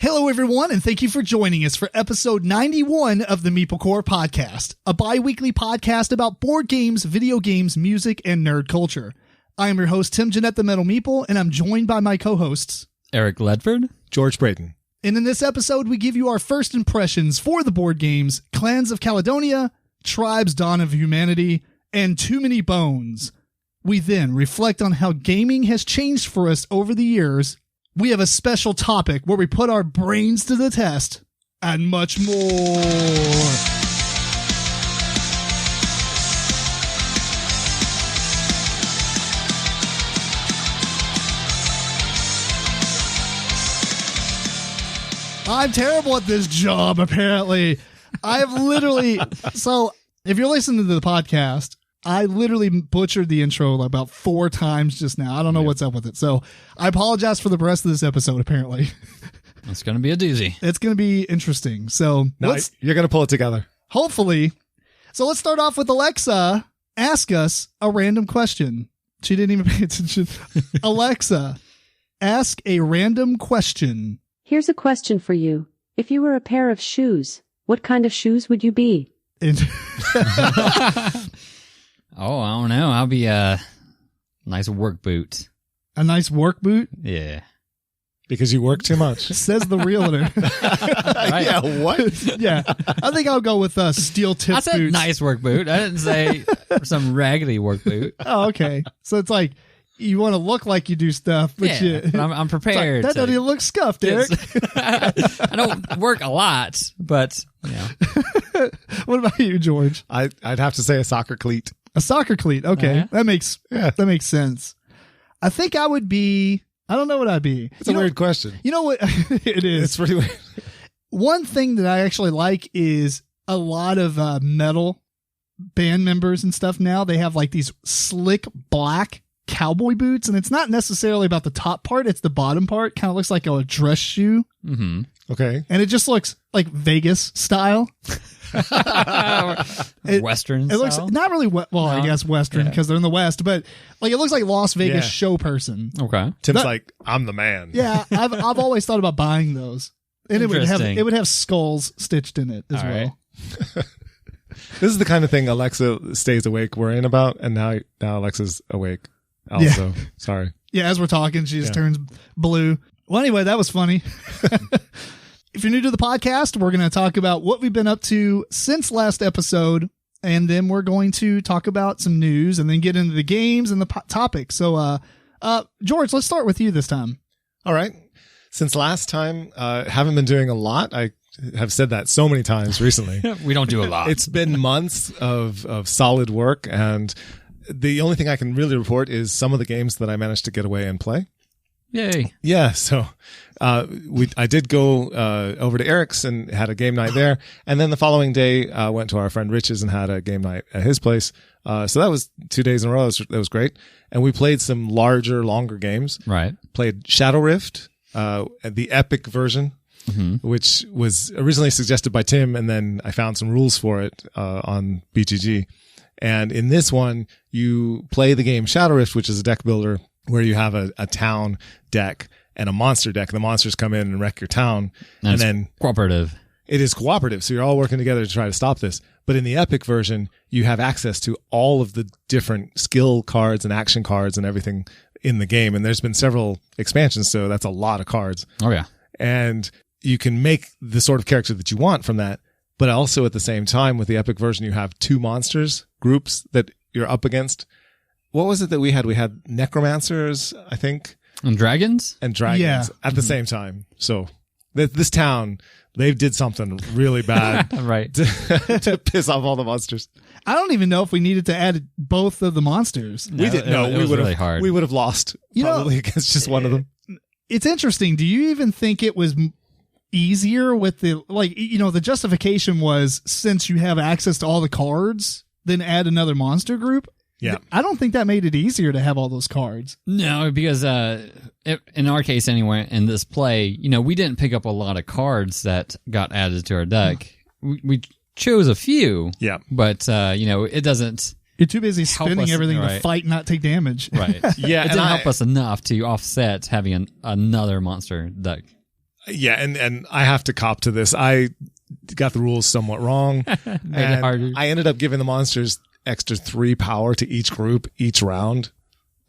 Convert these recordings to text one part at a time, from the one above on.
Hello, everyone, and thank you for joining us for episode 91 of the MeepleCore Podcast, a bi-weekly podcast about board games, video games, music, and nerd culture. I am your host, Tim Jennette, the Metal Meeple, and I'm joined by my co-hosts, Eric Ledford, George Breden. And in this episode, we give you our first impressions for the board games, Clans of Caledonia, Tribes Dawn of Humanity, and Too Many Bones. We then reflect on how gaming has changed for us over the years. We have a special topic where we put our brains to the test, and much more. I'm terrible at this job, apparently. I've literally... So, if you're listening to the podcast, I literally butchered the intro about 4 times just now. I don't know what's up with it. So, I apologize for the rest of this episode, apparently. It's going to be a doozy. It's going to be interesting. So, you're going to pull it together. Hopefully. So, let's start off with Alexa. Ask us a random question. She didn't even pay attention. Alexa, ask a random question. Here's a question for you. If you were a pair of shoes, what kind of shoes would you be? Oh, I don't know. I'll be a nice work boot. A nice work boot? Yeah. Because you work too much. Says the realtor. Right. Yeah, what? Yeah. I think I'll go with steel tip I said boots. nice work boot. I didn't say some raggedy work boot. Oh, okay. So it's like you want to look like you do stuff, but But I'm prepared. that doesn't even look scuffed, Eric. I don't work a lot, but you know. What about you, George? I'd have to say a soccer cleat. A soccer cleat. Okay. Uh-huh. That makes sense. I think I would be, I don't know what I'd be. It's a weird question. You know what? It is. It's pretty weird. One thing that I actually like is a lot of metal band members and stuff now. They have like these slick black cowboy boots, and it's not necessarily about the top part. It's the bottom part. Kind of looks like a dress shoe. Mm-hmm. Okay. And it just looks like Vegas style. Western It looks style? not really, I guess Western because they're in the West, but like it looks like Las Vegas show person. Okay. Tim's like, I'm the man. Yeah, I've always thought about buying those. And it would have skulls stitched in it as All well. right. This is the kind of thing Alexa stays awake worrying about, and now Alexa's awake also. Yeah. Sorry. Yeah, as we're talking, she just turns blue. Well, anyway, that was funny. If you're new to the podcast, we're going to talk about what we've been up to since last episode, and then we're going to talk about some news and then get into the games and the topics. So, George, let's start with you this time. All right. Since last time, haven't been doing a lot. I have said that so many times recently. We don't do a lot. It's been months of solid work, and the only thing I can really report is some of the games that I managed to get away and play. Yay. Yeah, so I did go over to Eric's and had a game night there, and then the following day went to our friend Rich's and had a game night at his place. So that was 2 days in a row. That was great, and we played some longer games. Right. Played Shadow Rift, the epic version, which was originally suggested by Tim, and then I found some rules for it on BGG. And in this one, you play the game Shadow Rift, which is a deck builder where you have a town deck and a monster deck. The monsters come in and wreck your town. And then cooperative. It is cooperative. So you're all working together to try to stop this. But in the epic version, you have access to all of the different skill cards and action cards and everything in the game. And there's been several expansions, so that's a lot of cards. Oh, yeah. And you can make the sort of character that you want from that. But also at the same time, with the epic version, you have 2 monsters groups that you're up against. What was it that we had? We had necromancers, I think. And dragons? And dragons at the same time. So this town, they did something really bad Right. to piss off all the monsters. I don't even know if we needed to add both of the monsters. We didn't know. It was really hard. We would have lost probably against just one of them. It's interesting. Do you even think it was easier with the justification was since you have access to all the cards, then add another monster group? Yeah. I don't think that made it easier to have all those cards. No, because in our case anyway, in this play, we didn't pick up a lot of cards that got added to our deck. We chose a few. Yeah. But, it doesn't... You're too busy spinning everything to fight and not take damage. Right. Yeah. It didn't help us enough to offset having another monster deck. Yeah, and I have to cop to this. I got the rules somewhat wrong. Made it harder. I ended up giving the monsters extra 3 power to each group each round.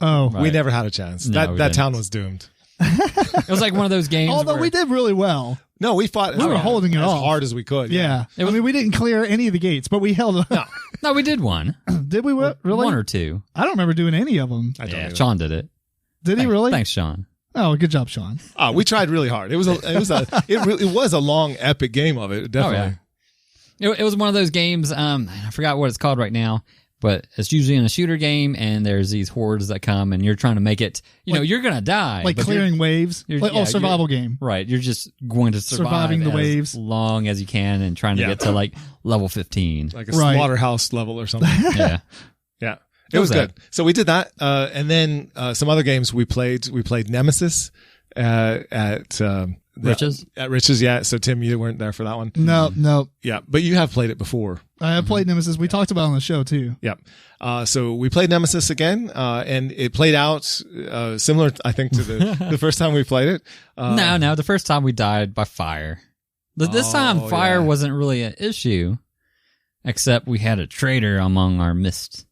Oh, We never had a chance. No, we that didn't. town was doomed. It was like one of those games. although where, we did really well. No, we fought. We were holding it as off. hard as we could. Yeah. I mean, we didn't clear any of the gates, but we held up. No, we did one. Did we really? One or two. I don't remember doing any of them. I don't Yeah, either. Sean did it. Did he really? Thanks, Sean. Oh, good job, Sean. We tried really hard. It was a long epic game of it. Definitely. It was one of those games. I forgot what it's called right now, but it's usually in a shooter game, and there's these hordes that come, and you're trying to make it. You're gonna die, Like but clearing waves. Survival game. Right, you're just going to survive Surviving the as waves. long as you can, and trying to get to like level 15. Like a Right. slaughterhouse level or something. Yeah, Yeah. It was that? good. So we did that. And then some other games we played. We played Nemesis at Riches? At Riches, yeah. So Tim, you weren't there for that one. No. Yeah, but you have played it before. I have played Nemesis. We talked about it on the show, too. Yep. So we played Nemesis again, and it played out similar, I think, to the first time we played it. no. The first time we died by fire. This time, fire yeah. wasn't really an issue, except we had a traitor among our midst.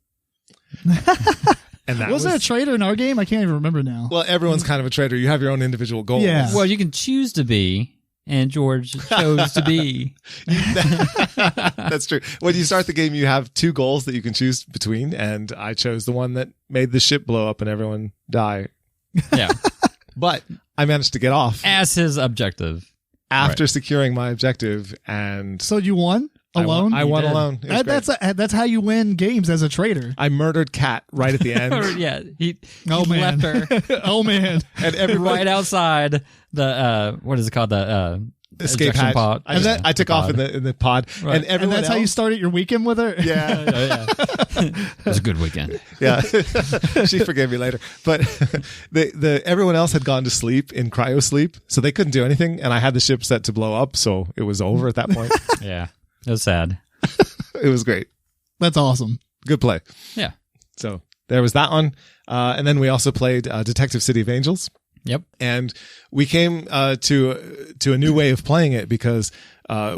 And that Was there a traitor in our game? I can't even remember now. well, everyone's kind of a traitor. You have your own individual goals. Yeah. Well, you can choose to be, and George chose to be. That's true. When you start the game, you have 2 goals that you can choose between, and I chose the one that made the ship blow up and everyone die. Yeah, But I managed to get off as his objective. after securing my objective, and So you won alone? I won did. alone. It was great. That's how you win games as a traitor. I murdered Kat right at the Or, end, yeah, he Man. left her Oh, man. and everybody right outside the what is it called, the escape ejection hatch. pod. I took off in the pod, Right. and And everyone that's how you else- started your weekend with her? Yeah, It was a good weekend. yeah. She forgave me later, but everyone else had gone to sleep in cryo sleep, so they couldn't do anything, and I had the ship set to blow up, so it was over at that point. Yeah, it was sad. It was great. That's awesome. Good play. Yeah. So there was that one, and then we also played Detective City of Angels. Yep. And we came to a new way of playing it because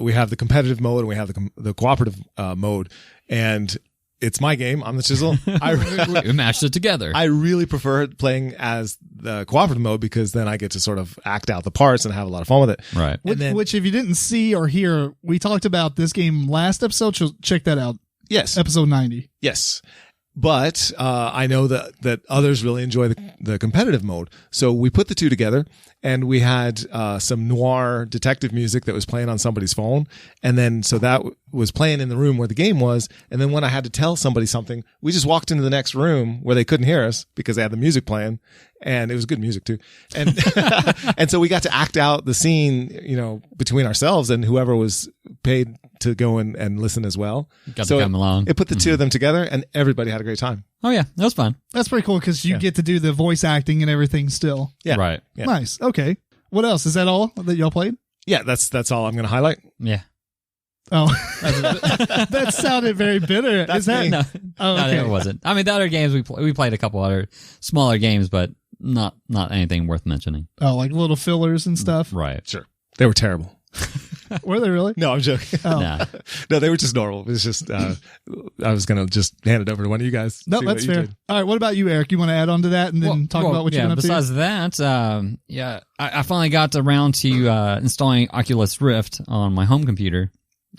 we have the competitive mode and we have the cooperative mode, and it's my game. I'm the chisel. We mashed it together. I really prefer playing as the cooperative mode because then I get to sort of act out the parts and have a lot of fun with it. Right. Which, if you didn't see or hear, we talked about this game last episode. So check that out. Yes. Episode 90. Yes. But I know that others really enjoy the competitive mode. So we put the 2 together, and we had some noir detective music that was playing on somebody's phone. And then so that was playing in the room where the game was. And then when I had to tell somebody something, we just walked into the next room where they couldn't hear us because they had the music playing. And it was good music too. And and so we got to act out the scene, between ourselves and whoever was paid to go and listen as well. Got to come along. It put the 2 of them together, and everybody had a great time. Oh yeah, that was fun. That's pretty cool because you get to do the voice acting and everything still. Yeah. Right. Yeah. Nice. Okay. What else? Is that all that y'all played? Yeah, that's all I'm going to highlight. Yeah. Oh, that sounded very bitter. Is that? me. No, Oh, no, okay. it wasn't. I mean, the other games we played a couple other smaller games, but not anything worth mentioning. Oh, like little fillers and stuff. Right. Sure. They were terrible. Were they really? No, I'm joking. Oh. Nah. No, they were just normal. It was just, I was going to just hand it over to one of you guys. No, see what that's you fair. did. All right. What about you, Eric? You want to add on to that and then talk about what you've been up besides to? that, I finally got around to installing Oculus Rift on my home computer.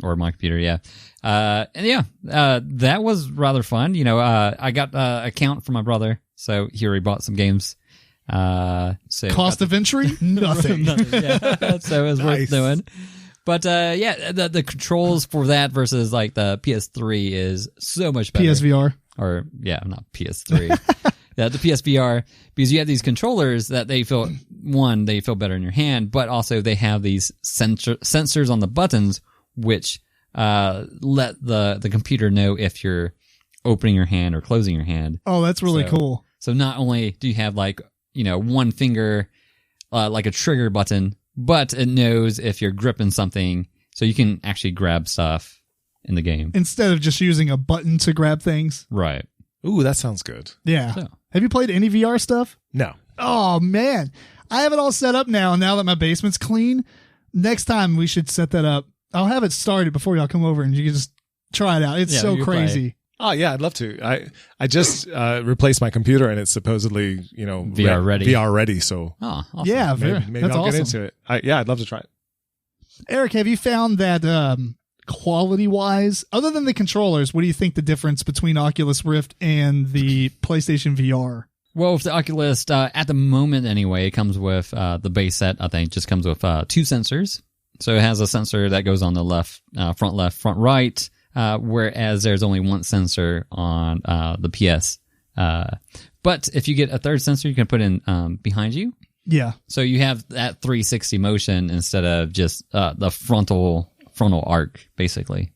Or my computer, yeah. That was rather fun. I got an account from my brother, so he already bought some games. So Cost of entry? Nothing. yeah, so it was Nice. worth doing. But the controls for that versus like the PS3 is so much better. PSVR. Or not PS3. The PSVR, because you have these controllers that they feel better in your hand, but also they have these sensors on the buttons which let the computer know if you're opening your hand or closing your hand. Oh, that's really So- cool. So not only do you have one finger like a trigger button, but it knows if you're gripping something, so you can actually grab stuff in the game. Instead of just using a button to grab things. Right. Ooh, that sounds good. Yeah. So. Have you played any VR stuff? No. Oh, man. I have it all set up now that my basement's clean. Next time we should set that up. I'll have it started before y'all come over and you can just try it out. It's so crazy. Oh yeah, I'd love to. I just replaced my computer and it's supposedly, VR ready. VR ready. So awesome. Yeah, maybe that's I'll awesome. get into it. I'd love to try it. Eric, have you found that quality wise, other than the controllers, what do you think the difference between Oculus Rift and the PlayStation VR? Well, with the Oculus, at the moment anyway, it comes with the base set, I think, just comes with 2 sensors. So it has a sensor that goes on the left, front right, whereas there's only 1 sensor on the PS. But if you get a 3rd sensor, you can put in behind you. Yeah. So you have that 360 motion instead of just the frontal arc, basically.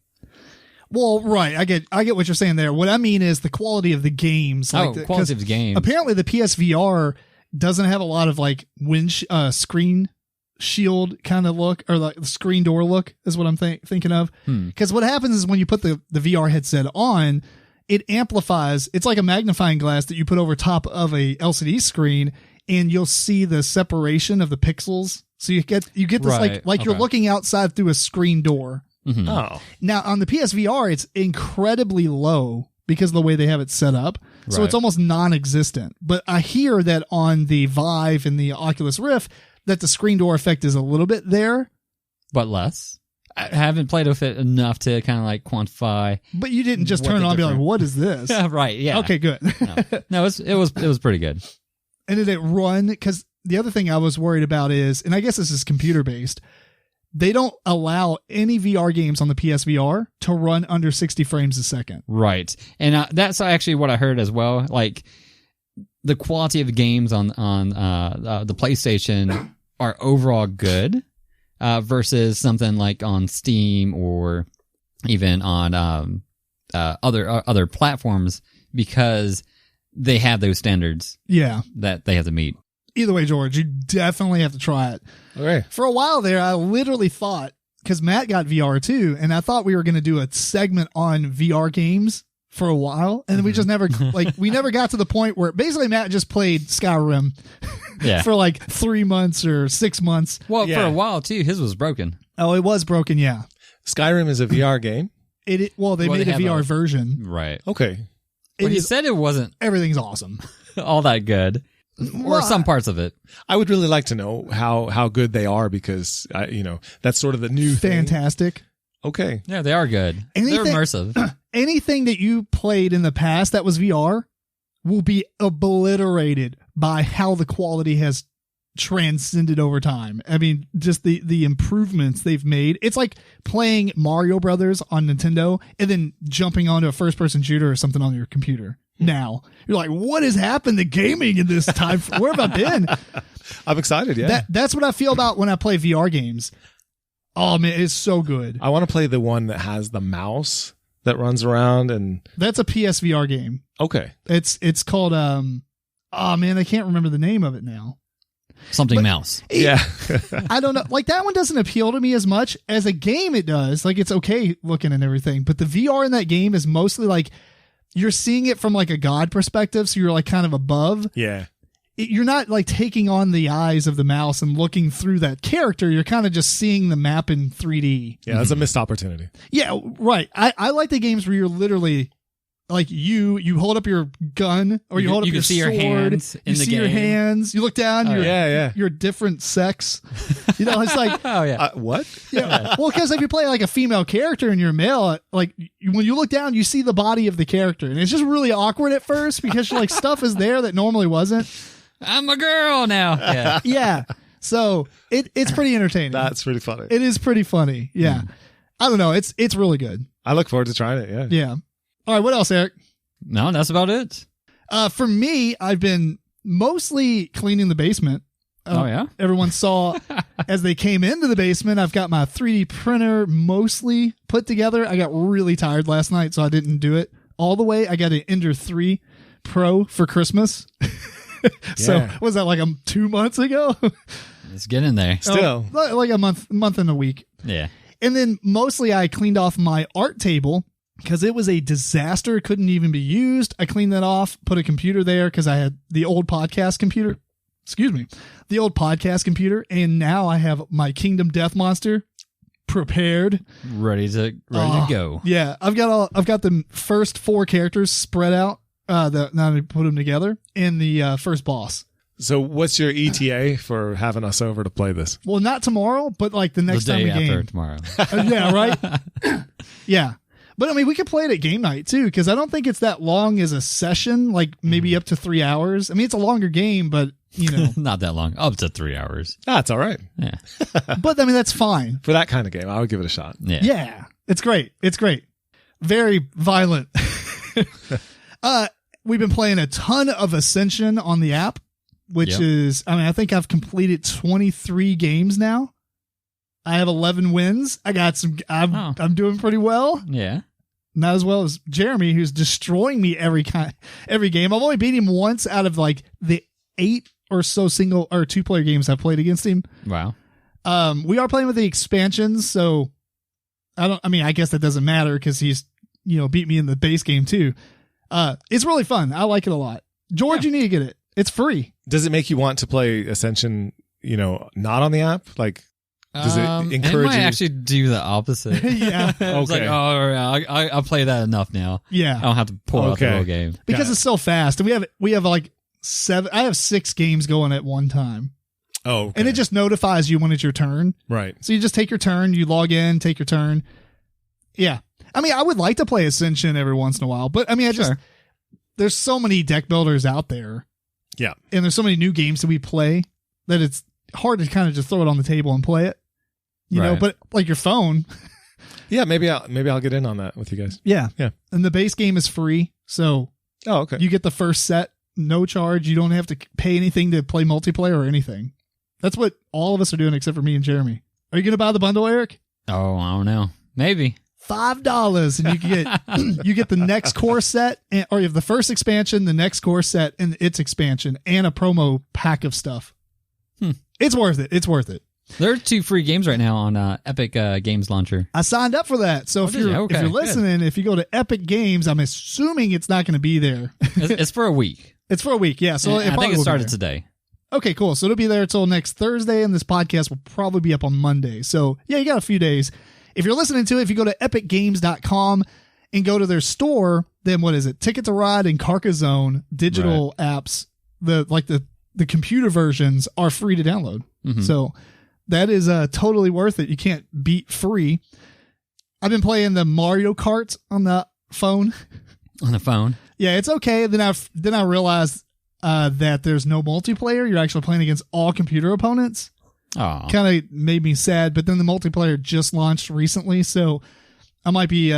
Well, right. I get what you're saying there. What I mean is the quality of the games. Quality of the games. Apparently the PSVR doesn't have a lot of like screen shield kind of look, or like the screen door look is what I'm thinking of. Because what happens is when you put the VR headset on, it amplifies. It's like a magnifying glass that you put over top of a LCD screen, and you'll see the separation of the pixels. So you get this like you're looking outside through a screen door. Mm-hmm. Oh, now on the PSVR, it's incredibly low because of the way they have it set up. So Right. it's almost non-existent. But I hear that on the Vive and the Oculus Rift, that the screen door effect is a little bit there. But less. I haven't played with it enough to kind of like quantify. But you didn't just What turn it the on and be like, difference- what is this? Right, yeah. Okay, good. No, it was pretty good. And did it run? Because the other thing I was worried about is, and I guess this is computer based, they don't allow any VR games on the PSVR to run under 60 frames a second. Right. And that's actually what I heard as well. Like the quality of the games on the PlayStation are overall good versus something like on Steam or even on other platforms, because they have those standards Yeah. that they have to meet. Either way, George, you definitely have to try it. okay. For a while there, I literally thought, because Matt got VR too, and I thought we were going to do a segment on VR games for a while, and we just never, we never got to the point where basically Matt just played Skyrim Yeah. for like 3 months or 6 months. Well, Yeah. for a while too, his was broken. Oh, it was broken, yeah. Skyrim is a VR game. They Well, made they a have VR a- version. Right. Okay. But he is- said it wasn't Everything's awesome. all that good. Or Well, some parts of it. I would really like to know how good they are, because that's sort of the new thing. Fantastic. Okay. Yeah, they are good. They're Anything- immersive. Anything that you played in the past that was VR will be obliterated by how the quality has transcended over time. I mean, just the improvements they've made. It's like playing Mario Brothers on Nintendo and then jumping onto a first-person shooter or something on your computer. Now you're like, what has happened to gaming in this time? Where have I been? I'm excited. Yeah. That's what I feel about when I play VR games. Oh man, it's so good. I want to play the one that has the mouse that runs around and That's a PSVR game. okay. It's called oh man, I can't remember the name of it now. Something mouse. Yeah. I don't know. Like that one doesn't appeal to me as much as a game. It does. Like it's okay looking and everything, but the VR in that game is mostly like you're seeing it from like a god perspective. So you're like kind of above. Yeah. You're not like taking on the eyes of the mouse and looking through that character. You're kind of just seeing the map in 3D. Yeah. That's a missed opportunity. Yeah, right. I like the games where you're literally like you hold up your gun or you hold up you your can see your sword. hands in You the see your game. hands. You look down. You're, Yeah. you're a different sex. You know, it's like Oh yeah. What? yeah. Well, because if you play like a female character and you're a male, like when you look down, you see the body of the character, and it's just really awkward at first because like stuff is there that normally wasn't. I'm a girl now. Yeah. Yeah. So it's pretty entertaining. That's pretty funny. It is pretty funny. Yeah. I don't know. It's really good. I look forward to trying it. Yeah. Yeah. All right. What else, Eric? No, that's about it. For me, I've been mostly cleaning the basement. Oh yeah. Everyone saw as they came into the basement, I've got my 3D printer mostly put together. I got really tired last night, so I didn't do it all the way. I got an Ender 3 Pro for Christmas. So Yeah. was that like 2 months ago? Let's get in there. Still. Like a month and a week. Yeah. And then mostly I cleaned off my art table because it was a disaster. It couldn't even be used. I cleaned that off, put a computer there because I had the old podcast computer the old podcast computer, and now I have my Kingdom Death Monster prepared, ready to go. Yeah, I've got the first 4 characters spread out. Now I put them together in the first boss. So what's your ETA for having us over to play this? Well, not tomorrow, but like the next time we game. Tomorrow. Yeah, right? Yeah. But I mean, we could play it at game night too, because I don't think it's that long as a session, like maybe up to 3 hours. I mean, it's a longer game, but you know. Not that long. Up to 3 hours. That's all right. Yeah. But I mean, that's fine. For that kind of game, I would give it a shot. Yeah. Yeah. It's great. It's great. Very violent. We've been playing a ton of Ascension on the app, which is, I mean, I think I've completed 23 games now. I have 11 wins. I got some, I'm doing pretty well. Yeah. Not as well as Jeremy, who's destroying me every game. I've only beat him once out of like the 8 or so single or 2-player games I've played against him. Wow. We are playing with the expansions, so I guess that doesn't matter because he's, beat me in the base game too. It's really fun. I like it a lot. George, you need to get it. It's free. Does it make you want to play Ascension, not on the app? Like, does it encourage it might you? actually do the opposite. Yeah. It's like, I'll play that enough now. Yeah. I don't have to pull out the whole game. Because it's so fast. And we have like 7, I have 6 games going at one time. Oh, okay. And it just notifies you when it's your turn. Right. So you just take your turn, you log in, take your turn. Yeah. I mean, I would like to play Ascension every once in a while, but I mean, there's so many deck builders out there. Yeah. And there's so many new games that we play that it's hard to kind of just throw it on the table and play it. You know, but like your phone. Yeah, maybe I'll get in on that with you guys. Yeah. Yeah. And the base game is free. So okay. You get the first set, no charge. You don't have to pay anything to play multiplayer or anything. That's what all of us are doing except for me and Jeremy. Are you going to buy the bundle, Eric? Oh, I don't know. Maybe. $5 and you get the next core set, or you have the first expansion, the next core set, and its expansion, and a promo pack of stuff. It's worth it. It's worth it. There are 2 free games right now on Epic Games Launcher. I signed up for that. So if you're listening, if you go to Epic Games, I'm assuming it's not going to be there. It's for a week. It's for a week, yeah. So I think it started today. Okay, cool. So it'll be there until next Thursday, and this podcast will probably be up on Monday. So yeah, you got a few days. If you're listening to it, if you go to epicgames.com and go to their store, then what is it? Ticket to Ride and Carcassonne digital apps, the computer versions are free to download. Mm-hmm. So that is totally worth it. You can't beat free. I've been playing the Mario Kart on the phone. On the phone? Yeah, it's okay. Then I realized that there's no multiplayer. You're actually playing against all computer opponents. Oh, kind of made me sad, but then the multiplayer just launched recently, so I might be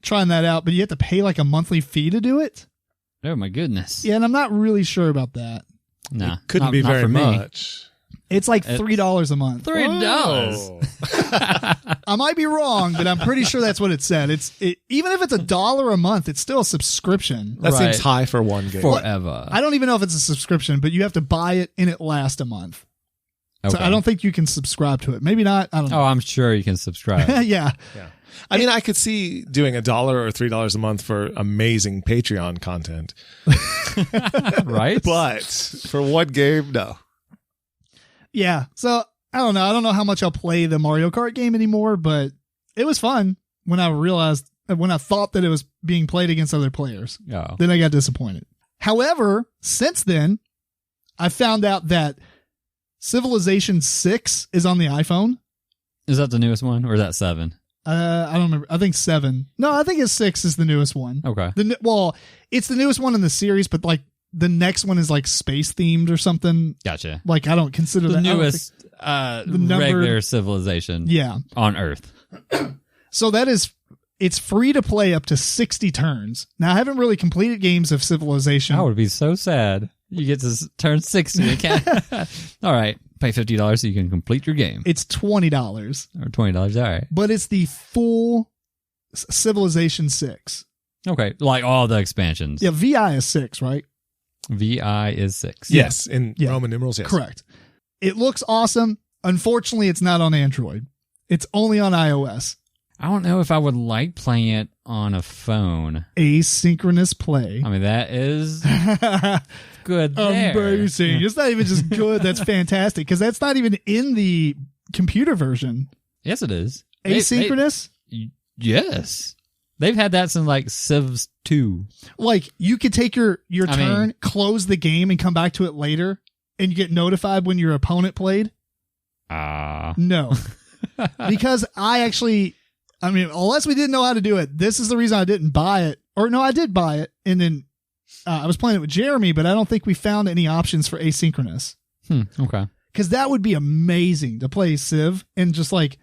trying that out, but you have to pay like a monthly fee to do it. Oh my goodness. Yeah, and I'm not really sure about that. Nah, it couldn't be very much. It's like $3 a month. $3. I might be wrong, but I'm pretty sure that's what it said. Even if it's $1 a month, it's still a subscription. That seems high for one game. Forever. I don't even know if it's a subscription, but you have to buy it and it lasts a month. Okay. So I don't think you can subscribe to it. Maybe not. I don't know. Oh, I'm sure you can subscribe. Yeah. I mean, I could see doing $1 or $3 a month for amazing Patreon content. Right? But for one game, no. Yeah. So I don't know. I don't know how much I'll play the Mario Kart game anymore, but it was fun when I thought that it was being played against other players. Oh. Then I got disappointed. However, since then, I found out that Civilization 6 is on the iPhone. Is that the newest one, or is that 7? I don't remember. I think 7. No, I think it's 6 is the newest one. Okay. It's the newest one in the series, but like the next one is like space themed or something. Gotcha. Like I don't consider the that newest regular civilization. Yeah. On Earth. So it's free to play up to 60 turns. Now I haven't really completed games of Civilization. I would be so sad. You get to turn 60. All right. Pay $50 so you can complete your game. It's $20. Or $20. All right. But it's the full Civilization 6. Okay. Like all the expansions. Yeah, VI is 6, right? VI is 6. Yes. In Roman numerals, yes. Correct. It looks awesome. Unfortunately, it's not on Android. It's only on iOS. I don't know if I would like playing it on a phone. Asynchronous play. I mean, that is good there. Amazing. It's not even just good. That's fantastic because that's not even in the computer version. Yes, it is. Asynchronous? Yes. They've had that since like Civs 2. Like you could take your turn, close the game, and come back to it later, and you get notified when your opponent played? No. Because unless we didn't know how to do it, this is the reason I didn't buy it. Or no, I did buy it, and then I was playing it with Jeremy, but I don't think we found any options for asynchronous. Okay. Because that would be amazing to play Civ and just like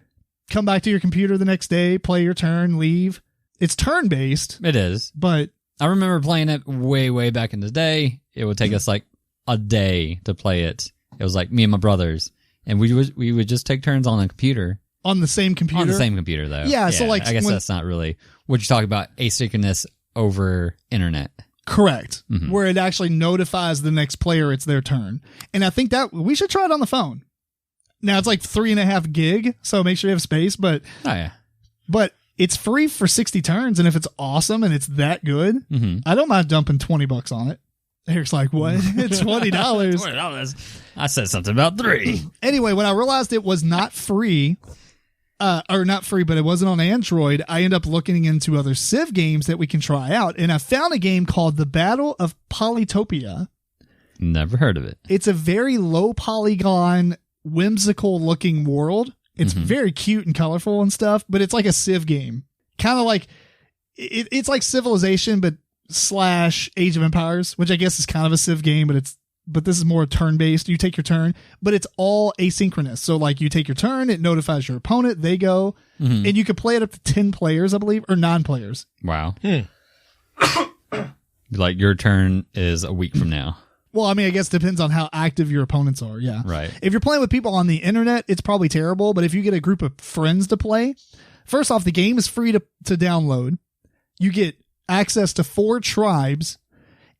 come back to your computer the next day, play your turn, leave. It's turn-based. It is. But I remember playing it way, way back in the day. It would take us like a day to play it. It was like me and my brothers. And we would just take turns on the computer. On the same computer? On the same computer, though. Yeah, so like... I guess that's not really what you're talking about, asynchronous over internet. Correct. Mm-hmm. Where it actually notifies the next player it's their turn. And I think that we should try it on the phone. Now, it's like 3.5 gig, so make sure you have space, but... Oh, yeah. But it's free for 60 turns, and if it's awesome and it's that good, I don't mind dumping $20 on it. Eric's like, what? It's $20. $20. I said something about 3. Anyway, when I realized it was not free, or not free, but it wasn't on Android, I ended up looking into other Civ games that we can try out, and I found a game called The Battle of Polytopia. Never heard of it. It's a very low polygon, whimsical looking world. It's very cute and colorful and stuff, but it's like a Civ game. Kind of like, it's like Civilization, but / Age of Empires, which I guess is kind of a Civ game, but this is more turn-based. You take your turn, but it's all asynchronous. So like you take your turn, it notifies your opponent, they go, and you can play it up to 10 players, I believe, or 9 players. Wow. Like your turn is a week from now. Well, I mean, I guess it depends on how active your opponents are, yeah. Right. If you're playing with people on the internet, it's probably terrible, but if you get a group of friends to play, first off, the game is free to download. You get access to 4 tribes,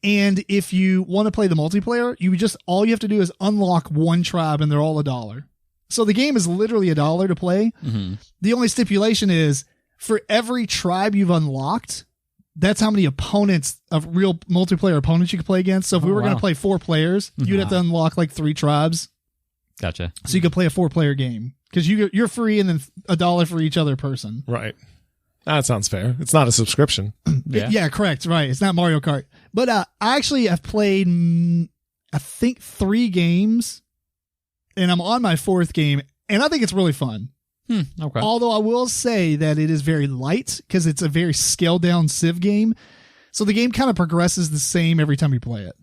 and if you want to play the multiplayer, all you have to do is unlock 1 tribe, and they're all $1. So the game is literally $1 to play. The only stipulation is, for every tribe you've unlocked, that's how many opponents of real multiplayer opponents you can play against. So if we were going to play 4 players, you'd have to unlock like 3 tribes. Gotcha. So you could play a 4-player game because you're free and then $1 for each other person. Right. That sounds fair. It's not a subscription. Yeah, correct. Right. It's not Mario Kart. But I actually have played, I think, 3 games, and I'm on my 4th game, and I think it's really fun. Okay. Although I will say that it is very light because it's a very scaled down Civ game. So the game kind of progresses the same every time you play it.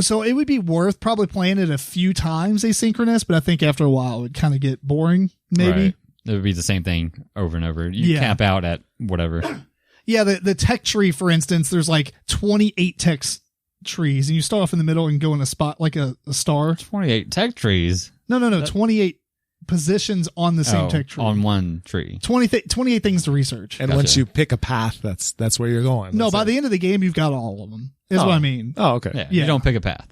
So it would be worth probably playing it a few times asynchronous, but I think after a while it would kind of get boring, maybe. Right. It would be the same thing over and over. You cap out at whatever. Yeah, the tech tree, for instance, there's like 28 tech trees, and you start off in the middle and go in a spot like a star. 28 tech trees? No. 28 positions on the same tech tree. On one tree. 28 things to research. And once you pick a path, that's where you're going. No, by the end of the game, you've got all of them. Is what I mean. Oh, okay. Yeah, you don't pick a path.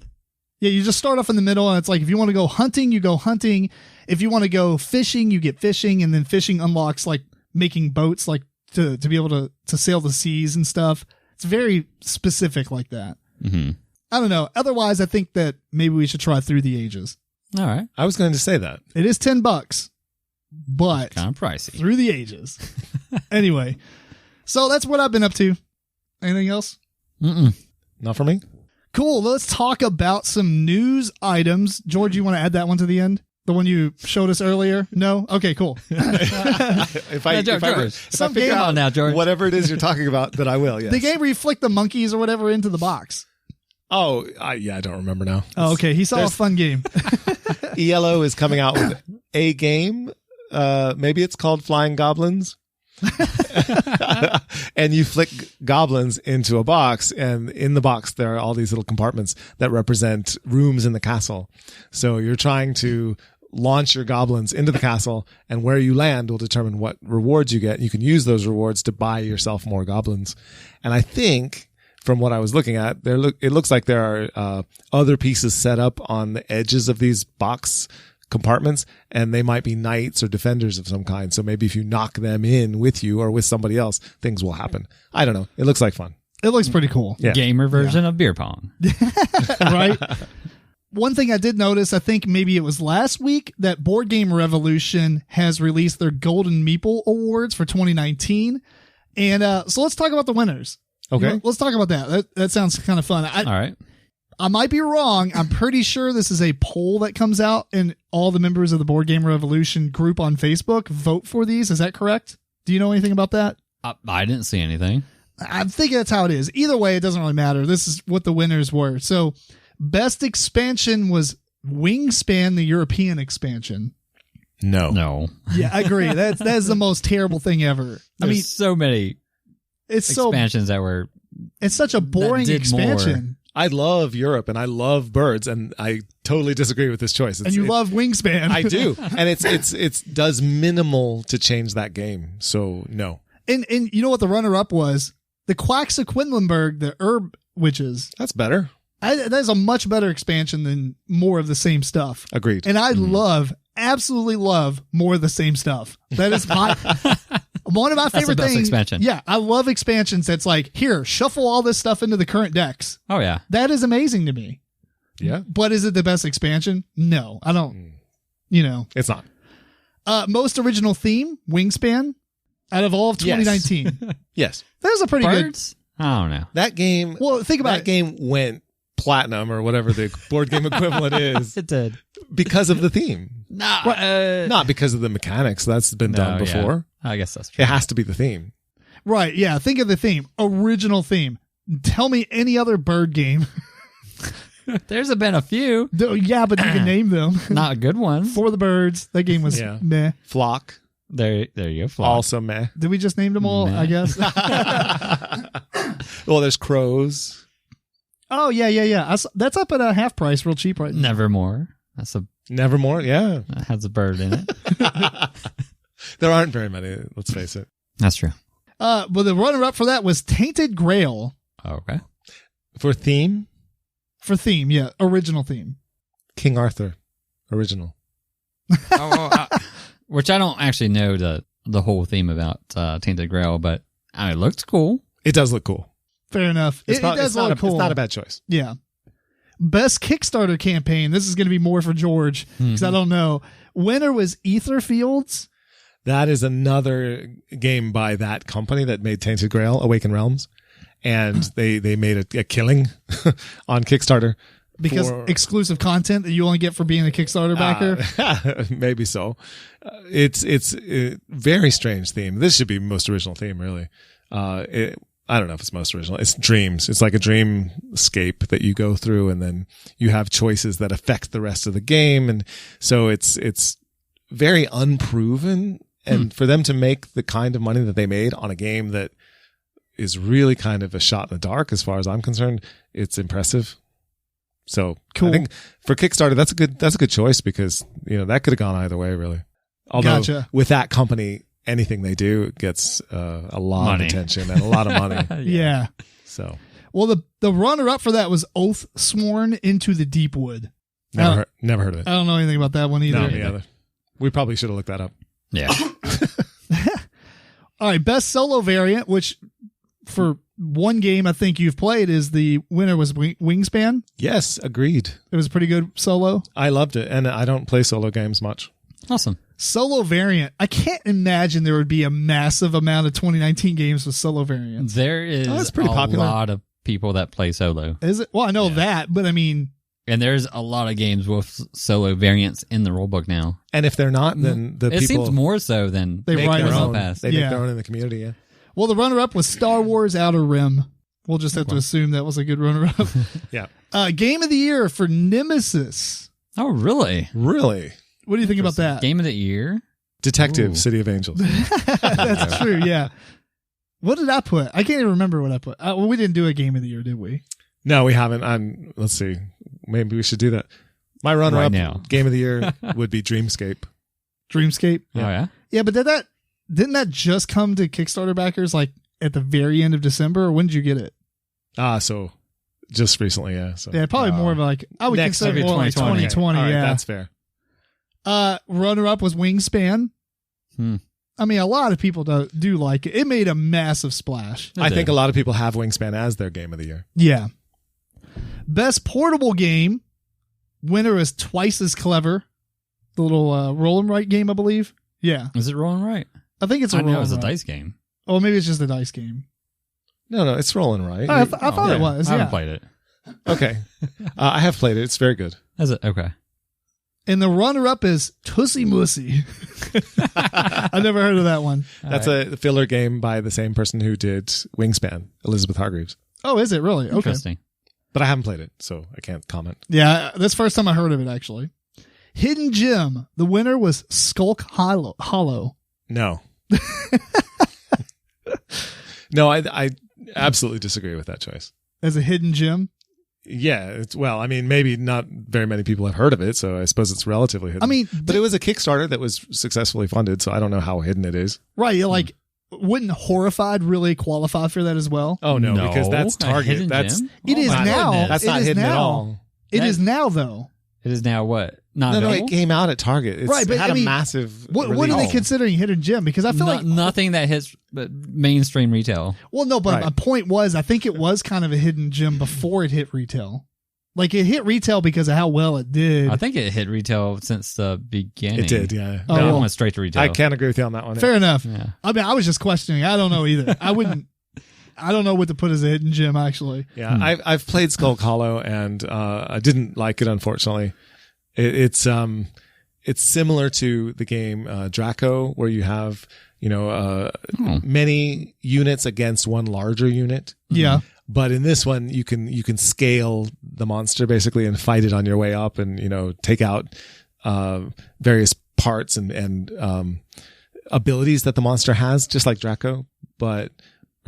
Yeah, you just start off in the middle, and it's like if you want to go hunting, you go hunting. If you want to go fishing, you get fishing, and then fishing unlocks like making boats, like to be able to sail the seas and stuff. It's very specific like that. I don't know. Otherwise, I think that maybe we should try Through the Ages. All right. I was going to say that. It is $10, but kind of pricey. Through the Ages. Anyway, so that's what I've been up to. Anything else? Not for me. Cool. Let's talk about some news items. George, you want to add that one to the end? The one you showed us earlier? No? Okay, cool. if I figure out now, George. Whatever it is you're talking about, that I will, yes. The game where you flick the monkeys or whatever into the box. Oh, I don't remember now. Oh, okay. He saw a fun game. ELO is coming out with a game. Maybe it's called Flying Goblins. And you flick goblins into a box, and in the box there are all these little compartments that represent rooms in the castle. So you're trying to launch your goblins into the castle, and where you land will determine what rewards you get. You can use those rewards to buy yourself more goblins. And I think, from what I was looking at, it looks like there are other pieces set up on the edges of these box compartments, and they might be knights or defenders of some kind. So maybe if you knock them in with you or with somebody else, things will happen. I don't know. It looks like fun. It looks pretty cool. Yeah. Gamer version of beer pong. Right? One thing I did notice, I think maybe it was last week, that Board Game Revolution has released their Golden Meeple Awards for 2019. And so let's talk about the winners. Okay. Let's talk about that. That sounds kind of fun. All right. I might be wrong. I'm pretty sure this is a poll that comes out and all the members of the Board Game Revolution group on Facebook vote for these. Is that correct? Do you know anything about that? I didn't see anything. I'm thinking that's how it is. Either way, it doesn't really matter. This is what the winners were. So best expansion was Wingspan, the European expansion. No. Yeah, I agree. That is the most terrible thing ever. There's so many expansions that were. It's such a boring expansion. More. I love Europe and I love birds, and I totally disagree with this choice. And you love Wingspan. I do. And it's does minimal to change that game. So no. And you know what the runner up was? The Quacks of Quedlinburg, the Herb Witches. That's better. That is a much better expansion than more of the same stuff. Agreed. And I absolutely love more of the same stuff. That is one of my favorite best things. Expansion. Yeah, I love expansions that's like, here, shuffle all this stuff into the current decks. Oh, yeah. That is amazing to me. Yeah. But is it the best expansion? No, I don't. You know. It's not. Most original theme, Wingspan, out of all of 2019. Yes. That was a pretty Birds? I don't know. That game. Well, think about that game went platinum or whatever the board game equivalent is It did. because of the theme. Not because of the mechanics. That's been done before. Yeah. I guess that's true. It has to be the theme. Right, yeah. Think of the theme. Original theme. Tell me any other bird game. There's been a few. Yeah, but you can name them. Not good ones. For the Birds. That game was meh. Flock. There you go. Flock. Also meh. Did we just name them all, Meh. I guess? Well, there's crows. Oh, yeah. That's up at a half price, real cheap right now. Nevermore. Nevermore. Yeah. That has a bird in it. There aren't very many. Let's face it. That's true. Well, the runner-up for that was Tainted Grail. Okay. For theme, For theme, yeah. Original theme. King Arthur. Original. Which I don't actually know the whole theme about Tainted Grail, but it looked cool. It does look cool. Fair enough. It does look cool. It's not a bad choice. Yeah. Best Kickstarter campaign. This is going to be more for George because I don't know. Winner was Etherfields. That is another game by that company that made Tainted Grail, Awaken Realms. And they made a killing on Kickstarter. Because exclusive content that you only get for being a Kickstarter backer? Maybe so. It's a very strange theme. This should be most original theme, really. I don't know if it's most original. It's dreams. It's like a dreamscape that you go through, and then you have choices that affect the rest of the game. And so it's very unproven. And for them to make the kind of money that they made on a game that is really kind of a shot in the dark, as far as I'm concerned, it's impressive. So cool. I think for Kickstarter, that's a good choice because, that could have gone either way, really. Although with that company, anything they do gets a lot of attention and a lot of money. Yeah. So, well, the runner-up for that was Oath Sworn into the Deepwood. Never heard of it. I don't know anything about that one either. No, me either. We probably should have looked that up. Yeah. All right, best solo variant, which for one game I think you've played is the winner was Wingspan. Yes, agreed. It was a pretty good solo. I loved it, and I don't play solo games much. Awesome. Solo variant. I can't imagine there would be a massive amount of 2019 games with solo variants. There is that's pretty popular. Lot of people that play solo. Is it? Well, I know that, but I mean... And there's a lot of games with solo variants in the rulebook now. And if they're not, then the people... It seems more so than they write their own. Past. They make their own in the community, yeah. Well, the runner-up was Star Wars Outer Rim. We'll just have to assume that was a good runner-up. Yeah. Game of the year for Nemesis. Oh, really? Really? What do you think about that? Game of the year? Detective, City of Angels. That's true, yeah. What did I put? I can't even remember what I put. Well, we didn't do a game of the year, did we? No, we haven't. Let's see. Maybe we should do that. My runner-up game of the year would be Dreamscape. Dreamscape? Yeah. Oh, yeah? Yeah, but didn't that just come to Kickstarter backers like at the very end of December, or when did you get it? So just recently, yeah. So yeah, probably more of like I would consider more like 2020. All right, yeah, that's fair. Runner-up was Wingspan. I mean, a lot of people do like it. It made a massive splash. I think a lot of people have Wingspan as their game of the year. Yeah. Best portable game. Winner is Twice as Clever. The little roll and write game, I believe. Yeah. Is it rolling right? I think it's a roll and write. It was a dice game. Oh, maybe it's just a dice game. No, it's rolling right. I thought it was. I haven't played it. Okay. I have played it. It's very good. Is it? Okay. And the runner-up is Tussie Mussy. I've never heard of that one. That's a filler game by the same person who did Wingspan, Elizabeth Hargreaves. Oh, is it really? Okay. Interesting. But I haven't played it, so I can't comment. Yeah, that's the first time I heard of it, actually. Hidden Gem. The winner was Skulk Hollow. No. No, I absolutely disagree with that choice. As a hidden gem? Yeah, I mean, maybe not very many people have heard of it, so I suppose it's relatively hidden. I mean, but it was a Kickstarter that was successfully funded, so I don't know how hidden it is. Right, like, wouldn't Horrified really qualify for that as well? Oh, no, because that's Target. It is now. That's not hidden at all. It is now, though. It is now what? No, it came out at Target. Right, but it had I mean, a massive what are they considering hidden gem? Because I feel like nothing that hits mainstream retail. Well, no, but my point was, I think it was kind of a hidden gem before it hit retail. Like, it hit retail because of how well it did. I think it hit retail since the beginning. It did, yeah. Oh, it went straight to retail. I can't agree with you on that one. Fair enough. Yeah. I mean, I was just questioning. I don't know either. I don't know what to put as a hidden gem, actually. Yeah, I've played Skulk Hollow, and I didn't like it, unfortunately. It's similar to the game Draco, where you have many units against one larger unit. Yeah. But in this one, you can scale the monster basically and fight it on your way up, and take out various parts and abilities that the monster has, just like Draco, or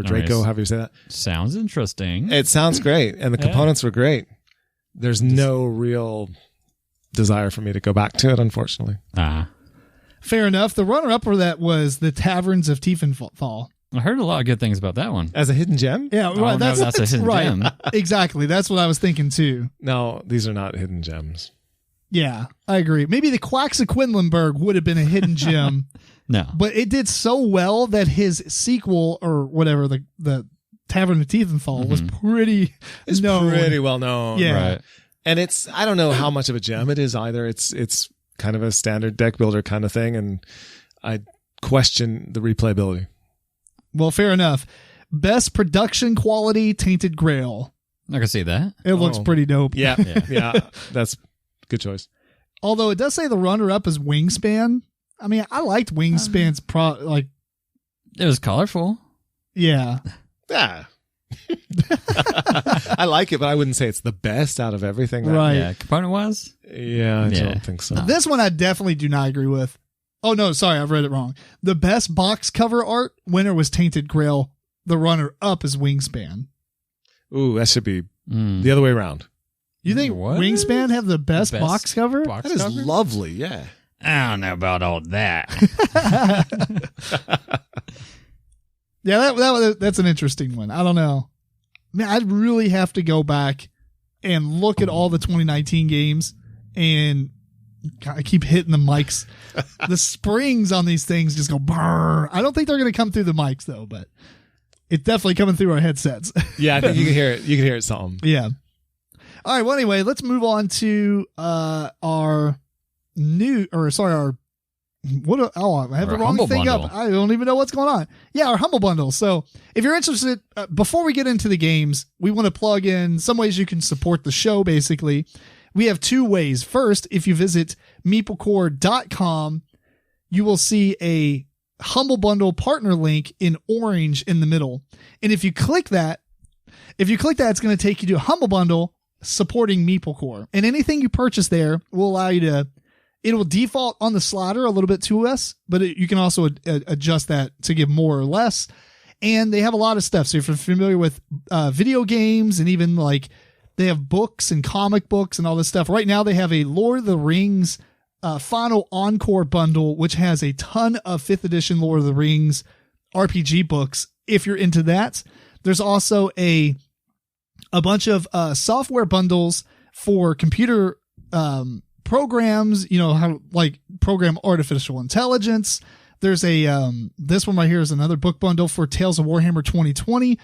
Draco, however you say that. Sounds interesting. It sounds great, and the components were great. There's no real desire for me to go back to it, unfortunately. Fair enough. The runner-up for that was the Taverns of Tiefenfall. I heard a lot of good things about that one. As a hidden gem? Yeah, right. That's a hidden gem. Exactly. That's what I was thinking too. No, these are not hidden gems. Yeah, I agree. Maybe the Quacks of Quinlanburg would have been a hidden gem. No. But it did so well that his sequel, or whatever, the Tavern of Tiefenfall, was pretty known. Pretty well known. Yeah. Right. And I don't know how much of a gem it is either. It's kind of a standard deck builder kind of thing, and I question the replayability. Well, fair enough. Best production quality, Tainted Grail. I can see that. It looks pretty dope. Yeah, yeah, that's a good choice. Although it does say the runner-up is Wingspan. I mean, I liked Wingspan's it was colorful. Yeah. Yeah. I like it, but I wouldn't say it's the best out of everything. Right. Yeah, component-wise? Yeah, I don't think so. This one I definitely do not agree with. Oh, no, sorry, I've read it wrong. The best box cover art winner was Tainted Grail. The runner-up is Wingspan. Ooh, that should be the other way around. You think Wingspan have the best box cover? That is lovely, yeah. I don't know about all that. Yeah, that's an interesting one. I don't know. Man, I'd really have to go back and look at all the 2019 games, and I keep hitting the mics. The springs on these things just go brrr. I don't think they're going to come through the mics though, but it's definitely coming through our headsets. Yeah, I think you can hear it. You can hear it something. Yeah. All right. Well, anyway, let's move on to our I have the wrong thing bundle. up. I don't even know what's going on. Yeah, our Humble Bundle. So if you're interested, before we get into the games, we want to plug in some ways you can support the show, basically. We have two ways. First, if you visit MeepleCore.com, you will see a Humble Bundle partner link in orange in the middle. And if you click that, it's going to take you to a Humble Bundle supporting MeepleCore. And anything you purchase there will allow you to, it will default on the slider a little bit to us, but you can also adjust that to give more or less. And they have a lot of stuff. So if you're familiar with video games, and even like they have books and comic books and all this stuff. Right now they have a Lord of the Rings Final Encore bundle, which has a ton of 5th edition Lord of the Rings RPG books. If you're into that, there's also a bunch of software bundles for computer programs, how like program artificial intelligence. There's this one right here is another book bundle for Tales of Warhammer 2020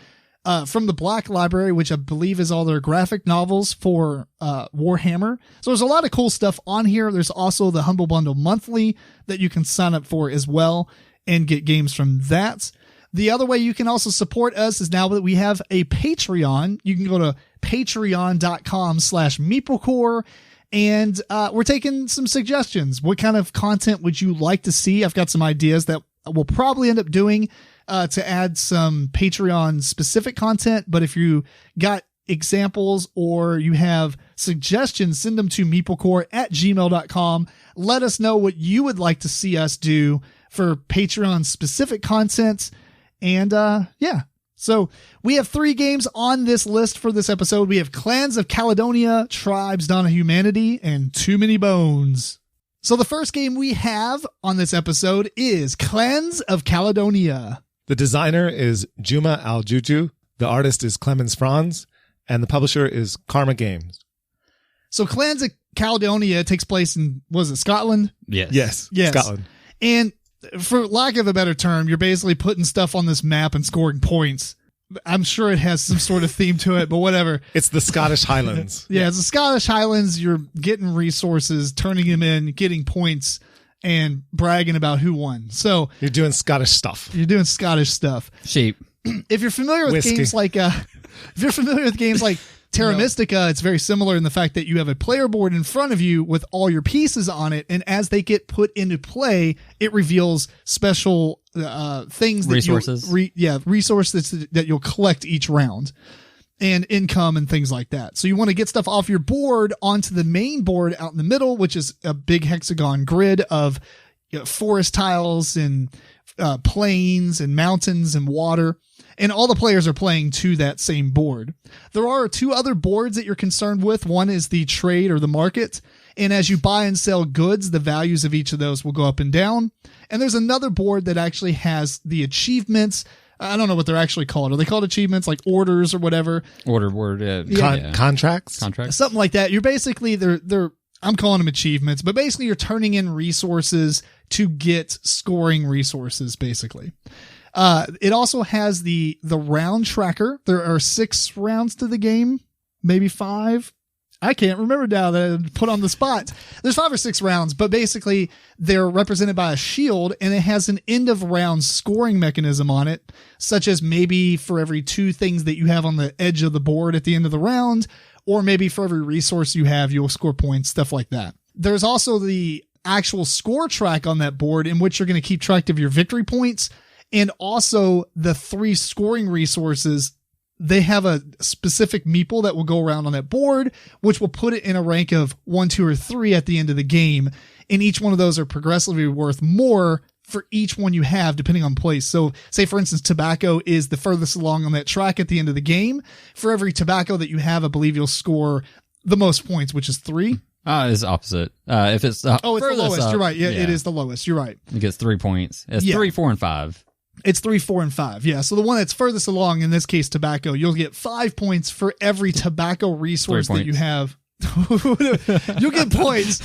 from the Black Library, which I believe is all their graphic novels for Warhammer. So there's a lot of cool stuff on here. There's also the Humble Bundle Monthly that you can sign up for as well and get games from that. The other way you can also support us is now that we have a Patreon. You can go to patreon.com/MeepleCore. And we're taking some suggestions. What kind of content would you like to see? I've got some ideas that we'll probably end up doing to add some Patreon specific content. But if you got examples or you have suggestions, send them to meeplecore@gmail.com. Let us know what you would like to see us do for Patreon specific content. And yeah. So we have 3 games on this list for this episode. We have Clans of Caledonia, Tribes, Dawn of Humanity, and Too Many Bones. So the first game we have on this episode is Clans of Caledonia. The designer is Juma Al-Juju, the artist is Clemens Franz, and the publisher is Karma Games. So Clans of Caledonia takes place in, was it Scotland? Yes. Yes. Scotland. And for lack of a better term, you're basically putting stuff on this map and scoring points. I'm sure it has some sort of theme to it, but whatever. It's the Scottish Highlands. Yeah, it's the Scottish Highlands. You're getting resources, turning them in, getting points, and bragging about who won. So You're doing Scottish stuff. you're doing Scottish stuff. Sheep. If you're familiar with Whiskey. games like Terra Mystica, it's very similar in the fact that you have a player board in front of you with all your pieces on it, and as they get put into play, it reveals special things that Resources. resources that you'll collect each round, and income and things like that. So you want to get stuff off your board onto the main board out in the middle, which is a big hexagon grid of forest tiles and plains and mountains and water. And all the players are playing to that same board. There are 2 other boards that you're concerned with. One is the trade or the market. And as you buy and sell goods, the values of each of those will go up and down. And there's another board that actually has the achievements. I don't know what they're actually called. Are they called achievements, like orders or whatever? Order word. Contracts? Contracts. Something like that. You're basically, I'm calling them achievements, but basically you're turning in resources to get scoring resources, basically. It also has the round tracker. There are 6 rounds to the game, maybe 5. I can't remember now that I put on the spot. There's 5 or 6 rounds, but basically they're represented by a shield, and it has an end of round scoring mechanism on it, such as maybe for every 2 things that you have on the edge of the board at the end of the round, or maybe for every resource you have, you'll score points, stuff like that. There's also the actual score track on that board in which you're going to keep track of your victory points. And also the 3 scoring resources, they have a specific meeple that will go around on that board, which will put it in a rank of 1, 2, or 3 at the end of the game. And each one of those are progressively worth more for each one you have, depending on place. So say, for instance, tobacco is the furthest along on that track at the end of the game. For every tobacco that you have, I believe you'll score the most points, which is 3. It's opposite. If it's it's the lowest. You're right. Yeah, it is the lowest. You're right. It gets 3 points. It's 3, 4, and 5. It's 3, 4, and 5. Yeah. So the one that's furthest along, in this case, tobacco, you'll get 5 points for every tobacco resource that you have. You'll get points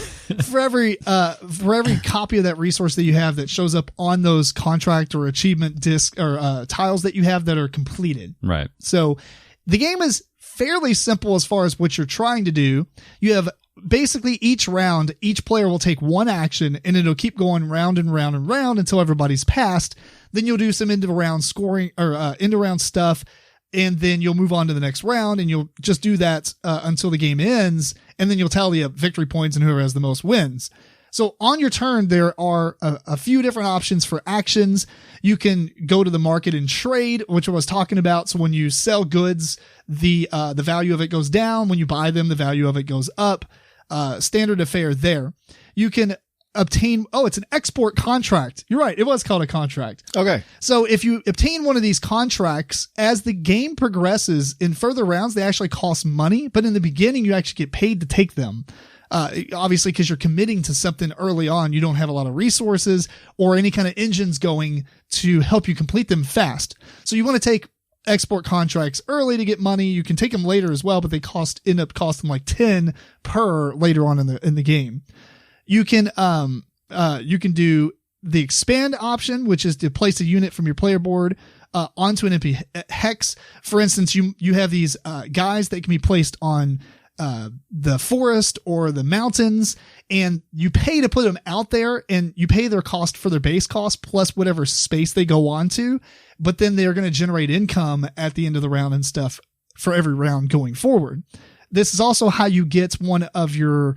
for every copy of that resource that you have that shows up on those contract or achievement disc or tiles that you have that are completed. Right. So the game is fairly simple as far as what you're trying to do. You have basically each round, each player will take 1 action, and it'll keep going round and round and round until everybody's passed. Then you'll do some end of round scoring or end of round stuff, and then you'll move on to the next round, and you'll just do that until the game ends, and then you'll tally up victory points, and whoever has the most wins. So on your turn, there are a few different options for actions. You can go to the market and trade, which I was talking about. So when you sell goods, the value of it goes down. When you buy them, the value of it goes up. Standard affair there. You can obtain, it's an export contract. You're right. It was called a contract. Okay. So if you obtain one of these contracts, as the game progresses in further rounds, they actually cost money, but in the beginning, you actually get paid to take them. Obviously, because you're committing to something early on, you don't have a lot of resources or any kind of engines going to help you complete them fast. So you want to take export contracts early to get money. You can take them later as well, but they end up costing like 10 per later on in the game. You can do the expand option, which is to place a unit from your player board onto an empty hex. For instance, you have these guys that can be placed on the forest or the mountains, and you pay to put them out there, and you pay their cost for their base cost plus whatever space they go on to. But then they're going to generate income at the end of the round and stuff for every round going forward. This is also how you get one of your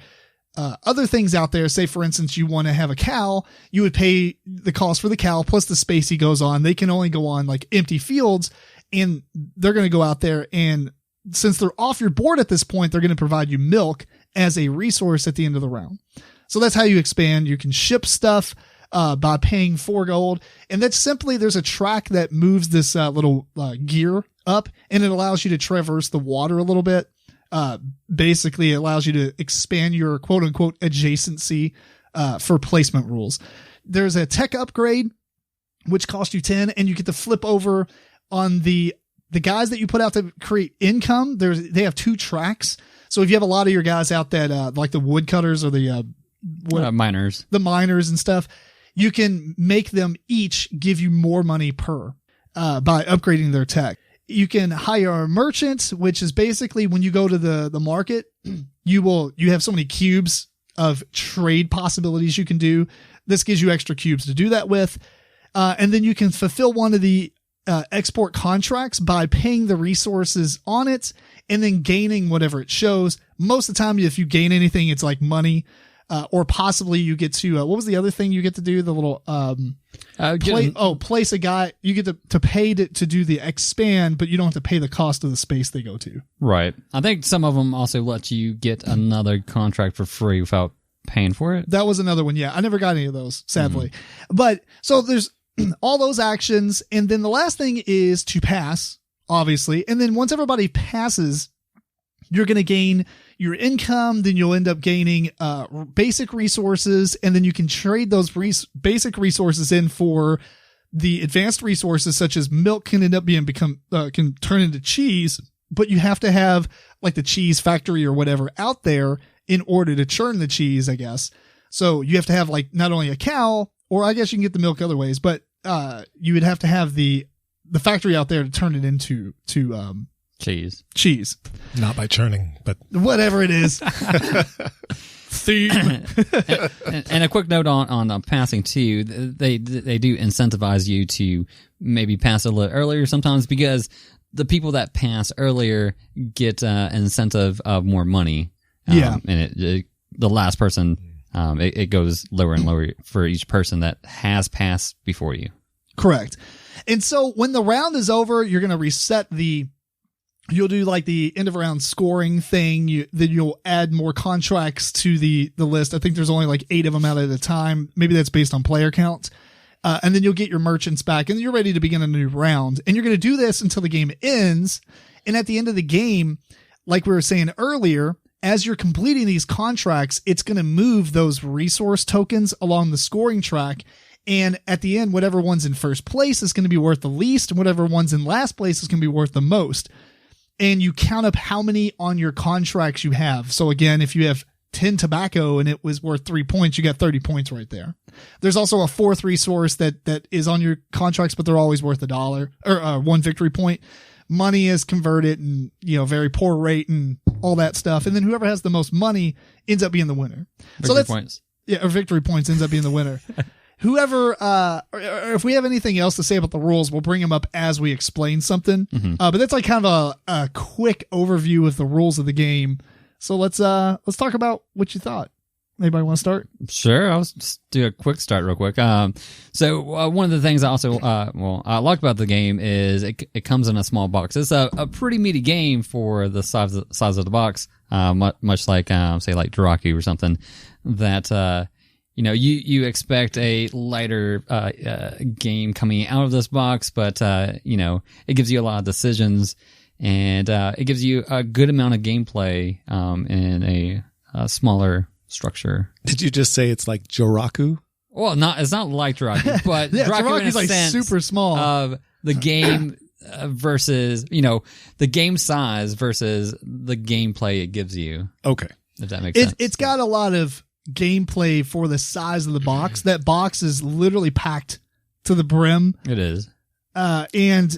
other things out there. Say, for instance, you want to have a cow, you would pay the cost for the cow plus the space he goes on. They can only go on like empty fields, and they're going to go out there, and since they're off your board at this point, they're going to provide you milk as a resource at the end of the round. So that's how you expand. You can ship stuff by paying 4 gold. And that's simply, there's a track that moves this little gear up, and it allows you to traverse the water a little bit. Basically, it allows you to expand your quote unquote adjacency for placement rules. There's a tech upgrade, which costs you 10, and you get to flip over on the guys that you put out to create income. They have 2 tracks. So if you have a lot of your guys out that like the woodcutters or the miners, and stuff, you can make them each give you more money per by upgrading their tech. You can hire a merchant, which is basically when you go to the market, you have so many cubes of trade possibilities you can do. This gives you extra cubes to do that with. And then you can fulfill one of the export contracts by paying the resources on it and then gaining whatever it shows. Most of the time, if you gain anything, it's like money, or possibly you get to, what was the other thing you get to do? The little, place a guy. You get to pay to do the expand, but you don't have to pay the cost of the space they go to. Right. I think some of them also let you get another contract for free without paying for it. That was another one. Yeah. I never got any of those, sadly. But so there's all those actions. And then the last thing is to pass, obviously. And then once everybody passes, you're going to gain your income. Then you'll end up gaining basic resources. And then you can trade those basic resources in for the advanced resources, such as milk can end up can turn into cheese. But you have to have like the cheese factory or whatever out there in order to churn the cheese, I guess. So you have to have like not only a cow, or I guess you can get the milk other ways, but you would have to have the factory out there to turn it into cheese. Not by churning, but whatever it is. and a quick note on passing too. They do incentivize you to maybe pass a little earlier sometimes, because the people that pass earlier get an incentive of more money. And the last person, it goes lower and lower for each person that has passed before you. Correct. And so when the round is over, you're going to reset you'll do like the end of round scoring thing. Then you'll add more contracts to the list. I think there's only like 8 of them out at a time. Maybe that's based on player count. And then you'll get your merchants back, and you're ready to begin a new round. And you're going to do this until the game ends. And at the end of the game, like we were saying earlier, as you're completing these contracts, it's going to move those resource tokens along the scoring track. And at the end, whatever one's in first place is going to be worth the least, and whatever one's in last place is going to be worth the most. And you count up how many on your contracts you have. So again, if you have 10 tobacco and it was worth 3 points, you got 30 points right there. There's also a 4th resource that is on your contracts, but they're always worth $1 or 1 victory point. Money is converted and, very poor rate and all that stuff. And then whoever has the most money ends up being the winner. Victory points ends up being the winner. Whoever, or if we have anything else to say about the rules, we'll bring them up as we explain something. But that's like kind of a quick overview of the rules of the game. So let's talk about what you thought. Anybody want to start? Sure. I'll just do a quick start real quick. So one of the things I also, I like about the game is it comes in a small box. It's a pretty meaty game for the size of the box. Much like, say like Duraku or something that, you expect a lighter game coming out of this box, but it gives you a lot of decisions, and it gives you a good amount of gameplay in a smaller structure. Did you just say it's like Joraku? Well, it's not like Joraku, but yeah, Joraku is like super small. Of the game versus, the game size versus the gameplay it gives you. Okay. If that makes sense. It's got a lot of gameplay for the size of the box. That box is literally packed to the brim. It is. And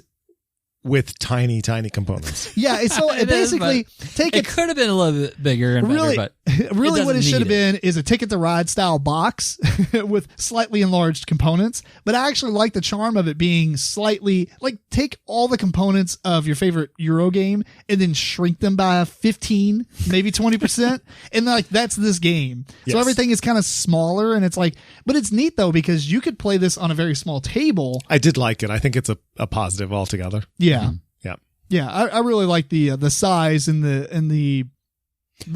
with tiny components. yeah, so It basically is, take it could have been a little bit bigger and really, better, but really what it doesn't should have need it. been is a Ticket to Ride style box with slightly enlarged components. But I actually like the charm of it being slightly like take all the components of your favorite Euro game and then shrink them by 15, maybe 20%. And like that's this game. Yes. So everything is kind of smaller and it's like, but it's neat though because you could play this on a very small table. I did like it. I think it's a positive altogether. Yeah. Yeah. Yeah, I really like the size and the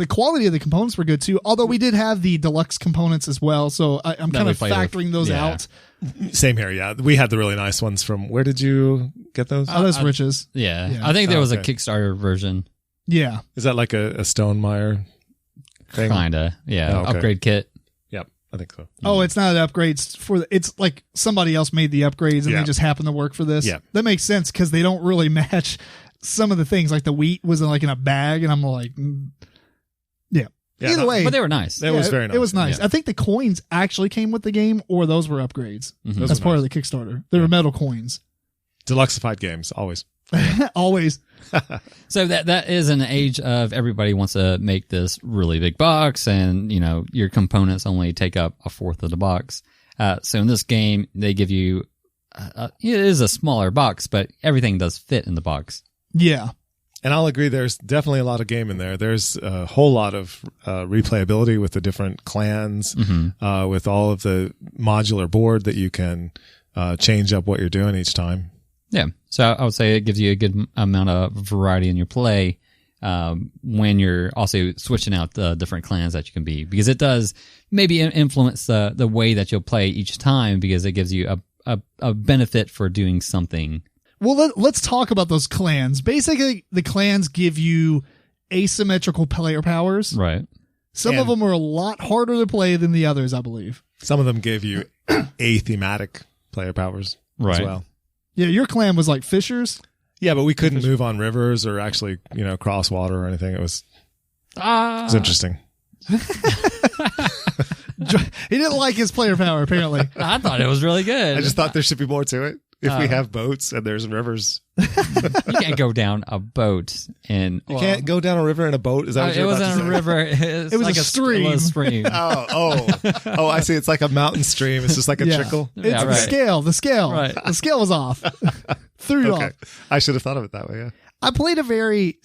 quality of the components were good too. Although we did have the deluxe components as well, so I'm kind of factoring those out. Same here. Yeah, we had the really nice ones from. Where did you get those? Those Riches. Yeah. I think there was a okay. Kickstarter version. Yeah, Is that like a Stonemeyer thing? Kinda. Yeah. Oh, okay. Upgrade kit. Yep, I think so. Oh, it's not upgrades it's like somebody else made the upgrades and Yeah. they just happen to work for this. Yeah. That makes sense because they don't really match some of the things. Like the wheat was in a bag, and I'm like, yeah. Either way, But they were nice. That was very nice. It was nice. Yeah. I think the coins actually came with the game, or those were upgrades. Mhm. That's part of the Kickstarter. They were metal coins. Deluxified games always. Always. So that is an age of everybody wants to make this really big box, and your components only take up a fourth of the box. So in this game, they give you it is a smaller box, but everything does fit in the box. Yeah. And I'll agree. There's definitely a lot of game in there. There's a whole lot of replayability with the different clans, with all of the modular board that you can change up what you're doing each time. Yeah. So I would say it gives you a good amount of variety in your play when you're also switching out the different clans that you can be, because it does maybe influence the way that you'll play each time, because it gives you a benefit for doing something. Well, let's talk about those clans. Basically, the clans give you asymmetrical player powers. Right. Some of them are a lot harder to play than the others, I believe. Some of them gave you thematic player powers as well. Yeah, your clan was like fishers. Yeah, but we couldn't move on rivers or actually, cross water or anything. It was interesting. He didn't like his player power, apparently. I thought it was really good. I just thought there should be more to it. If we have boats and there's rivers, You can't go down a boat and you can't go down a river in a boat. Is that what it you're about wasn't to a say? river. It was a stream. It was a stream. Oh, I see. It's like a mountain stream. It's just like a trickle. It's Yeah, the right. scale. The scale. Right. The scale was off. Threw it Okay, off. I should have thought of it that way. Yeah. I played a very,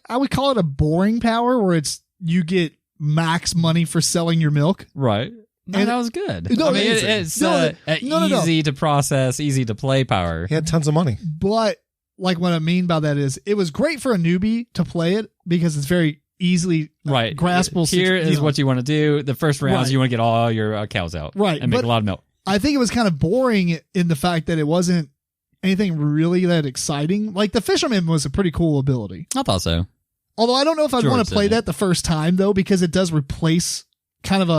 I would call it a boring power, where you get max money for selling your milk. Right. No, And- that was good. No, I mean, it's- it's no, easy to process, easy to play power. He had tons of money. But like what I mean by that is it was great for a newbie to play it because it's very easily Right. graspable. Here is what you want to do. The first round is Right. you want to get all your cows out. Right, And make but- a lot of milk. I think it was kind of boring in the fact that it wasn't anything really that exciting. Like the fisherman was a pretty cool ability. I thought so. Although I don't know if I'd Druid want to play City. that the first time though, because it does replace kind of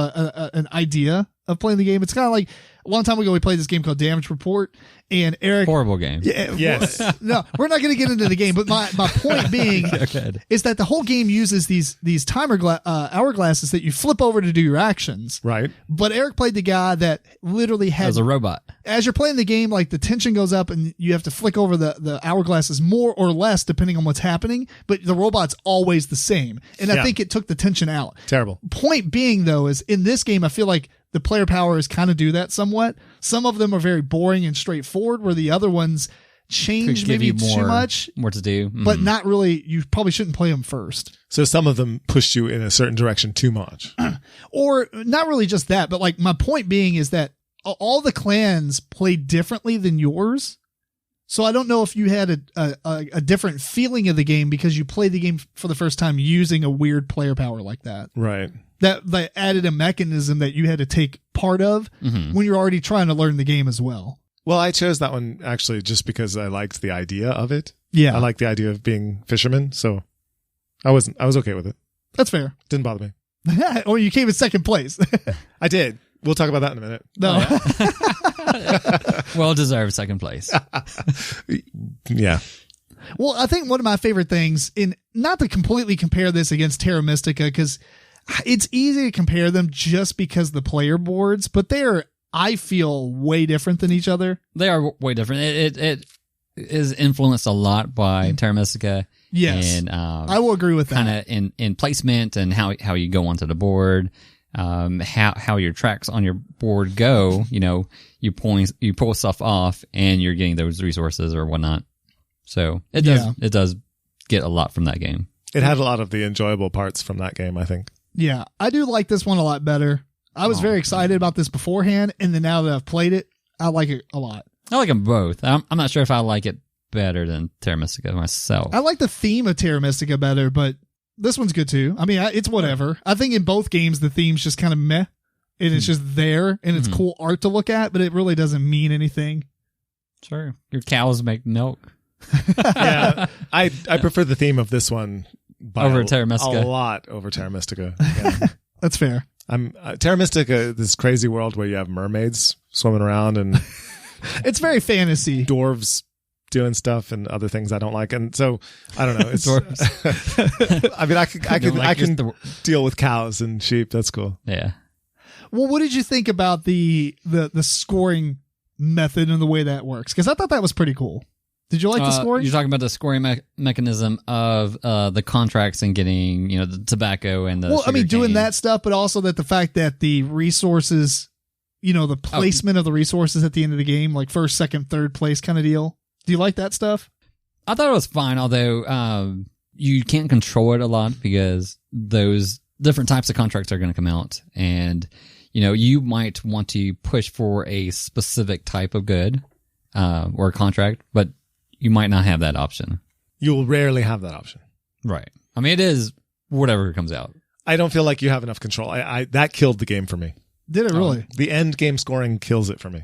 an idea of playing the game. It's kind of like a long time ago we played this game called Damage Report, and Eric. Horrible game. Yeah, Yes. no, we're not going to get into the game, but my point being Okay. is that the whole game uses these hourglasses that you flip over to do your actions. Right. But Eric played the guy that literally had, As a robot. as you're playing the game, like the tension goes up and you have to flick over the hourglasses more or less depending on what's happening, but the robot's always the same. And I Yeah. think it took the tension out. Terrible. Point being though is in this game I feel like the player powers kind of do that somewhat. Some of them are very boring and straightforward, where the other ones change Could give maybe you too much, more to do. but not really. You probably shouldn't play them first. So some of them pushed you in a certain direction too much. Or not really just that, but like my point being is that all the clans play differently than yours. So I don't know if you had a different feeling of the game because you played the game for the first time using a weird player power like that. Right. That added a mechanism that you had to take part of when you're already trying to learn the game as well. Well, I chose that one actually just because I liked the idea of it. Yeah, I like the idea of being fisherman, so I was okay with it. that's fair. Didn't bother me. Or you came in second place. I did. We'll talk about that in a minute. No. Well deserved second place. Yeah. Well, I think one of my favorite things, in not to completely compare this against Terra Mystica, because it's easy to compare them just because of the player boards, but they're, I feel, way different than each other. They are way different. It is influenced a lot by Terra Mystica. Yes, and I will agree with that. Kind of in placement and how you go onto the board, how your tracks on your board go. You know, you pull stuff off, and you're getting those resources or whatnot. So it does get a lot from that game. It had a lot of the enjoyable parts from that game, I think. Yeah, I do like this one a lot better. I was very excited about this beforehand, and then now that I've played it, I like it a lot. I like them both. I'm not sure if I like it better than Terra Mystica myself. I like the theme of Terra Mystica better, but this one's good too. I mean, it's whatever. I think in both games, the theme's just kind of meh, and it's just there, and it's cool art to look at, but it really doesn't mean anything. Sure. Your cows make milk. Yeah, I prefer the theme of this one over Terra Mystica. A lot over Terra Mystica. Yeah. That's fair. Terra Mystica, this crazy world where you have mermaids swimming around and it's very fantasy. Dwarves doing stuff and other things I don't like, and so I don't know. It's I mean, I can deal with cows and sheep. That's cool. Yeah. Well, what did you think about the scoring method and the way that works? Because I thought that was pretty cool. Did you like the scoring? You're talking about the scoring mechanism of the contracts and getting, the tobacco and the Well, I mean, doing cane. that stuff, but also that the fact that the resources, the placement of the resources at the end of the game, like first, second, third place kind of deal. Do you like that stuff? I thought it was fine, although you can't control it a lot because those different types of contracts are going to come out. And, you might want to push for a specific type of good or a contract, but you might not have that option. You will rarely have that option. Right. I mean, it is whatever comes out. I don't feel like you have enough control. That killed the game for me. Did it really? The end game scoring kills it for me.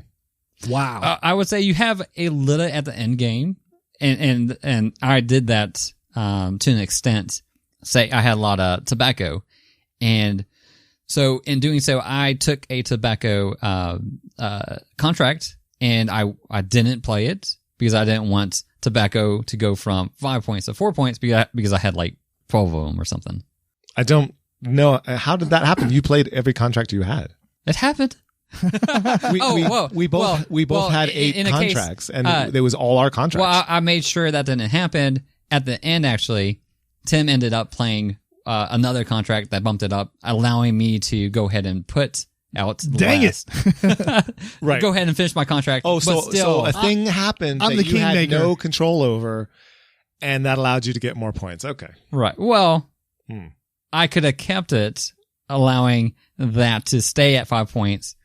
Wow. I would say you have a little at the end game, and I did that to an extent. Say I had a lot of tobacco, and so in doing so, I took a tobacco contract, and I didn't play it because I didn't want tobacco to go from 5 points to 4 points because I had like 12 of them or something. I don't know. How did that happen? You played every contract you had. It happened. We both had 8 contracts, and it was all our contracts. Well, I made sure that didn't happen. At the end, actually, Tim ended up playing another contract that bumped it up, allowing me to go ahead and put out Dang last. Right. Go ahead and finish my contract. Oh, but so a thing happened I'm that the you had kingmaker. no control over, and that allowed you to get more points. Okay. Right. Well, I could have kept it, allowing that to stay at 5 points,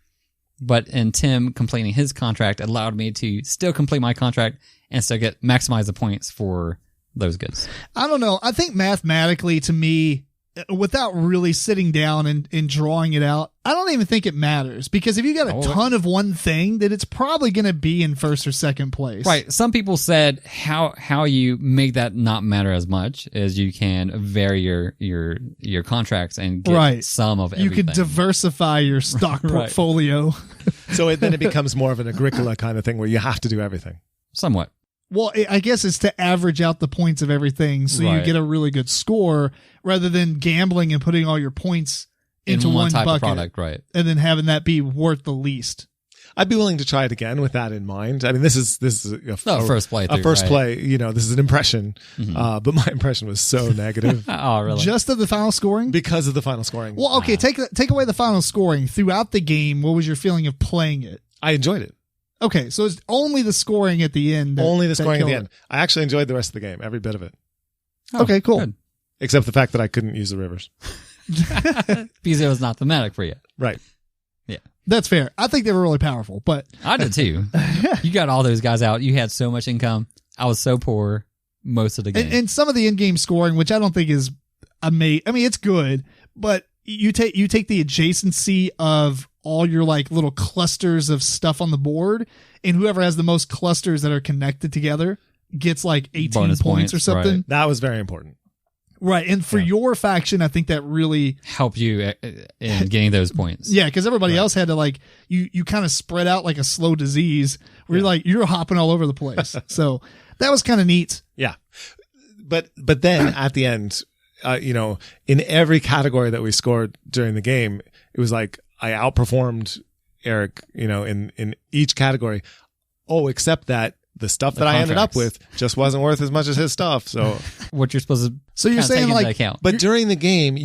but in Tim completing his contract allowed me to still complete my contract and still maximize the points for those goods. I don't know. I think mathematically, to me, without really sitting down and drawing it out, I don't even think it matters, because if you got a ton of one thing, then it's probably going to be in first or second place. Right. Some people said how you make that not matter as much as you can vary your contracts and get some of everything. You could diversify your stock portfolio. So then it becomes more of an Agricola kind of thing where you have to do everything. Somewhat. Well, I guess it's to average out the points of everything so you get a really good score, rather than gambling and putting all your points into one type bucket, of product, right? And then having that be worth the least. I'd be willing to try it again with that in mind. I mean, this is a first play. A first play. This is an impression, but my impression was so negative. Oh, really? Just of the final scoring? Because of the final scoring. Well, okay, take away the final scoring. Throughout the game, what was your feeling of playing it? I enjoyed it. Okay, so it's only the scoring at the end. Only the scoring at the end. I actually enjoyed the rest of the game, every bit of it. Okay, cool. Good. Except the fact that I couldn't use the rivers. Because it was not thematic for you. Right. Yeah. That's fair. I think they were really powerful, but I did too. You got all those guys out. You had so much income. I was so poor most of the game. And some of the in-game scoring, which I don't think is amazing. I mean, it's good, but you take the adjacency of all your like little clusters of stuff on the board, and whoever has the most clusters that are connected together gets like 18 Bonus points or something. right. That was very important. Right. And for your faction, I think that really help you in getting those points. Yeah, because everybody else had to like you kind of spread out like a slow disease where you're hopping all over the place. So that was kind of neat. Yeah. But then at the end, in every category that we scored during the game, it was like I outperformed Eric, in each category. Oh, except that the stuff that I ended up with just wasn't worth as much as his stuff. So what you're supposed to So you're saying like account. But during the game,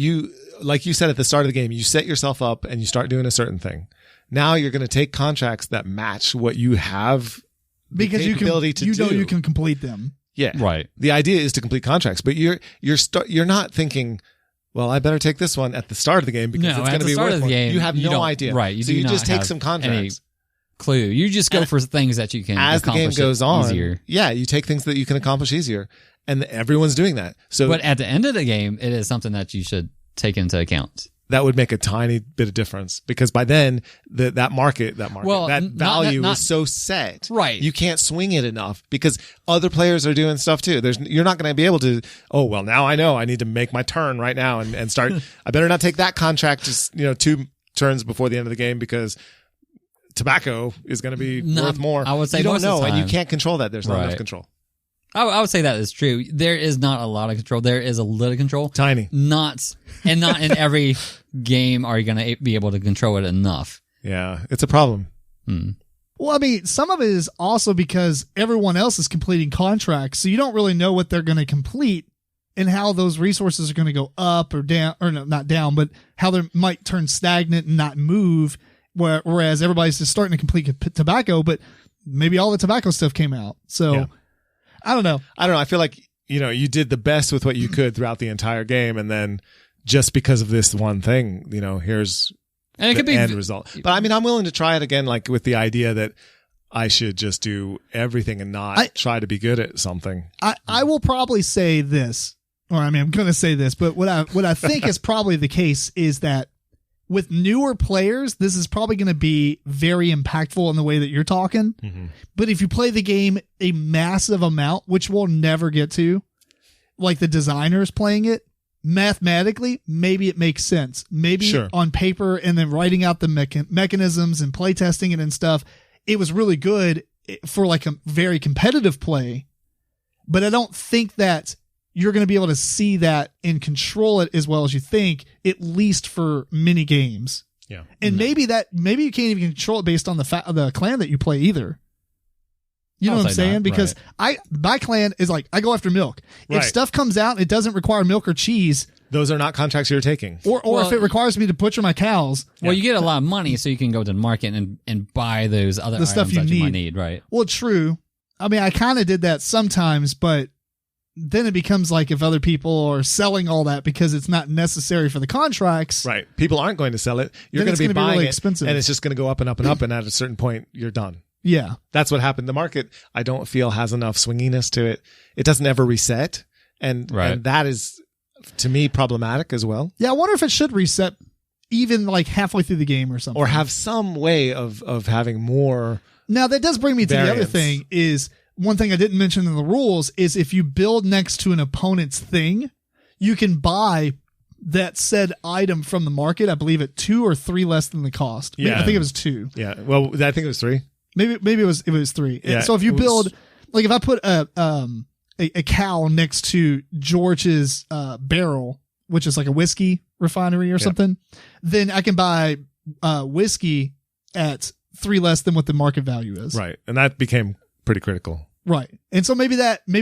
like you said at the start of the game, you set yourself up and you start doing a certain thing. Now you're going to take contracts that match what you have because you can complete them. Yeah. Right. The idea is to complete contracts, but you're not thinking, well, I better take this one at the start of the game because it's going to be worth more. You have no idea. Right. So you just take some contracts. Clue. You just go for things that you can as the game goes on. Easier. Yeah, you take things that you can accomplish easier, and everyone's doing that. So, but at the end of the game, it is something that you should take into account. That would make a tiny bit of difference because by then that value is so set. Right. You can't swing it enough because other players are doing stuff too. You're not going to be able to, oh, well, now I know I need to make my turn right now and start. I better not take that contract just, 2 turns before the end of the game because tobacco is going to be worth more. I would say you don't most know of the time, and you can't control that. There's not enough control. I would say that is true. There is not a lot of control. There is a little control. Tiny. Not in every game are you going to be able to control it enough. Yeah, it's a problem. Well, I mean, some of it is also because everyone else is completing contracts, so you don't really know what they're going to complete and how those resources are going to go up or down, or no, not down, but how they might turn stagnant and not move, whereas everybody's just starting to complete tobacco, but maybe all the tobacco stuff came out. So... Yeah. I don't know. I feel like, you did the best with what you could throughout the entire game. And then just because of this one thing, here's the end result. But I mean, I'm willing to try it again, like with the idea that I should just do everything and not try to be good at something. I will probably say this, or I mean, I'm going to say this, but what I think is probably the case is that with newer players, this is probably going to be very impactful in the way that you're talking. Mm-hmm. But if you play the game a massive amount, which we'll never get to, like the designers playing it, mathematically, maybe it makes sense. Maybe on paper and then writing out the mechanisms and playtesting it and stuff, it was really good for like a very competitive play. But I don't think that you're going to be able to see that and control it as well as you think, at least for mini games. Yeah. And maybe you can't even control it based on the clan that you play either. You know what I'm saying? Because my clan is like, I go after milk. If stuff comes out and it doesn't require milk or cheese, those are not contracts you're taking. Or if it requires me to butcher my cows. Well, you get a lot of money so you can go to the market and buy those other items stuff that you might need, right? Well, true. I mean, I kind of did that sometimes, but then it becomes like if other people are selling all that because it's not necessary for the contracts. Right. People aren't going to sell it. You're going to be buying really expensive. And it's just going to go up and up and up. And at a certain point, you're done. Yeah. That's what happened. The market, I don't feel, has enough swinginess to it. It doesn't ever reset. And that is, to me, problematic as well. Yeah. I wonder if it should reset even like halfway through the game or something. Or have some way of having more. Now, that does bring me to the other thing is, one thing I didn't mention in the rules is if you build next to an opponent's thing, you can buy that said item from the market. I believe at 2 or 3 less than the cost. Yeah. I think it was 2. Yeah. Well, I think it was 3. Maybe it was 3. Yeah, so if you build, like if I put a cow next to George's barrel, which is like a whiskey refinery or something, then I can buy whiskey at 3 less than what the market value is. Right. And that became pretty critical. Right. And so maybe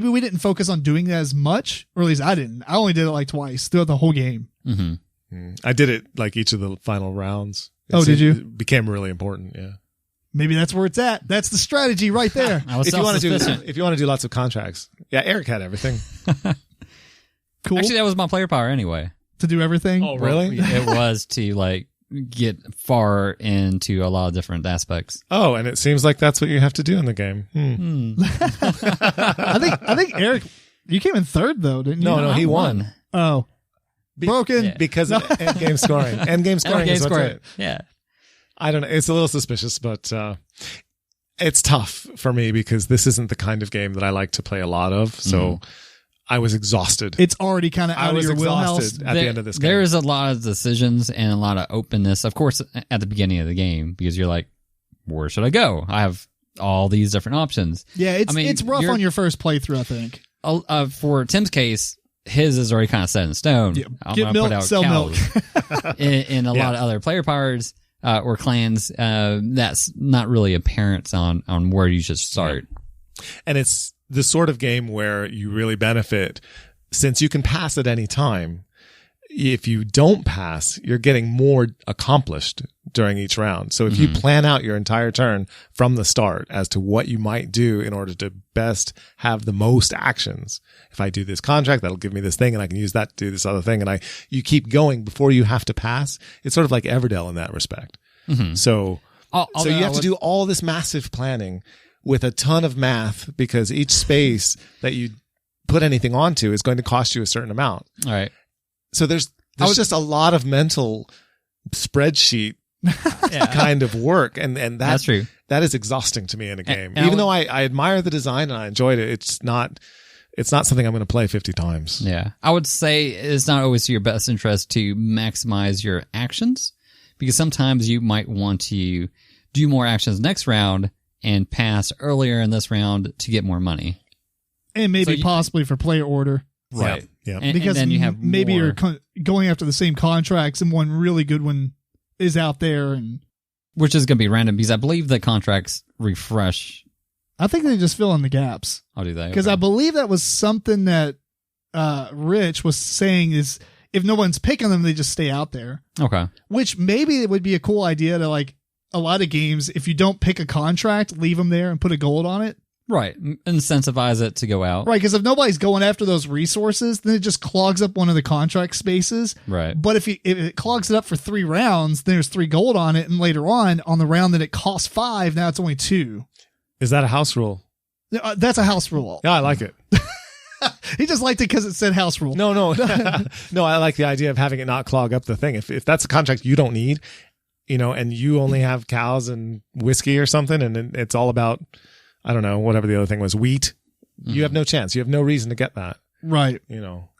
we didn't focus on doing that as much, or at least I didn't. I only did it like twice throughout the whole game. Mm-hmm. I did it like each of the final rounds. Did you? It became really important. Yeah. Maybe that's where it's at. That's the strategy right there. If you want to do lots of contracts. Yeah. Eric had everything. Cool. Actually, that was my player power anyway. To do everything. Oh, really? It was to like get far into a lot of different aspects. Oh, and it seems like that's what you have to do in the game. I think Eric, you came in third though, didn't you? No, he won. Oh, broken because of end game scoring. End game scoring is what's it. Yeah, I don't know. It's a little suspicious, but it's tough for me because this isn't the kind of game that I like to play a lot of. So I was exhausted. It's already kind of I out of was your wheelhouse. exhausted at the end of this game. There's a lot of decisions and a lot of openness, of course, at the beginning of the game, because you're like, where should I go? I have all these different options. Yeah, it's rough on your first playthrough, I think. For Tim's case, his is already kind of set in stone. Yeah, I'm get gonna milk, put out sell cows. milk. in a lot of other player powers or clans, that's not really apparent on where you should start. And it's the sort of game where you really benefit, since you can pass at any time. If you don't pass, you're getting more accomplished during each round. So if you plan out your entire turn from the start as to what you might do in order to best have the most actions. If I do this contract, that'll give me this thing, and I can use that to do this other thing. And you keep going before you have to pass. It's sort of like Everdell in that respect. So you have to do all this massive planning with a ton of math, because each space that you put anything onto is going to cost you a certain amount. All right. So there's just a lot of mental spreadsheet kind of work, and that's true. That is exhausting to me in a game. And even though I admire the design and I enjoyed it, it's not something I'm going to play 50 times. Yeah, I would say it's not always to your best interest to maximize your actions, because sometimes you might want to do more actions next round and pass earlier in this round to get more money, and maybe possibly for player order. Right. Yeah. Because and then you have maybe more. you're going after the same contracts and one really good one is out there, and Which is going to be random, because I believe the contracts refresh. I think they just fill in the gaps. I'll do that. Because I believe that was something that Rich was saying, is if no one's picking them, they just stay out there. Okay. Which maybe it would be a cool idea to, like, a lot of games, if you don't pick a contract, leave them there and put a gold on it. Right. Incentivize it to go out. Right, because if nobody's going after those resources, then it just clogs up one of the contract spaces. Right. But if it clogs it up for 3 rounds, then there's 3 gold on it, and later on the round that it costs 5, now it's only 2. Is that a house rule? That's a house rule. Yeah, I like it. He just liked it because it said house rule. No. No, I like the idea of having it not clog up the thing. If that's a contract you don't need, and you only have cows and whiskey or something, and it's all about, I don't know, whatever the other thing was, wheat, you have no chance. You have no reason to get that. Right.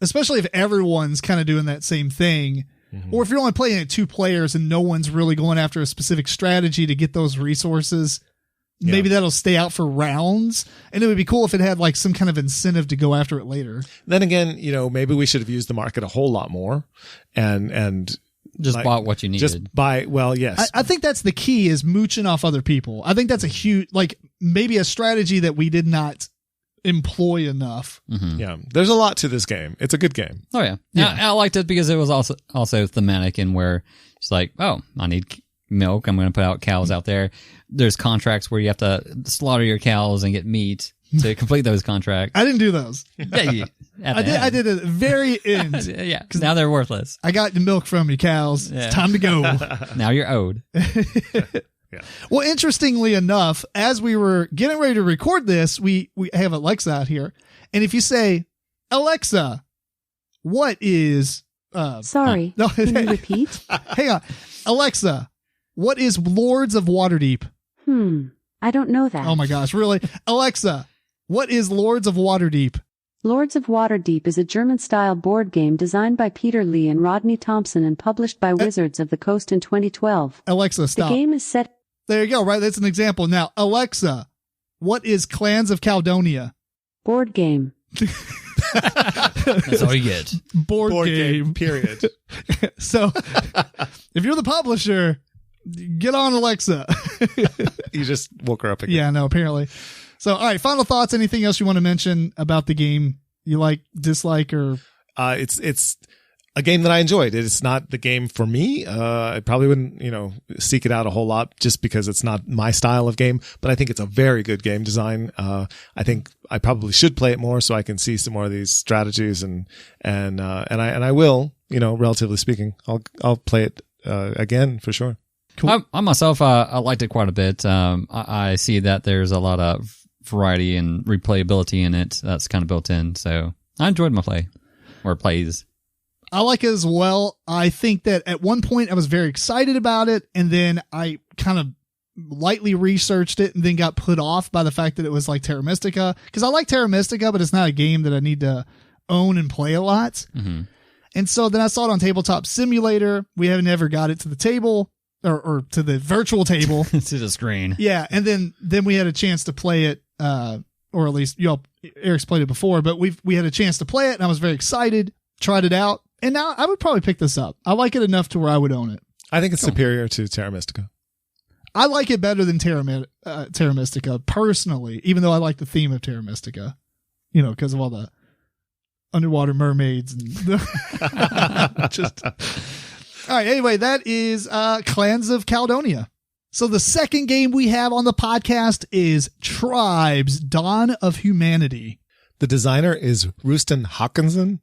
Especially if everyone's kind of doing that same thing. Or if you're only playing it 2 players and no one's really going after a specific strategy to get those resources, maybe that'll stay out for rounds. And it would be cool if it had like some kind of incentive to go after it later. Then again, maybe we should have used the market a whole lot more and just bought what you needed. Just buy, well, yes. I think that's the key, is mooching off other people. I think that's a huge, maybe a strategy that we did not employ enough. Yeah. There's a lot to this game. It's a good game. Oh, yeah. I liked it because it was also thematic, in where it's like, oh, I need milk. I'm going to put out cows out there. There's contracts where you have to slaughter your cows and get meat to complete those contracts. I didn't do those. I did at the very end. Yeah, because now they're worthless. I got the milk from you, cows. Yeah. It's time to go. Now you're owed. Yeah. Well, interestingly enough, as we were getting ready to record this, we have Alexa out here. And if you say, Alexa, what is... Sorry, no, can you repeat? Hang on. Alexa, what is Lords of Waterdeep? I don't know that. Oh my gosh, really? Alexa, what is Lords of Waterdeep? Lords of Waterdeep is a German-style board game designed by Peter Lee and Rodney Thompson and published by Wizards of the Coast in 2012. Alexa, stop. The game is set... There you go, right? That's an example. Now, Alexa, what is Clans of Caledonia? Board game. That's all you get. Board game. Period. So, if you're the publisher, get on Alexa. You just woke her up again. Yeah, no, apparently. So, all right, final thoughts. Anything else you want to mention about the game you like, dislike, or... It's a game that I enjoyed. It's not the game for me. I probably wouldn't, seek it out a whole lot just because it's not my style of game, but I think it's a very good game design. I think I probably should play it more so I can see some more of these strategies and I will, relatively speaking, I'll play it, again for sure. Cool. I myself, I liked it quite a bit. I see that there's a lot of variety and replayability in it that's kind of built in. So I enjoyed my play or plays. I like it as well. I think that at one point I was very excited about it, and then I kind of lightly researched it and then got put off by the fact that it was like Terra Mystica. Because I like Terra Mystica, but it's not a game that I need to own and play a lot. Mm-hmm. And so then I saw it on Tabletop Simulator. We haven't ever got it to the table or to the virtual table. To the screen. Yeah. And then we had a chance to play it, or at least Eric's played it before, but we had a chance to play it and I was very excited, tried it out. And now I would probably pick this up. I like it enough to where I would own it. I think it's superior to Terra Mystica. I like it better than Terra Mystica personally, even though I like the theme of Terra Mystica, because of all the underwater mermaids and just. All right. Anyway, that is Clans of Caledonia. So the second game we have on the podcast is Tribes: Dawn of Humanity. The designer is Rustin Hawkinson.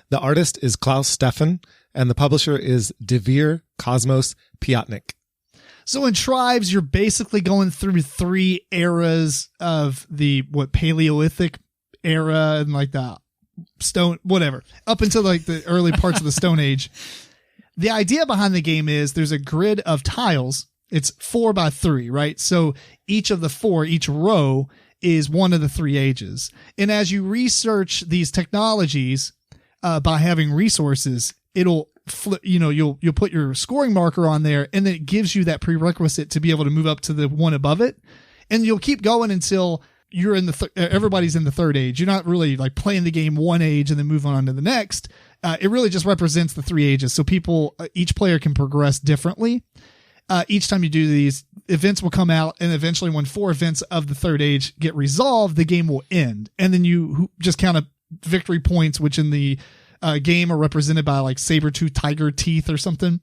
The artist is Klaus Steffen, and the publisher is Devir Kosmos Piatnik. So in Tribes, you're basically going through 3 eras of the Paleolithic era and like the stone, whatever, up until like the early parts of the Stone Age. The idea behind the game is there's a grid of tiles. It's 4x3, right? So each of the 4, each row is one of the 3 ages. And as you research these technologies, by having resources, it'll you'll put your scoring marker on there, and then it gives you that prerequisite to be able to move up to the one above it. And you'll keep going until you're in everybody's in the 3rd age. You're not really like playing the game one age and then move on to the next. It really just represents the 3 ages. So each player can progress differently. Each time you do these, events will come out, and eventually when 4 events of the 3rd age get resolved, the game will end. And then you just count up victory points, which in the game are represented by like saber-tooth tiger teeth or something.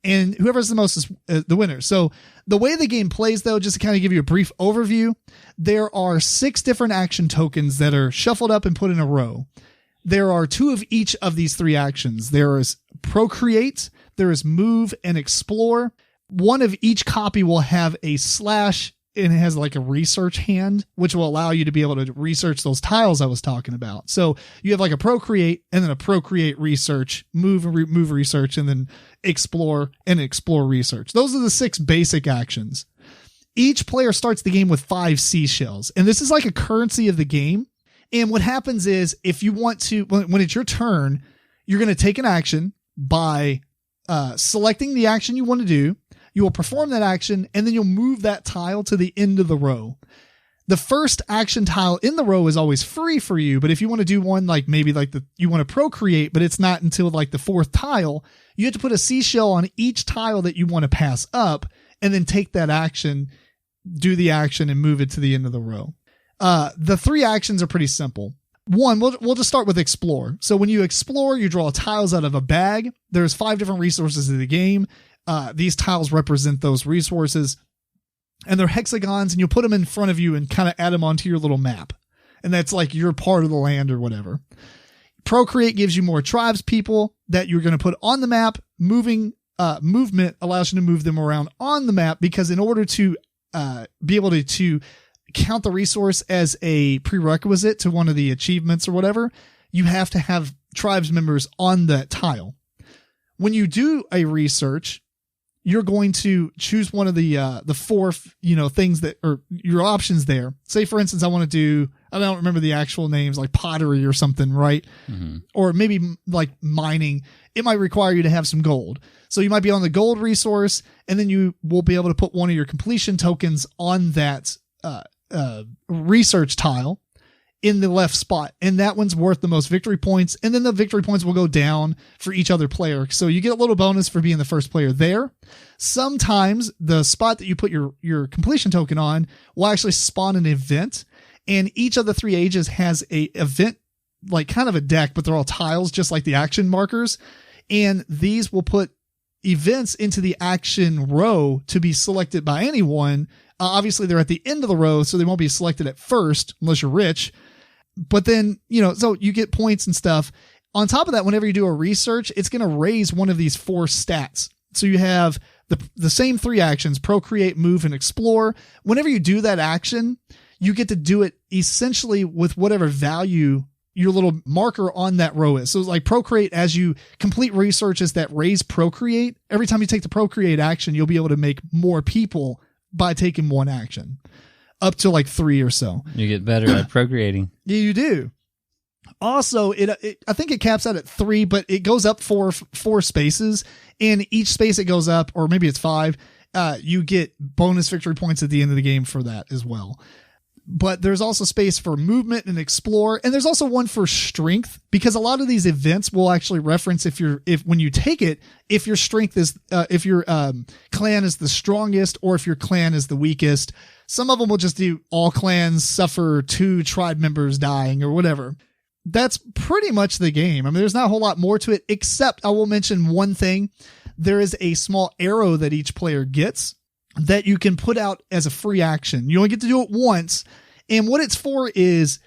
And whoever's the most is the winner. So the way the game plays, though, just to kind of give you a brief overview, there are 6 different action tokens that are shuffled up and put in a row. There are 2 of each of these 3 actions. There is procreate, there is move, and explore. One of each copy will have a slash, and it has like a research hand, which will allow you to be able to research those tiles I was talking about. So you have like a procreate and then a procreate research, move research, and then explore and explore research. Those are the 6 basic actions. Each player starts the game with 5 seashells, and this is like a currency of the game. And what happens is if you want to, when it's your turn, you're going to take an action by selecting the action you want to do. You will perform that action, and then you'll move that tile to the end of the row. The first action tile in the row is always free for you, but if you want to do one like maybe like you want to procreate, but it's not until like the 4th tile, you have to put a seashell on each tile that you want to pass up, and then take that action, do the action, and move it to the end of the row. The 3 actions are pretty simple. One, we'll just start with explore. So when you explore, you draw tiles out of a bag. There's 5 different resources in the game. These tiles represent those resources, and they're hexagons, and you'll put them in front of you and kind of add them onto your little map. And that's like your part of the land or whatever. Procreate gives you more tribes people that you're going to put on the map. Movement allows you to move them around on the map, because in order to be able to count the resource as a prerequisite to one of the achievements or whatever, you have to have tribes members on that tile. When you do a research, you're going to choose one of the 4, things that are your options there. Say, for instance, I want to do, I don't remember the actual names, like pottery or something, right? Mm-hmm. Or maybe like mining. It might require you to have some gold. So you might be on the gold resource, and then you will be able to put one of your completion tokens on that research tile in the left spot, and that one's worth the most victory points, and then the victory points will go down for each other player. So you get a little bonus for being the first player there. Sometimes the spot that you put your completion token on will actually spawn an event, and each of the 3 ages has a event, like kind of a deck, but they're all tiles, just like the action markers, and these will put events into the action row to be selected by anyone. Obviously they're at the end of the row, so they won't be selected at first unless you're rich. But then, so you get points and stuff. On top of that, whenever you do a research, it's going to raise one of these 4 stats. So you have the same 3 actions, procreate, move, and explore. Whenever you do that action, you get to do it essentially with whatever value your little marker on that row is. So it's like procreate, as you complete researches that raise procreate, every time you take the procreate action, you'll be able to make more people by taking one action. Up to like 3 or so. You get better at procreating. Yeah, you do. Also, I think it caps out at 3, but it goes up four spaces. In each space it goes up, or maybe it's 5. You get bonus victory points at the end of the game for that as well. But there's also space for movement and explore, and there's also one for strength, because a lot of these events will actually reference if when you take it, if your strength is if your clan is the strongest or if your clan is the weakest. Some of them will just do all clans suffer 2 tribe members dying or whatever. That's pretty much the game. I mean, there's not a whole lot more to it, except I will mention one thing. There is a small arrow that each player gets that you can put out as a free action. You only get to do it once. And what it's for is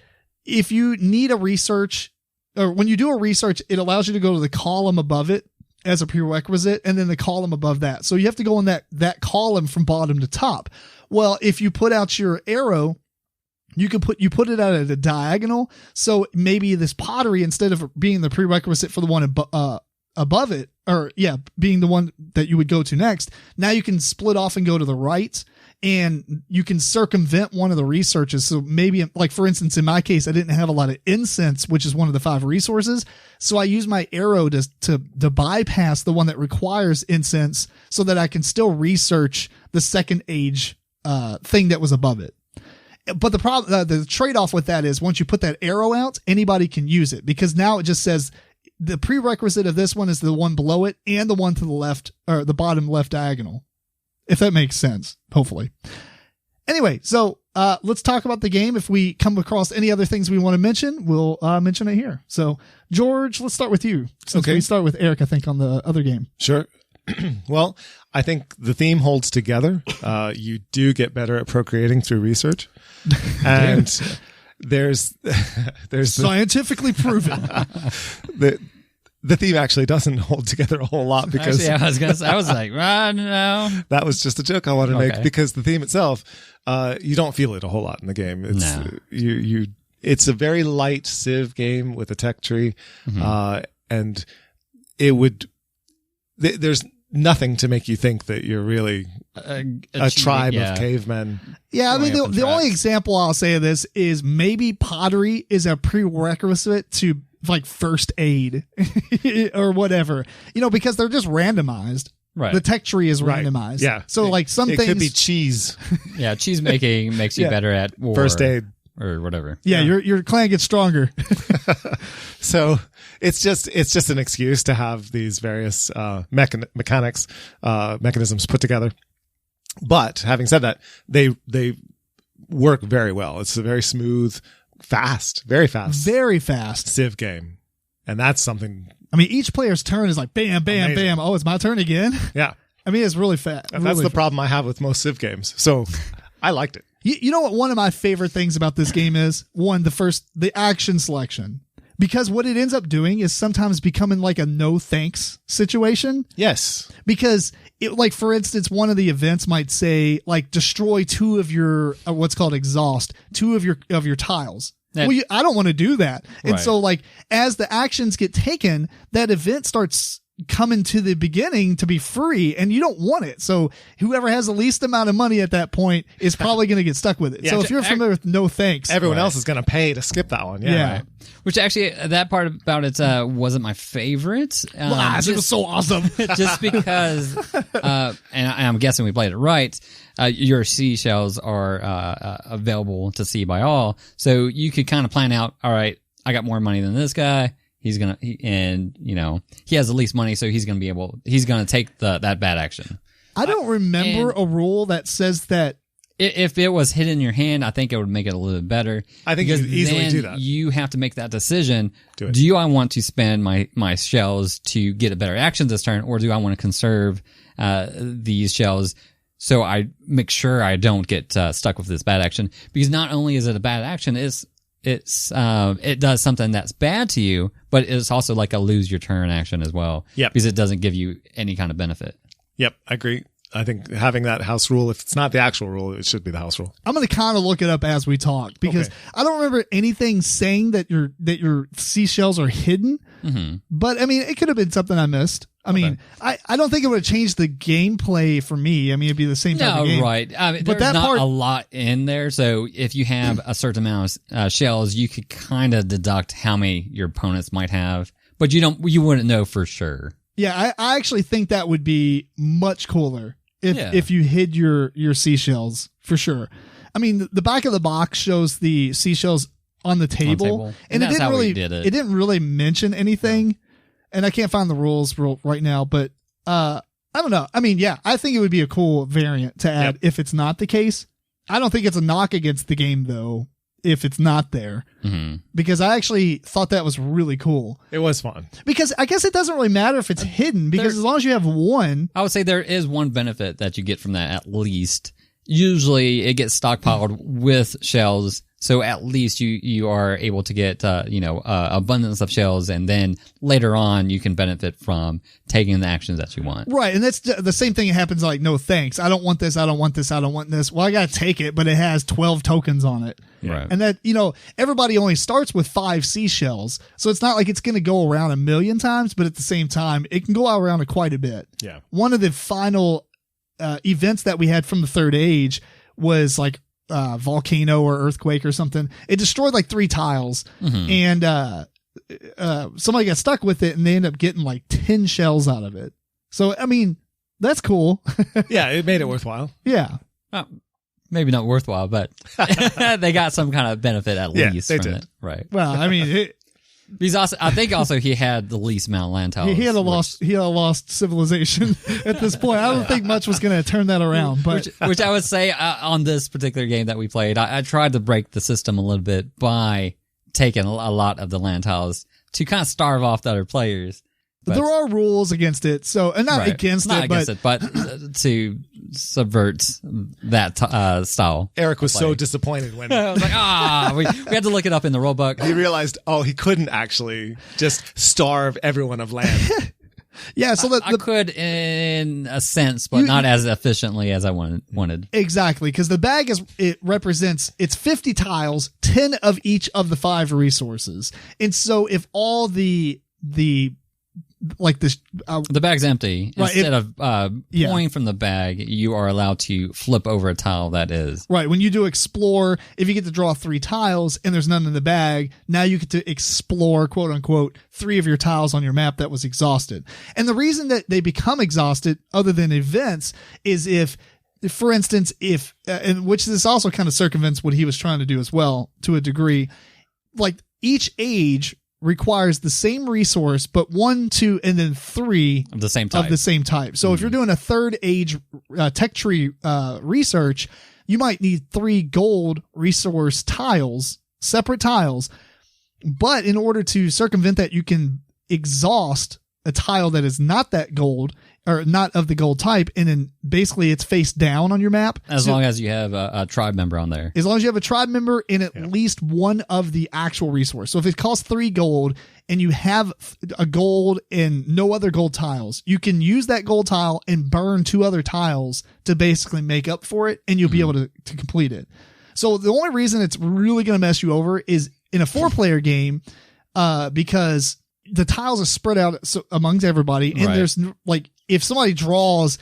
if you need a research, or when you do a research, it allows you to go to the column above it as a prerequisite, and then the column above that. So you have to go in that column from bottom to top. Well, if you put out your arrow, you put it out at a diagonal. So maybe this pottery, instead of being the prerequisite for the one above it, or being the one that you would go to next, now you can split off and go to the right, and you can circumvent one of the researches. So maybe, like for instance, in my case, I didn't have a lot of incense, which is one of the 5 resources. So I use my arrow to bypass the one that requires incense, so that I can still research the second age thing that was above it. But the problem, the trade-off with that is once you put that arrow out, anybody can use it, because now it just says the prerequisite of this one is the one below it and the one to the left, or the bottom left diagonal, if that makes sense, hopefully. Anyway, so let's talk about the game. If we come across any other things we want to mention, we'll mention it here. So, George, let's start with you, since we start with Eric, I think, on the other game. Sure. Well, I think the theme holds together. You do get better at procreating through research. And there's scientifically proven. The theme actually doesn't hold together a whole lot, because actually, I was gonna say, I was like, no. That was just a joke I wanted to make, because the theme itself, you don't feel it a whole lot in the game. It's it's a very light Civ game with a tech tree, and there's nothing to make you think that you're really a tribe of cavemen. Yeah, I mean, the only example I'll say of this is maybe pottery is a prerequisite to like first aid or whatever, because they're just randomized. Right. The tech tree is randomized. Yeah. So like some things could be cheese. Yeah. Cheese making makes you better at war. First aid. Or whatever. Yeah. Your clan gets stronger. So it's just an excuse to have these various mechanisms put together. But having said that, they work very well. It's a very smooth, very fast Civ game. And that's something. I mean, each player's turn is like bam, bam, amazing. Bam. Oh, it's my turn again. Yeah. I mean, it's really fast. That's the problem I have with most Civ games. So I liked it. You know what one of my favorite things about this game is? One, the action selection. Because what it ends up doing is sometimes becoming like a no thanks situation. Yes. Because like, for instance, one of the events might say like destroy 2 of your what's called exhaust, 2 of your tiles. Well, I don't want to do that. And so like as the actions get taken, that event starts coming to the beginning to be free, and you don't want it. So whoever has the least amount of money at that point is probably going to get stuck with it. Yeah, so if you're familiar with no thanks, everyone else is going to pay to skip that one. Yeah. Which actually, that part about it wasn't my favorite. It was so awesome. Just because, and I'm guessing we played it right, your seashells are available to see by all. So you could kind of plan out, all right, I got more money than this guy. He has the least money, so he's going to take that bad action. I don't remember a rule that says that. If it was hidden in your hand, I think it would make it a little bit better. I think you could easily do that. You have to make that decision. Do I want to spend my shells to get a better action this turn, or do I want to conserve these shells so I make sure I don't get stuck with this bad action? Because not only is it a bad action, it does something that's bad to you, but it's also like a lose your turn action as well. Yep. Because it doesn't give you any kind of benefit. Yep, I agree. I think having that house rule, if it's not the actual rule, it should be the house rule. I'm going to kind of look it up as we talk because I don't remember anything saying that your seashells are hidden. Mm-hmm. But I mean, it could have been something I missed. I mean, I don't think it would have changed the gameplay for me. I mean, it'd be the same type of game. Right. I mean, but there's not a lot in there. So if you have a certain amount of shells, you could kind of deduct how many your opponents might have, but you wouldn't know for sure. Yeah, I actually think that would be much cooler if you hid your seashells for sure. I mean, the back of the box shows the seashells on the table. And it didn't really mention anything. No. And I can't find the rules right now, but I don't know. I mean, yeah, I think it would be a cool variant to add if it's not the case. I don't think it's a knock against the game, though, if it's not there. Mm-hmm. Because I actually thought that was really cool. It was fun. Because I guess it doesn't really matter if it's hidden, because as long as you have one. I would say there is one benefit that you get from that at least. Usually it gets stockpiled with shells. So at least you are able to get, abundance of shells, and then later on you can benefit from taking the actions that you want. Right. And that's the same thing that happens like, no thanks. I don't want this. I don't want this. I don't want this. Well, I got to take it, but it has 12 tokens on it. Right. And that, everybody only starts with 5 seashells. So it's not like it's going to go around a million times, but at the same time, it can go around quite a bit. Yeah. One of the final events that we had from the Third Age was like, volcano or earthquake or something. It destroyed like 3 tiles, and somebody got stuck with it, and they ended up getting like 10 shells out of it. So I mean, that's cool. Yeah, it made it worthwhile. Yeah, maybe not worthwhile, but they got some kind of benefit at least from it, right? Well, I mean, I think also he had the least amount of land tiles. He had a lost civilization at this point. I don't think much was going to turn that around. But which I would say on this particular game that we played, I tried to break the system a little bit by taking a lot of the land tiles to kind of starve off the other players. But there are rules against it, so and not against it, but to subvert that style. Eric was so disappointed when I was like, we had to look it up in the rule book. He realized, he couldn't actually just starve everyone of land. Yeah, so I could in a sense, but not as efficiently as I wanted. Exactly, because the bag represents 50 tiles, 10 of each of the 5 resources, and so if all the bag's empty. Right, instead of pulling from the bag, you are allowed to flip over a tile that is. Right. When you do explore, if you get to draw 3 tiles and there's none in the bag, now you get to explore, quote unquote, 3 of your tiles on your map that was exhausted. And the reason that they become exhausted, other than events, is if, for instance, and which this also kind of circumvents what he was trying to do as well, to a degree, like each age requires the same resource, but 1, 2, and then 3 of the same type. So if you're doing a third age tech tree research, you might need 3 gold resource tiles, separate tiles. But in order to circumvent that, you can exhaust a tile that is not that gold or not of the gold type, and then basically it's face down on your map. As long as you have a tribe member on there. As long as you have a tribe member in at least one of the actual resource. So if it costs 3 gold and you have a gold and no other gold tiles, you can use that gold tile and burn 2 other tiles to basically make up for it, and you'll be able to complete it. So the only reason it's really going to mess you over is in a 4-player game, because the tiles are spread out amongst everybody, and there's like, if somebody draws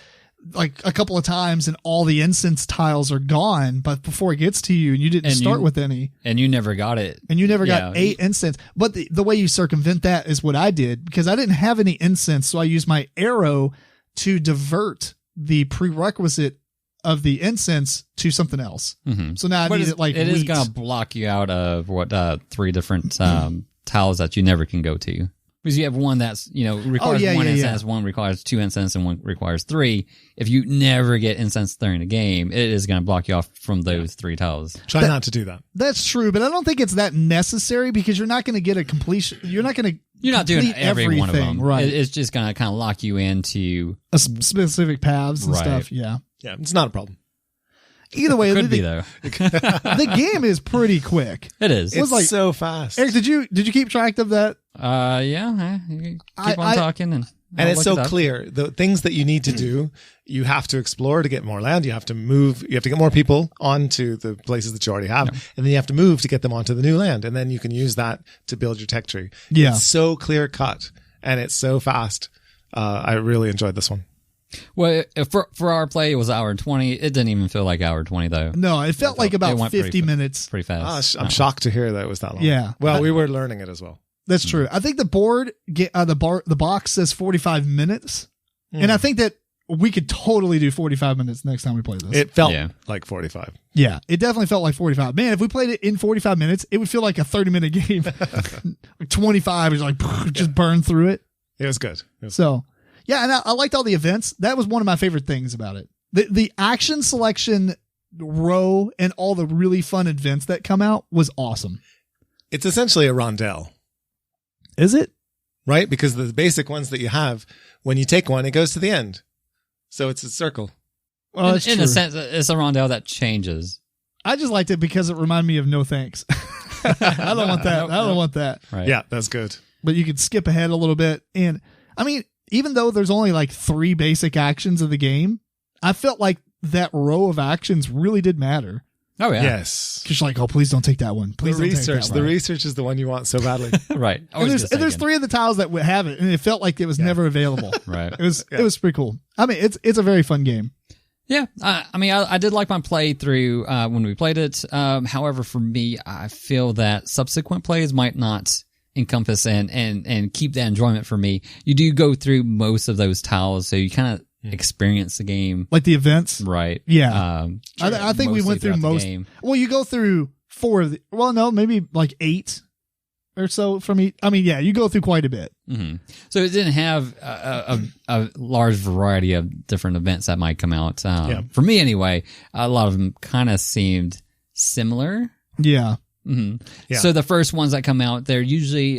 like a couple of times and all the incense tiles are gone, but before it gets to you and you didn't start with any, and you never got it, and you never got 8 incense. But the way you circumvent that is what I did, because I didn't have any incense. So I used my arrow to divert the prerequisite of the incense to something else. Mm-hmm. So now I need it like it is going to block you out of 3 different tiles that you never can go to. Because you have one that's, requires 1 incense, one requires 2 incense, and one requires 3. If you never get incense during the game, it is going to block you off from those 3 tiles. Try not to do that. That's true, but I don't think it's that necessary, because you're not going to get a completion. You're not doing every one of them. Right. It's just going to kind of lock you into specific paths and stuff. Yeah. Yeah, it's not a problem. Either way, could be though. The game is pretty quick. It is. It's so fast. Eric, did you keep track of that? Yeah. Keep on talking, and And it's so up. clear. The things that you need to do, you have to explore to get more land. You have to move. You have to get more people onto the places that you already have. And then you have to move to get them onto the new land. And then you can use that to build your tech tree. Yeah. It's so clear cut and it's so fast. I really enjoyed this one. Well, for our play, it was 1:20. It didn't even feel like 1:20 though. No, it felt like about went 50 minutes. Pretty fast. I'm shocked to hear that it was that long. Yeah. Well, we were learning it as well. That's true. I think the board, the box says 45 minutes. And I think that we could totally do 45 minutes next time we play this. It felt like 45. Yeah, it definitely felt like 45. Man, if we played it in 45 minutes, it would feel like a 30-minute game. Like 25 is like, just burn through it. It was good. So, yeah, and I liked all the events. That was one of my favorite things about it. The action selection row and all the really fun events that come out was awesome. It's essentially a rondelle. Is it? Right? Because the basic ones that you have, when you take one, it goes to the end. So it's a circle. Well, in a sense, it's a rondelle that changes. I just liked it because it reminded me of No Thanks. I don't want that. I don't want that. Right. Yeah, that's good. But you could skip ahead a little bit. And I mean, even though there's only like 3 basic actions of the game, I felt like that row of actions really did matter. Oh, yeah. Yes. Because you're like, oh, please don't take that one. Please don't take that one. The research is the one you want so badly. Right. And there's 3 of the tiles that would have it, and it felt like it was never available. Right. It was pretty cool. I mean, it's a very fun game. Yeah. I mean, I did like my playthrough when we played it. However, for me, I feel that subsequent plays might not encompass and keep that enjoyment for me. You do go through most of those tiles, so you kind of experience the game. Like the events? Right. Yeah. I think we went through most. Well, you go through 4 of the, well, no, maybe like 8 or so from each. I mean, yeah, you go through quite a bit. Mm-hmm. So it didn't have a large variety of different events that might come out. For me anyway, a lot of them kind of seemed similar. Yeah. Mm-hmm. Yeah. So the first ones that come out, they're usually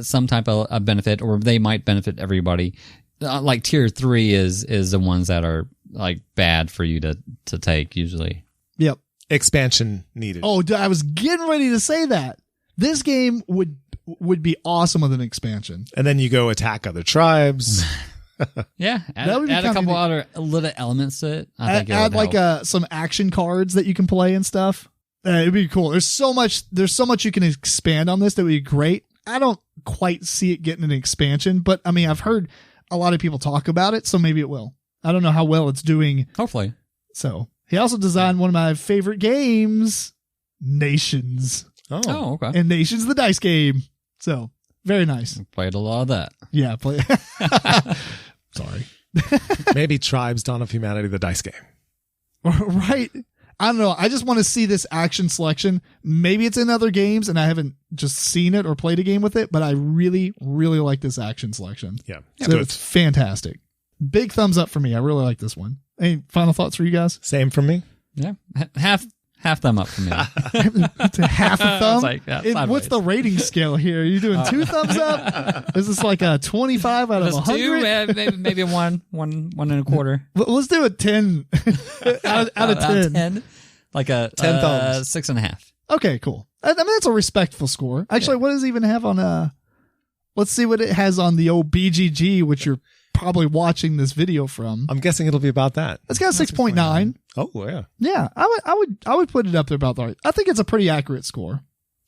some type of a benefit, or they might benefit everybody. Like tier 3 is the ones that are like bad for you to take usually. Yep. Expansion needed. Oh, I was getting ready to say that. This game would be awesome with an expansion. And then you go attack other tribes. Yeah. Add a couple other little elements to it. I think add like some action cards that you can play and stuff. It'd be cool. There's so much you can expand on this that would be great. I don't quite see it getting an expansion, but I mean, I've heard a lot of people talk about it, so maybe it will. I don't know how well it's doing. Hopefully. So he also designed one of my favorite games, Nations. Oh, okay. And Nations, the dice game. So very nice. Played a lot of that. Yeah. Sorry. Maybe Tribes Dawn of Humanity, the dice game. Right. I don't know. I just want to see this action selection. Maybe it's in other games and I haven't just seen it or played a game with it, but I really, really like this action selection. Yeah. So it's fantastic. Big thumbs up for me. I really like this one. Any final thoughts for you guys? Same for me. Yeah. Half thumb up for me. It's a half a thumb? Like what's the rating scale here? Are you doing 2 thumbs up? Is this like a 25 out of 100? 2, maybe 1 and a quarter. Let's do a 10 out of 10. Like a 10 thumbs. 6.5. Okay, cool. I mean, that's a respectful score. Actually, what does it even have on let's see what it has on the old BGG, which you're probably watching this video from. I'm guessing it'll be about that. It's got 6.9. Oh, yeah. Yeah, I would put it up there about the right. I think it's a pretty accurate score.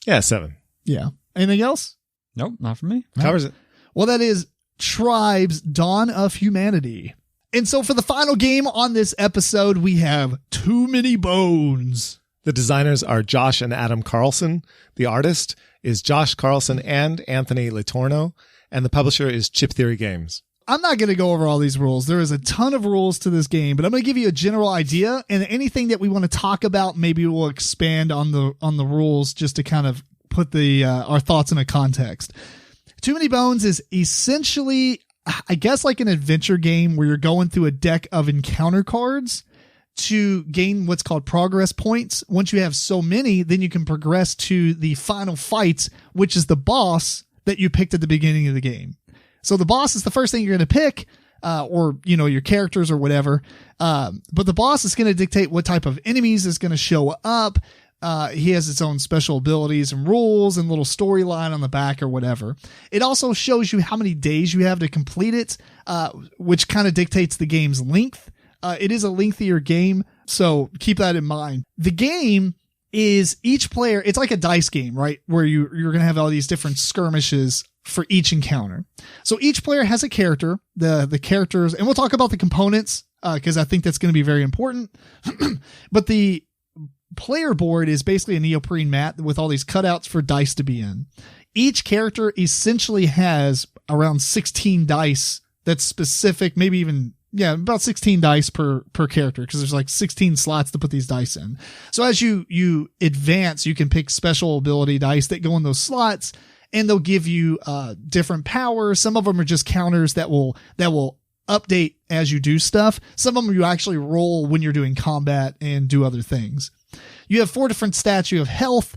Yeah, 7. Yeah. Anything else? Nope, not for me. Covers it. Well, that is Tribes Dawn of Humanity. And so for the final game on this episode, we have Too Many Bones. The designers are Josh and Adam Carlson. The artist is Josh Carlson and Anthony Litorno. And the publisher is Chip Theory Games. I'm not going to go over all these rules. There is a ton of rules to this game, but I'm going to give you a general idea, and anything that we want to talk about, maybe we'll expand on the rules just to kind of put our thoughts in a context. Too Many Bones is essentially, I guess, like an adventure game where you're going through a deck of encounter cards to gain what's called progress points. Once you have so many, then you can progress to the final fight, which is the boss that you picked at the beginning of the game. So the boss is the first thing you're going to pick, or, your characters or whatever. But the boss is going to dictate what type of enemies is going to show up, he has its own special abilities and rules and little storyline on the back or whatever. It also shows you how many days you have to complete it, which kind of dictates the game's length. It is a lengthier game, so keep that in mind. The game is each player, it's like a dice game, right? Where you're going to have all these different skirmishes for each encounter. So each player has a character, the characters, and we'll talk about the components, because I think that's going to be very important. But the player board is basically a neoprene mat with all these cutouts for dice to be in. Each character essentially has around 16 dice that's specific, maybe even, about 16 dice per character, because there's like 16 slots to put these dice in. So as you advance, you can pick special ability dice that go in those slots, and they'll give you different powers. Some of them are just counters that will update as you do stuff. Some of them you actually roll when you're doing combat and do other things. You have 4 different stats. You have health,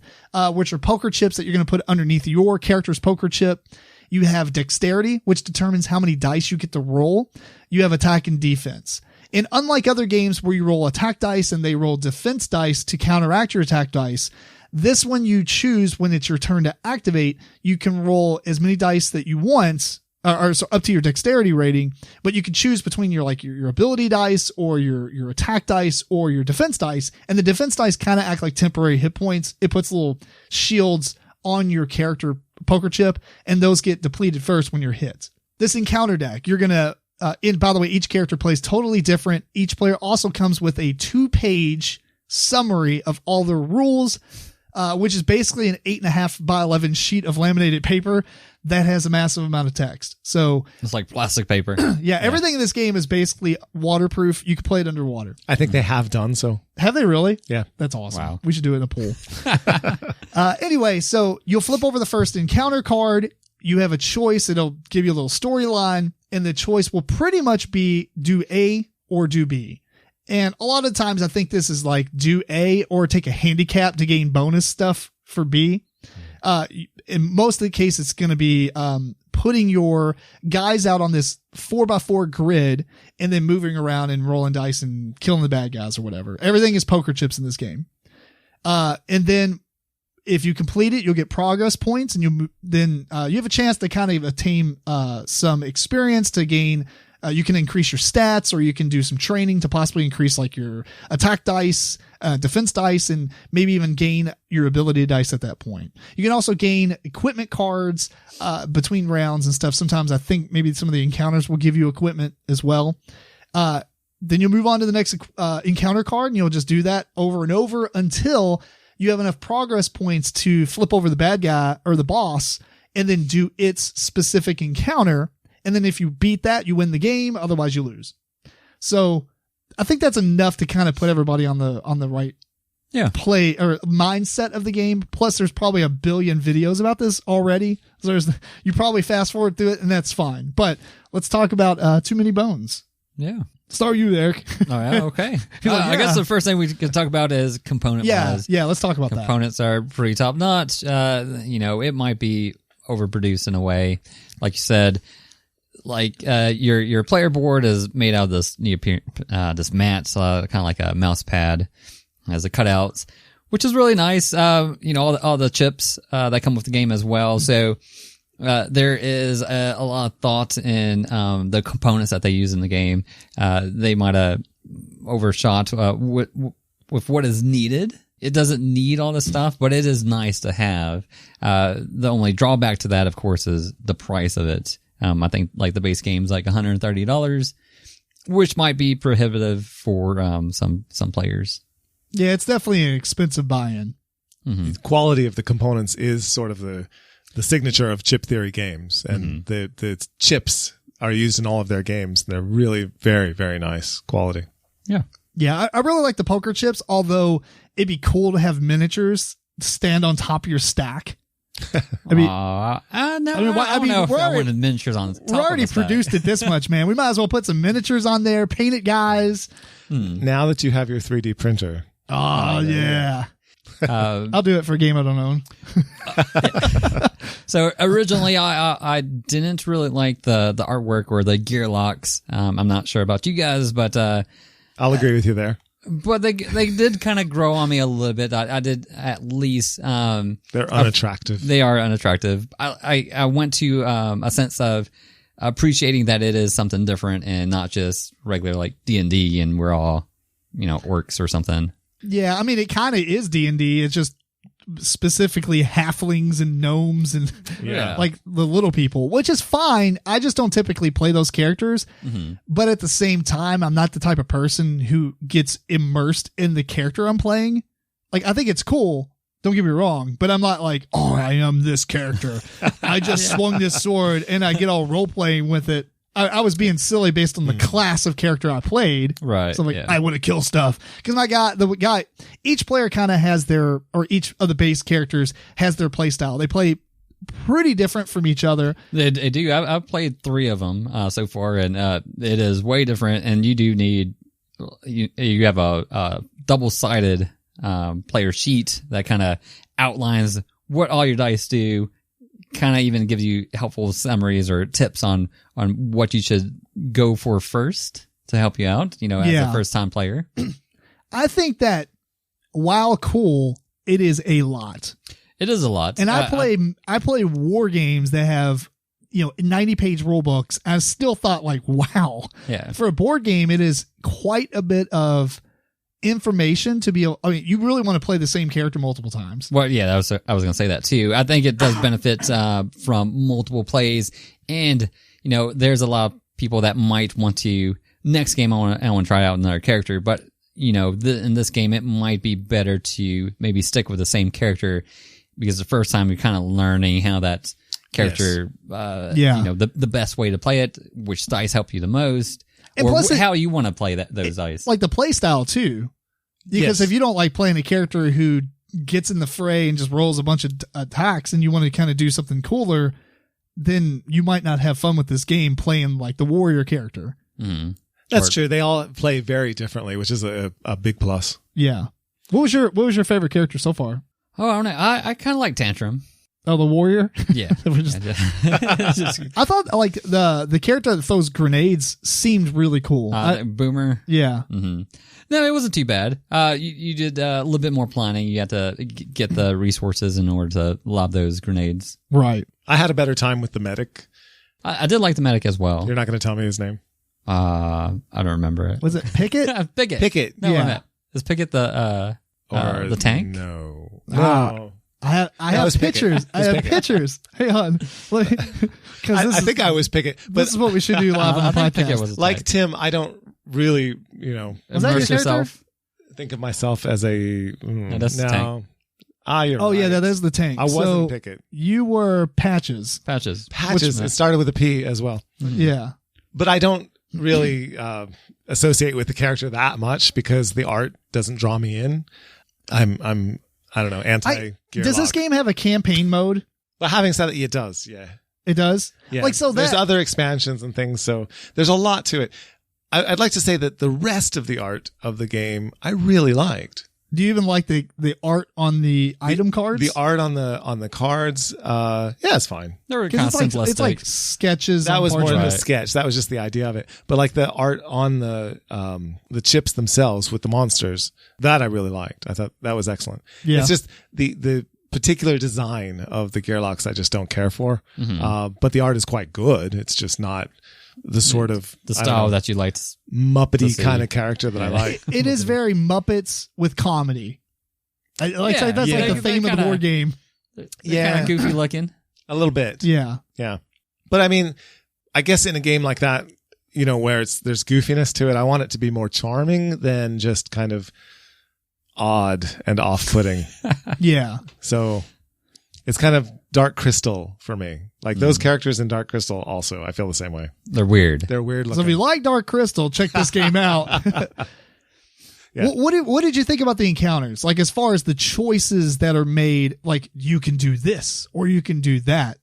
which are poker chips that you're going to put underneath your character's poker chip. You have dexterity, which determines how many dice you get to roll. You have attack and defense. And unlike other games where you roll attack dice and they roll defense dice to counteract your attack dice, this one you choose when it's your turn to activate. You can roll as many dice that you want, or so up to your dexterity rating, but you can choose between your ability dice or your attack dice or your defense dice. And the defense dice kind of act like temporary hit points. It puts little shields on your character poker chip, and those get depleted first when you're hit. This encounter deck, you're going to, by the way, each character plays totally different. Each player also comes with a 2-page summary of all the rules, which is basically an 8.5 by 11 sheet of laminated paper that has a massive amount of text. So it's like plastic paper. Yeah, everything in this game is basically waterproof. You can play it underwater. I think they have done so. Have they really? Yeah. That's awesome. Wow. We should do it in a pool. Anyway, so you'll flip over the first encounter card. You have a choice. It'll give you a little storyline, and the choice will pretty much be do A or do B. And a lot of times I think this is like do A or take a handicap to gain bonus stuff for B. In most of the case, it's going to be putting your guys out on this 4x4 grid and then moving around and rolling dice and killing the bad guys or whatever. Everything is poker chips in this game. And then if you complete it, you'll get progress points, and you have a chance to kind of attain some experience to gain. You can increase your stats, or you can do some training to possibly increase like your attack dice, defense dice, and maybe even gain your ability dice at that point. You can also gain equipment cards between rounds and stuff. Sometimes I think maybe some of the encounters will give you equipment as well. Then you'll move on to the next encounter card, and you'll just do that over and over until you have enough progress points to flip over the bad guy or the boss and then do its specific encounter. And then if you beat that, you win the game. Otherwise you lose. So I think that's enough to kind of put everybody on the right play or mindset of the game. Plus there's probably a billion videos about this already. So you probably fast forward through it, and that's fine. But let's talk about Too Many Bones. Yeah. Start you, Eric. Oh, yeah, okay. I guess the first thing we can talk about is component wise. Yeah, let's talk about that. Components are pretty top notch. It might be overproduced in a way. Like you said, like your player board is made out of this this mat, kind of like a mouse pad, has the cutouts, which is really nice. All the chips that come with the game as well. So there is a lot of thought in the components that they use in the game. They might have overshot with what is needed. It doesn't need all this stuff, but it is nice to have. The only drawback to that, of course, is the price of it. I think like the base game's like $130, which might be prohibitive for some players. Yeah, it's definitely an expensive buy-in. Mm-hmm. The quality of the components is sort of the signature of chip theory games, and the chips are used in all of their games. They're really very, very nice quality. Yeah. Yeah, I really like the poker chips, although it'd be cool to have miniatures stand on top of your stack. I don't know if I wanted miniatures on top. We're already produced it this much, man. We might as well put some miniatures on there, painted guys. Now that you have your 3D printer. Oh, yeah. I'll do it for a game I don't own. So originally I didn't really like the artwork or the gear locks. I'm not sure about you guys, but I'll agree with you there. But they did kind of grow on me a little bit. I did at least. They're unattractive. They are unattractive. I went to a sense of appreciating that it is something different and not just regular like D&D and we're all, orcs or something. Yeah, I mean, it kind of is D&D. It's just specifically halflings and gnomes and like the little people, which is fine. I just don't typically play those characters. Mm-hmm. But at the same time, I'm not the type of person who gets immersed in the character I'm playing. Like, I think it's cool. Don't get me wrong, but I'm not like, oh, I am this character. I just swung this sword and I get all role playing with it. I was being silly based on the class of character I played. Right. So I'm like, I want to kill stuff. Because the guy, each player kind of has each of the base characters has their play style. They play pretty different from each other. They do. I've played 3 of them so far, and it is way different. And you do need, you have a double-sided player sheet that kind of outlines what all your dice do. Kind of even gives you helpful summaries or tips on what you should go for first to help you out, as a first time player. I think that while cool, it is a lot. It is a lot. And I play war games that have, 90-page rule books. I still thought like, wow. Yeah. For a board game, it is quite a bit of information to be able, you really want to play the same character multiple times. Well, yeah, I was going to say that too. I think it does benefit from multiple plays, and there's a lot of people that might want to next game I want to try out another character, but in this game it might be better to maybe stick with the same character because the first time you're kind of learning how that character, the best way to play it, which dice help you the most. And or how you want to play those dice. Like the play style, too. Because if you don't like playing a character who gets in the fray and just rolls a bunch of attacks and you want to kind of do something cooler, then you might not have fun with this game playing like the warrior character. Mm-hmm. That's true. They all play very differently, which is a big plus. Yeah. What was your favorite character so far? Oh, I don't know. I kind of like Tantrum. Oh, the warrior? Yeah. I thought like the character that throws grenades seemed really cool. Boomer. Yeah. Mm-hmm. No, it wasn't too bad. You did a little bit more planning. You had to get the resources in order to lob those grenades. Right. I had a better time with the medic. I did like the medic as well. You're not going to tell me his name? I don't remember it. Was it Pickett? Pickett. Pickett. No, yeah. Is Pickett the tank? No. I have pictures. I have pictures. Hang on. I think I was Pickett. But this is what we should do live on the podcast. Like Tim, I don't really, immerse yourself. Think of myself as a that's the tank. You're right. Yeah, that is the tank. I wasn't Pickett. You were Patches. Patches. It started with a P as well. Mm-hmm. Yeah. But I don't really associate with the character that much because the art doesn't draw me in. I'm I don't know, anti-Gearlock. Does this game have a campaign mode? But having said that, it does, yeah. It does? Yeah. There's other expansions and things, so there's a lot to it. I'd like to say that the rest of the art of the game, I really liked. Do you even like the art on the item cards? The art on the cards, it's fine. They were kind of simplistic. It's like sketches. That was more than a sketch. That was just the idea of it. But like the art on the chips themselves with the monsters, that I really liked. I thought that was excellent. Yeah. It's just the particular design of the Gearlocks I just don't care for. Mm-hmm. But the art is quite good. It's just not the sort of the style that you liked, Muppety kind of character that I like. It is very Muppets with comedy. That's like the theme of the board game. They're kind of goofy looking, a little bit. Yeah. But I mean, I guess in a game like that, where there's goofiness to it, I want it to be more charming than just kind of odd and off-putting. Yeah. So it's kind of Dark Crystal for me. Like those characters in Dark Crystal also, I feel the same way. They're weird. They're weird looking. So if you like Dark Crystal, check this game out. Yeah. What did you think about the encounters? Like as far as the choices that are made, like you can do this or you can do that.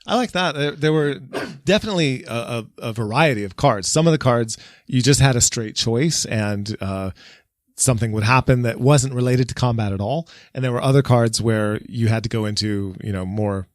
I like that. There were definitely a variety of cards. Some of the cards you just had a straight choice and something would happen that wasn't related to combat at all. And there were other cards where you had to go into, more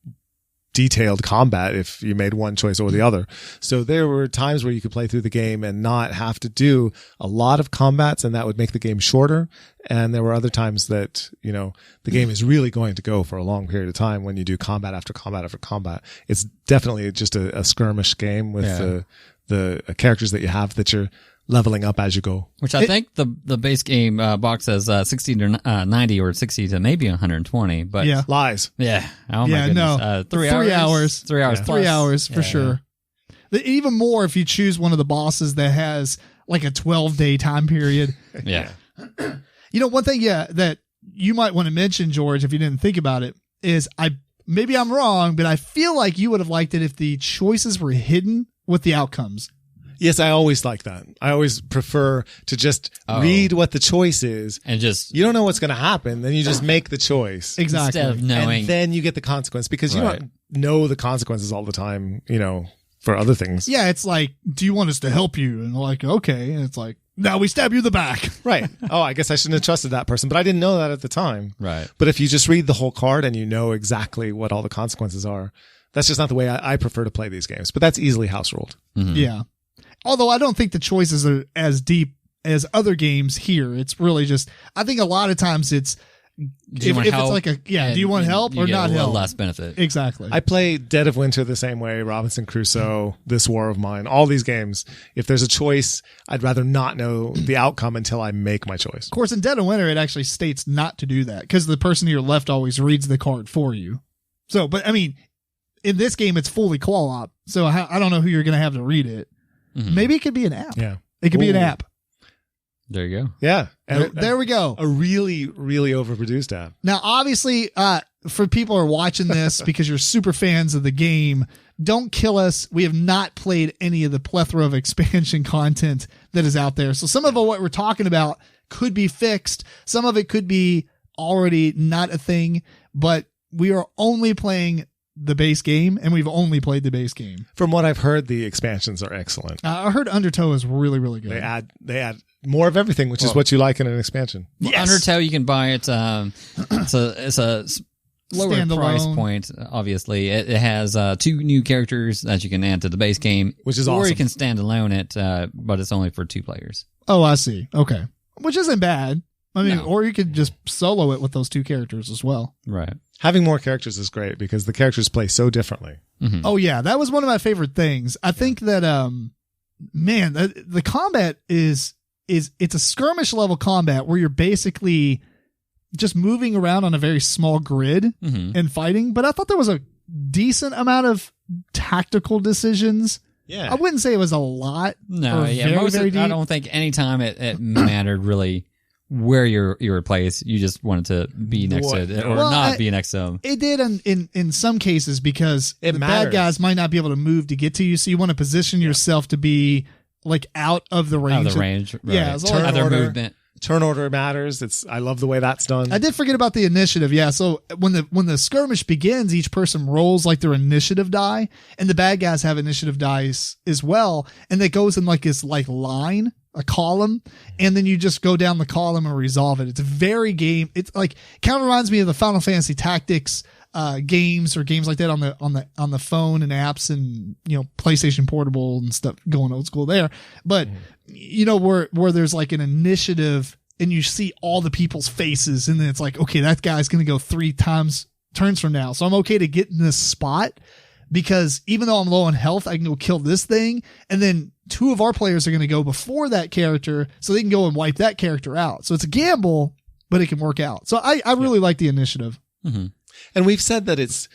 detailed combat if you made one choice or the other. So there were times where you could play through the game and not have to do a lot of combats, and that would make the game shorter. And there were other times that, the game is really going to go for a long period of time when you do combat after combat after combat. It's definitely just a skirmish game with the characters that you have that you're leveling up as you go. Which I think the base game box says 60 to 90 or 60 to maybe 120. But Yeah. Lies. Yeah. Oh my goodness. No. 3 3 hours. hours. 3 hours. Yeah. Plus. 3 hours for Yeah. sure. Even more if you choose one of the bosses that has like a 12-day time period. Yeah. One thing, that you might want to mention, George, if you didn't think about it, is maybe I'm wrong, but I feel like you would have liked it if the choices were hidden with the outcomes. Yes, I always like that. I always prefer to just read what the choice is. And just, You don't know what's going to happen, then you just make the choice. Exactly. instead of knowing. And then you get the consequence, because you Right. don't know the consequences all the time, for other things. Yeah, it's like, do you want us to help you? And like, okay. And it's like, now we stab you in the back. Right. Oh, I guess I shouldn't have trusted that person, but I didn't know that at the time. Right. But if you just read the whole card and you know exactly what all the consequences are, that's just not the way I prefer to play these games. But that's easily house ruled. Mhm. Yeah. Although I don't think the choices are as deep as other games here. It's really just, I think a lot of times it's, Do you if want it's help? like do you want help You or get not a little help? less benefit. Exactly. I play Dead of Winter the same way, Robinson Crusoe, This War of Mine, all these games. If there's a choice, I'd rather not know the outcome until I make my choice. Of course, in Dead of Winter, it actually states not to do that because the person to your left always reads the card for you. So, but I mean, in this game, it's fully co-op. So I don't know who you're going to have to read it. Mhm. Maybe it could be an app. Yeah. It could be an Ooh. app. There you go. Yeah. There we go. A really, really overproduced app. Now, obviously, for people who are watching this because you're super fans of the game, don't kill us. We have not played any of the plethora of expansion content that is out there. So some of what we're talking about could be fixed. Some of it could be already not a thing, but we are only playing the base game, and we've only played the base game. From what I've heard, the expansions are excellent. I heard Undertow is really, really good. They add more of everything, which is what you like in an expansion. Well, Yes. Undertow, you can buy it. It's a lower Standalone. price point. Obviously, it has 2 new characters that you can add to the base game, Which is or awesome. you can stand alone it, but it's only for 2 players. Oh, I see. Okay. Which isn't bad. I mean, No. or you could just solo it with those 2 characters as well. Right. Having more characters is great because the characters play so differently. Mhm. Oh yeah, that was one of my favorite things. I think that man, the combat is it's a skirmish level combat where you're basically just moving around on a very small grid Mhm. and fighting, but I thought there was a decent amount of tactical decisions. Yeah. I wouldn't say it was a lot. No, or yeah, very, most very of, I deep. don't think any time it mattered really where you were placed. You just wanted to be next to it or Well, not be next to them. It did in some cases because It the matters. bad guys might not be able to move to get to you, so you want to position yourself to be like out of the range. Out of the range. Right. Yeah, as long as- Turn their order. movement. Turn order matters. I love the way that's done. I did forget about the initiative. Yeah, so when the skirmish begins, each person rolls like their initiative die, and the bad guys have initiative dice as well, and it goes in like this like line, a column, and then you just go down the column and resolve it. It's a very game. It's like kind of reminds me of the Final Fantasy Tactics games or games like that on the phone and apps and PlayStation Portable and stuff, going old school there. But where there's like an initiative and you see all the people's faces, and then it's like, okay, that guy's going to go 3 turns from now. So I'm okay to get in this spot because even though I'm low on health, I can go kill this thing. And then 2 of our players are going to go before that character so they can go and wipe that character out. So it's a gamble, but it can work out. So I really like the initiative. Mm-hmm. And we've said that it's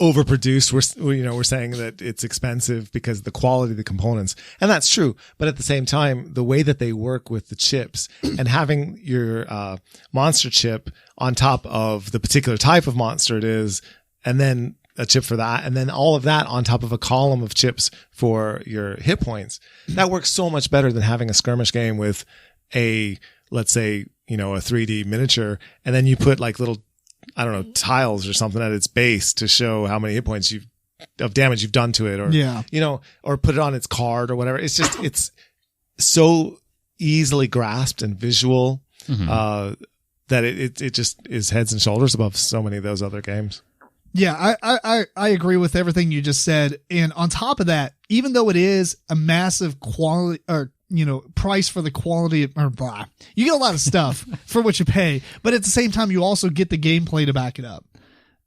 overproduced. We're saying that it's expensive because of the quality of the components, and that's true. But at the same time, the way that they work with the chips and having your monster chip on top of the particular type of monster it is, and then a chip for that, and then all of that on top of a column of chips for your hit points, that works so much better than having a skirmish game with let's say a 3D miniature, and then you put like little, I don't know, tiles or something at its base to show how many hit points of damage you've done to it, or or put it on its card or whatever. It's just it's so easily grasped and visual that it just is heads and shoulders above so many of those other games. Yeah, I agree with everything you just said. And on top of that, even though it is a massive quality or, price for the quality or blah, you get a lot of stuff for what you pay, but at the same time, you also get the gameplay to back it up.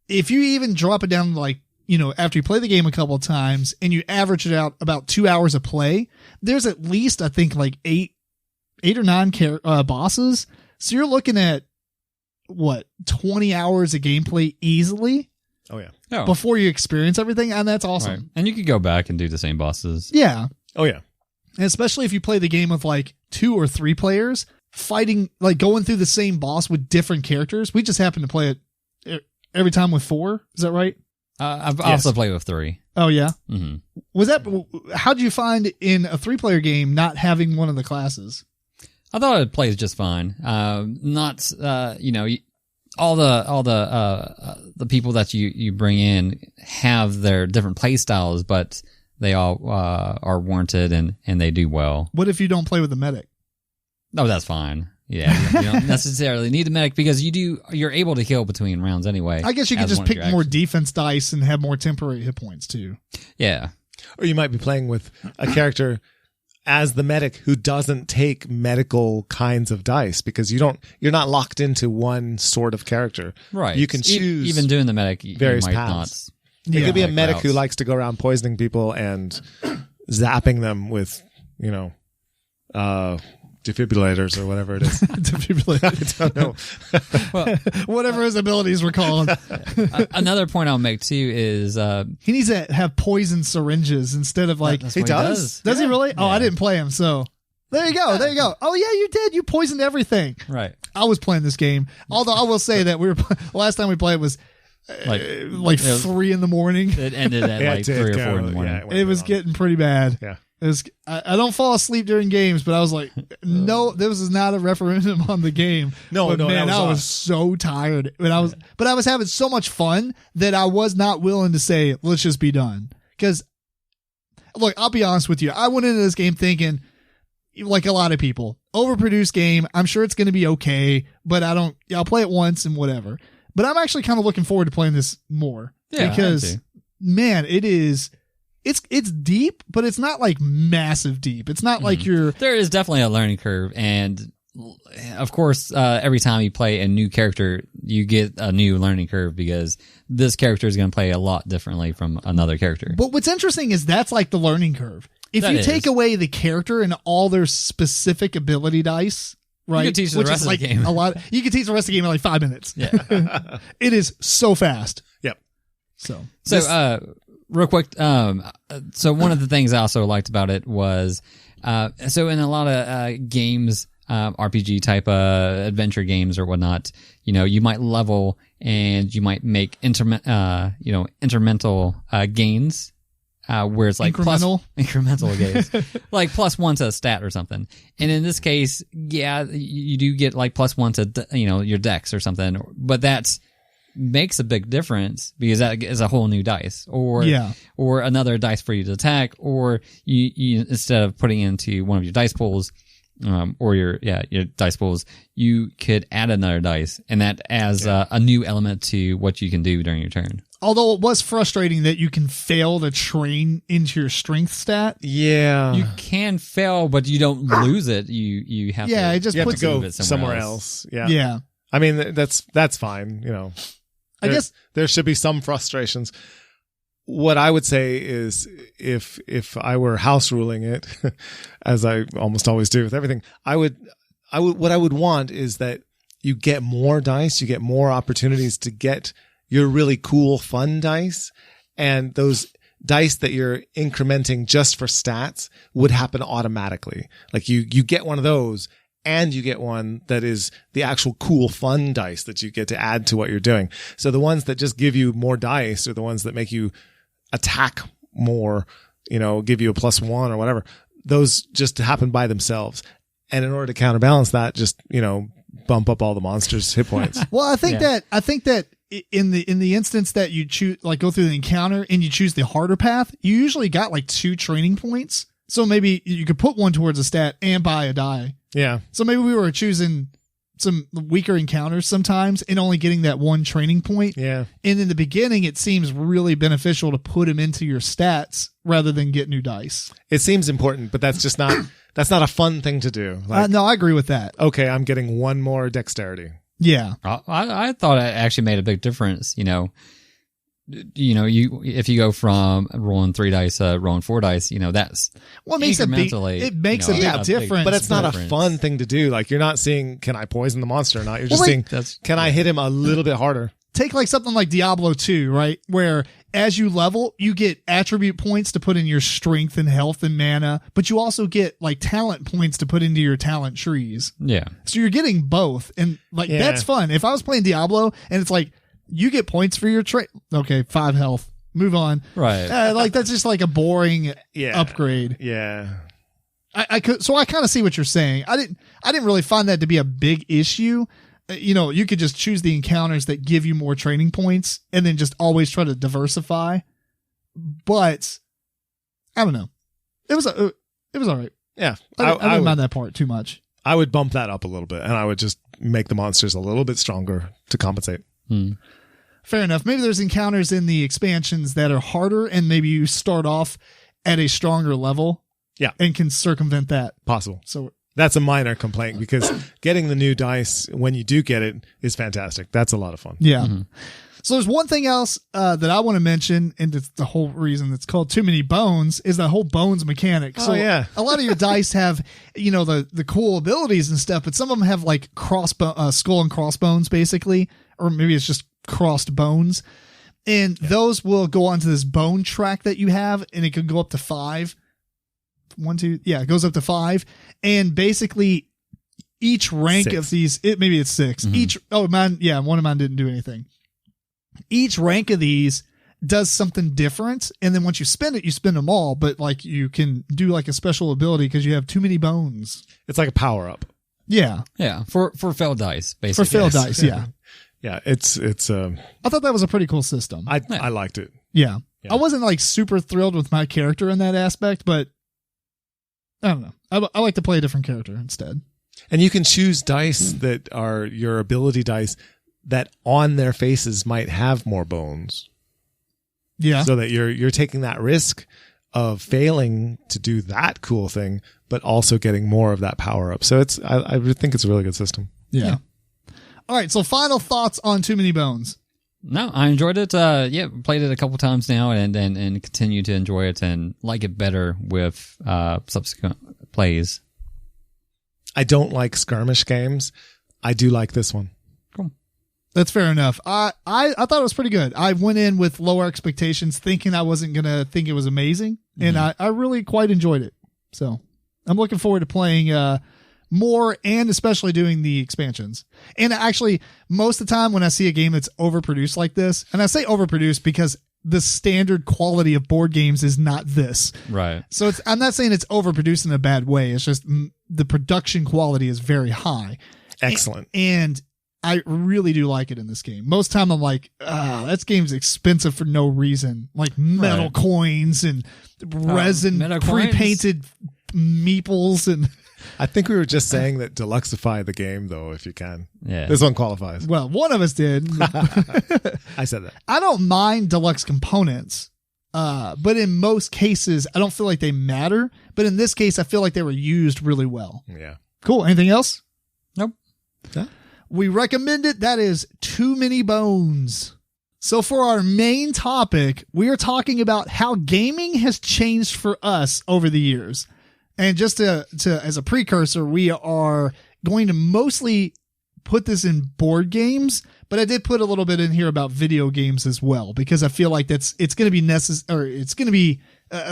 If you even drop it down, after you play the game a couple of times and you average it out about 2 hours of play, there's at least, I think, like eight or nine bosses. So you're looking at 20 hours of gameplay easily. Oh yeah. Oh. Before you experience everything, and that's awesome. Right. And you could go back and do the same bosses. Yeah. Oh yeah. And especially if you play the game with 2 or 3 players fighting, going through the same boss with different characters. We just happen to play it every time with 4. Is that right? I've also played with 3. Oh yeah. Mm-hmm. How did you find in a 3-player game not having one of the classes? I thought it plays just fine. All the people that you bring in have their different play styles, but they all are warranted and they do well. What if you don't play with the medic? Oh, that's fine. Yeah, you don't necessarily need a medic because you're able to heal between rounds anyway. I guess you could just pick more defense dice and have more temporary hit points too. Yeah. Or you might be playing with a character as the medic who doesn't take medical kinds of dice because you're not locked into one sort of character. Right. You can choose even doing the medic various you might paths. not. It could be a medic routes. who likes to go around poisoning people and zapping them with, defibrillators or whatever it is. Defibrillator. I don't know. Whatever his abilities were called. Another point I'll make too is He needs to have poison syringes instead of that's he what does? Does he really? Yeah. Oh, I didn't play him, so there you go. There you go. Oh yeah, you did. You poisoned everything. Right. I was playing this game. Although I will say that last time we played was Like 3 in the morning. It ended at Yeah, like it did 3 or go, 4 in the morning. yeah, went It was on. getting pretty bad. Yeah. I don't fall asleep during games, but I was like, no, this is not a referendum on the game. No, but no, man, that was I was us. so tired. But I was having so much fun that I was not willing to say, let's just be done. Because, look, I'll be honest with you. I went into this game thinking, like a lot of people, overproduced game. I'm sure it's going to be okay, but I'll play it once and whatever. But I'm actually kind of looking forward to playing this more. Yeah, because, man, it is... It's deep, but it's not like massive deep. It's not like you're... There is definitely a learning curve, and of course, every time you play a new character, you get a new learning curve because this character is going to play a lot differently from another character. But what's interesting is that's like the learning curve. If That you is. take away the character and all their specific ability dice, right? could teach the which rest is of the like game. a lot. You can teach the rest of the game in like 5 minutes. Yeah. It is so fast. Yep. So Real quick, so one of the things I also liked about it was, so in a lot of games, RPG type adventure games or whatnot, you might level and you might make incremental gains, where it's like incremental gains, like +1 to a stat or something. And in this case, yeah, you do get like +1 to your dex or something, but that's makes a big difference because that is a whole new dice or another dice for you to attack, or you instead of putting into one of your dice pools or your dice pools, you could add another dice, and that adds a new element to what you can do during your turn. Although it was frustrating that you can fail to train into your strength stat. Yeah. You can fail, but you don't lose it. You have Yeah, to, it just You have puts to go it somewhere else. Yeah. Yeah. I mean, that's fine. I guess there should be some frustrations. What I would say is if I were house ruling it, as I almost always do with everything, what I would want is that you get more dice, you get more opportunities to get your really cool, fun dice, and those dice that you're incrementing just for stats would happen automatically. Like you get one of those, and you get one that is the actual cool, fun dice that you get to add to what you're doing. So the ones that just give you more dice are the ones that make you attack more, give you a +1 or whatever. Those just happen by themselves. And in order to counterbalance that, just, bump up all the monsters' hit points. Well, I think that in the instance that you choose, like go through the encounter and you choose the harder path, you usually got like 2 training points. So maybe you could put one towards a stat and buy a die. Yeah. So maybe we were choosing some weaker encounters sometimes and only getting that one training point. Yeah. And in the beginning, it seems really beneficial to put them into your stats rather than get new dice. It seems important, but that's just not that's not a fun thing to do. Like, No, I agree with that. okay, I'm getting one more dexterity. Yeah. I thought it actually made a big difference. If you go from rolling 3 dice, rolling 4 dice, that's Well, it makes a big difference. But it's not a fun thing to do. Like, you're not seeing, can I poison the monster or not? You're just seeing, can I hit him a little bit harder? Take like something like Diablo 2, right? Where as you level, you get attribute points to put in your strength and health and mana, but you also get like talent points to put into your talent trees. Yeah. So you're getting both. And that's fun. If I was playing Diablo and it's like, you get points for your trade. Okay, 5 health. Move on. Right. That's just like a boring upgrade. Yeah. I kind of see what you're saying. I didn't really find that to be a big issue. You could just choose the encounters that give you more training points and then just always try to diversify. But I don't know. It was all right. Yeah. I didn't mind that part too much. I would bump that up a little bit and I would just make the monsters a little bit stronger to compensate. Fair enough. Maybe there's encounters in the expansions that are harder and maybe you start off at a stronger level. Yeah. And can circumvent that. Possible. So that's a minor complaint because getting the new dice when you do get it is fantastic. That's a lot of fun. Yeah. Mm-hmm. So there's one thing else that I want to mention, and it's the whole reason it's called Too Many Bones, is that whole bones mechanic. So a lot of your dice have, the cool abilities and stuff, but some of them have like skull and crossbones basically, or maybe it's just crossed bones. And those will go onto this bone track that you have, and it can go up to 5. 1, 2, it goes up to 5. And basically each rank 6. of these, maybe it's 6. Mm-hmm. One of mine didn't do anything. Each rank of these does something different, and then once you spend it, you spend them all, but like you can do like a special ability because you have too many bones. It's like a power up. Yeah. Yeah. For failed dice, basically. For failed dice, yeah. Yeah, it's I thought that was a pretty cool system. I liked it. Yeah. I wasn't like super thrilled with my character in that aspect, but I don't know. I like to play a different character instead. And you can choose dice that are your ability dice that on their faces might have more bones. Yeah. So that you're taking that risk of failing to do that cool thing, but also getting more of that power up. So I think it's a really good system. Yeah. All right. So final thoughts on Too Many Bones. No, I enjoyed it. Played it a couple times now and continue to enjoy it and like it better with subsequent plays. I don't like skirmish games. I do like this one. Cool. That's fair enough. I thought it was pretty good. I went in with lower expectations thinking I wasn't going to think it was amazing. And I really quite enjoyed it. So I'm looking forward to playing more and especially doing the expansions. And actually, most of the time when I see a game that's overproduced like this, and I say overproduced because the standard quality of board games is not this. Right. So I'm not saying it's overproduced in a bad way. It's just the production quality is very high. Excellent. And I really do like it in this game. Most time I'm like, that game's expensive for no reason. Like metal coins and resin pre-painted meeples and... I think we were just saying that deluxify the game, though, if you can. Yeah. This one qualifies. Well, one of us did. I said that. I don't mind deluxe components, but in most cases, I don't feel like they matter. But in this case, I feel like they were used really well. Yeah. Cool. Anything else? Nope. Yeah. We recommend it. That is Too Many Bones. So for our main topic, we are talking about how gaming has changed for us over the years. And just to as a precursor, we are going to mostly put this in board games, but I did put a little bit in here about video games as well, because I feel like it's going to be necessary, or it's going to be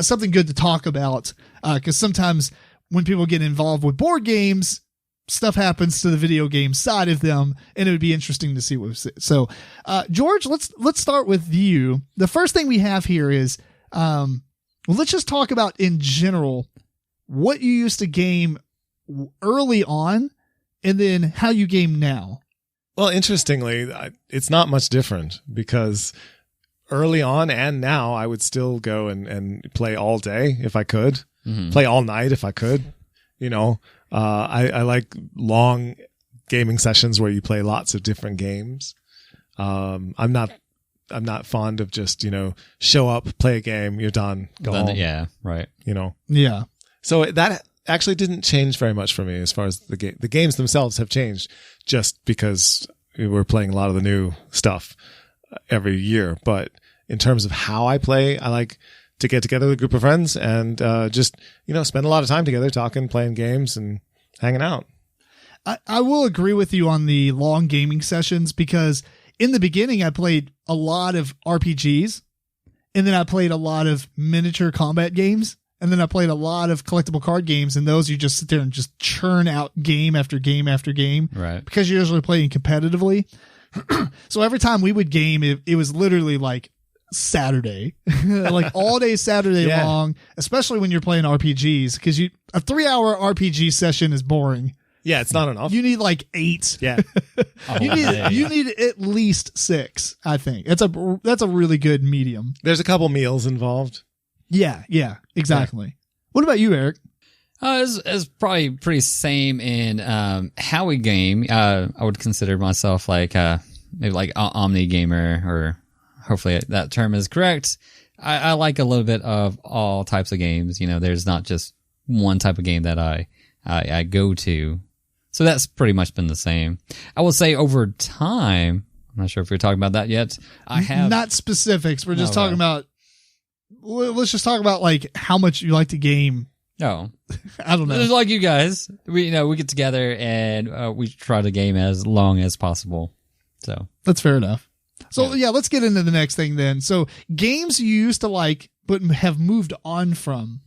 something good to talk about. Cause sometimes when people get involved with board games, stuff happens to the video game side of them, and it would be interesting to see what we see. So, George, let's start with you. The first thing we have here is, let's just talk about in general what you used to game early on and then how you game now. Well, interestingly, it's not much different because early on and now I would still go and play all day if I could, play all night if I could. I like long gaming sessions where you play lots of different games. I'm not fond of just, show up, play a game, you're done, go home. Yeah, right. Yeah. So that actually didn't change very much for me as far as the game. The games themselves have changed just because we're playing a lot of the new stuff every year. But in terms of how I play, I like to get together with a group of friends and just, spend a lot of time together talking, playing games and hanging out. I will agree with you on the long gaming sessions because in the beginning I played a lot of RPGs and then I played a lot of miniature combat games. And then I played a lot of collectible card games, and those you just sit there and just churn out game after game after game. Right. Because you're usually playing competitively. So every time we would game, it was literally like Saturday. Like all day Saturday long, especially when you're playing RPGs. Because a 3-hour RPG session is boring. Yeah, it's not enough. You need like 8. Yeah. You need at least 6, I think. That's a really good medium. There's a couple meals involved. Yeah, exactly. Yeah. What about you, Eric? It's probably pretty same in how we game. I would consider myself like maybe like omni gamer, or hopefully that term is correct. I like a little bit of all types of games. There's not just one type of game that I go to. So that's pretty much been the same. I will say over time, I'm not sure if we're talking about that yet. I have not specifics. We're just talking about. Let's just talk about like how much you like to game. Oh, I don't know. It's like you guys, we get together and we try to game as long as possible. So that's fair enough. So yeah, let's get into the next thing then. So games you used to like but have moved on from.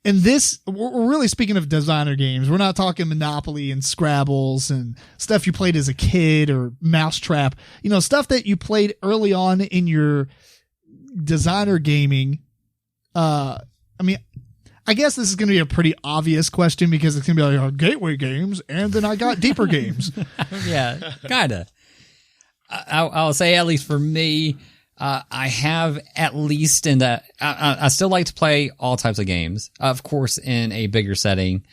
And this, we're really speaking of designer games. We're not talking Monopoly and Scrabbles and stuff you played as a kid or Mousetrap. Stuff that you played early on in your designer gaming. I guess this is going to be a pretty obvious question because it's going to be like gateway games, and then I got deeper games. Yeah, kind of. I'll say at least for me, I have at least I still like to play all types of games. Of course, in a bigger setting,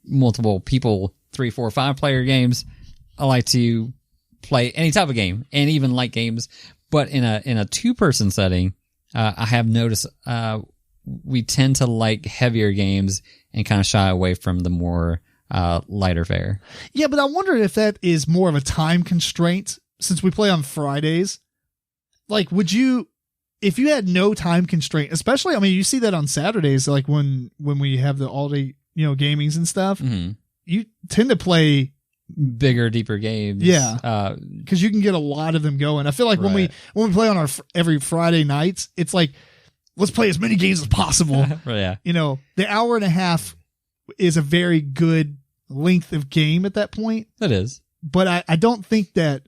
multiple people, 3, 4, 5 player games. I like to play any type of game and even light games. But in a 2-person setting, I have noticed we tend to like heavier games and kind of shy away from the more lighter fare. Yeah, but I wonder if that is more of a time constraint since we play on Fridays. Like, if you had no time constraint, especially, you see that on Saturdays, like when we have the all day, gamings and stuff, you tend to play bigger, deeper games. Yeah. Cause you can get a lot of them going. I feel like when we play on our every Friday nights, it's like, let's play as many games as possible. Yeah. The hour and a half is a very good length of game at that point. It is. But I don't think that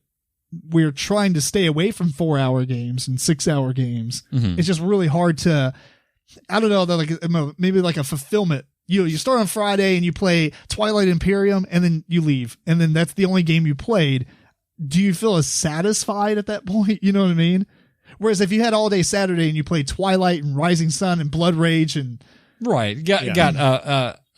we're trying to stay away from 4-hour games and 6-hour games. Mm-hmm. It's just really hard to, I don't know, like maybe like a fulfillment. You start on Friday and you play Twilight Imperium and then you leave. And then that's the only game you played. Do you feel as satisfied at that point? You know what I mean? Whereas if you had all day Saturday and you played Twilight and Rising Sun and Blood Rage and got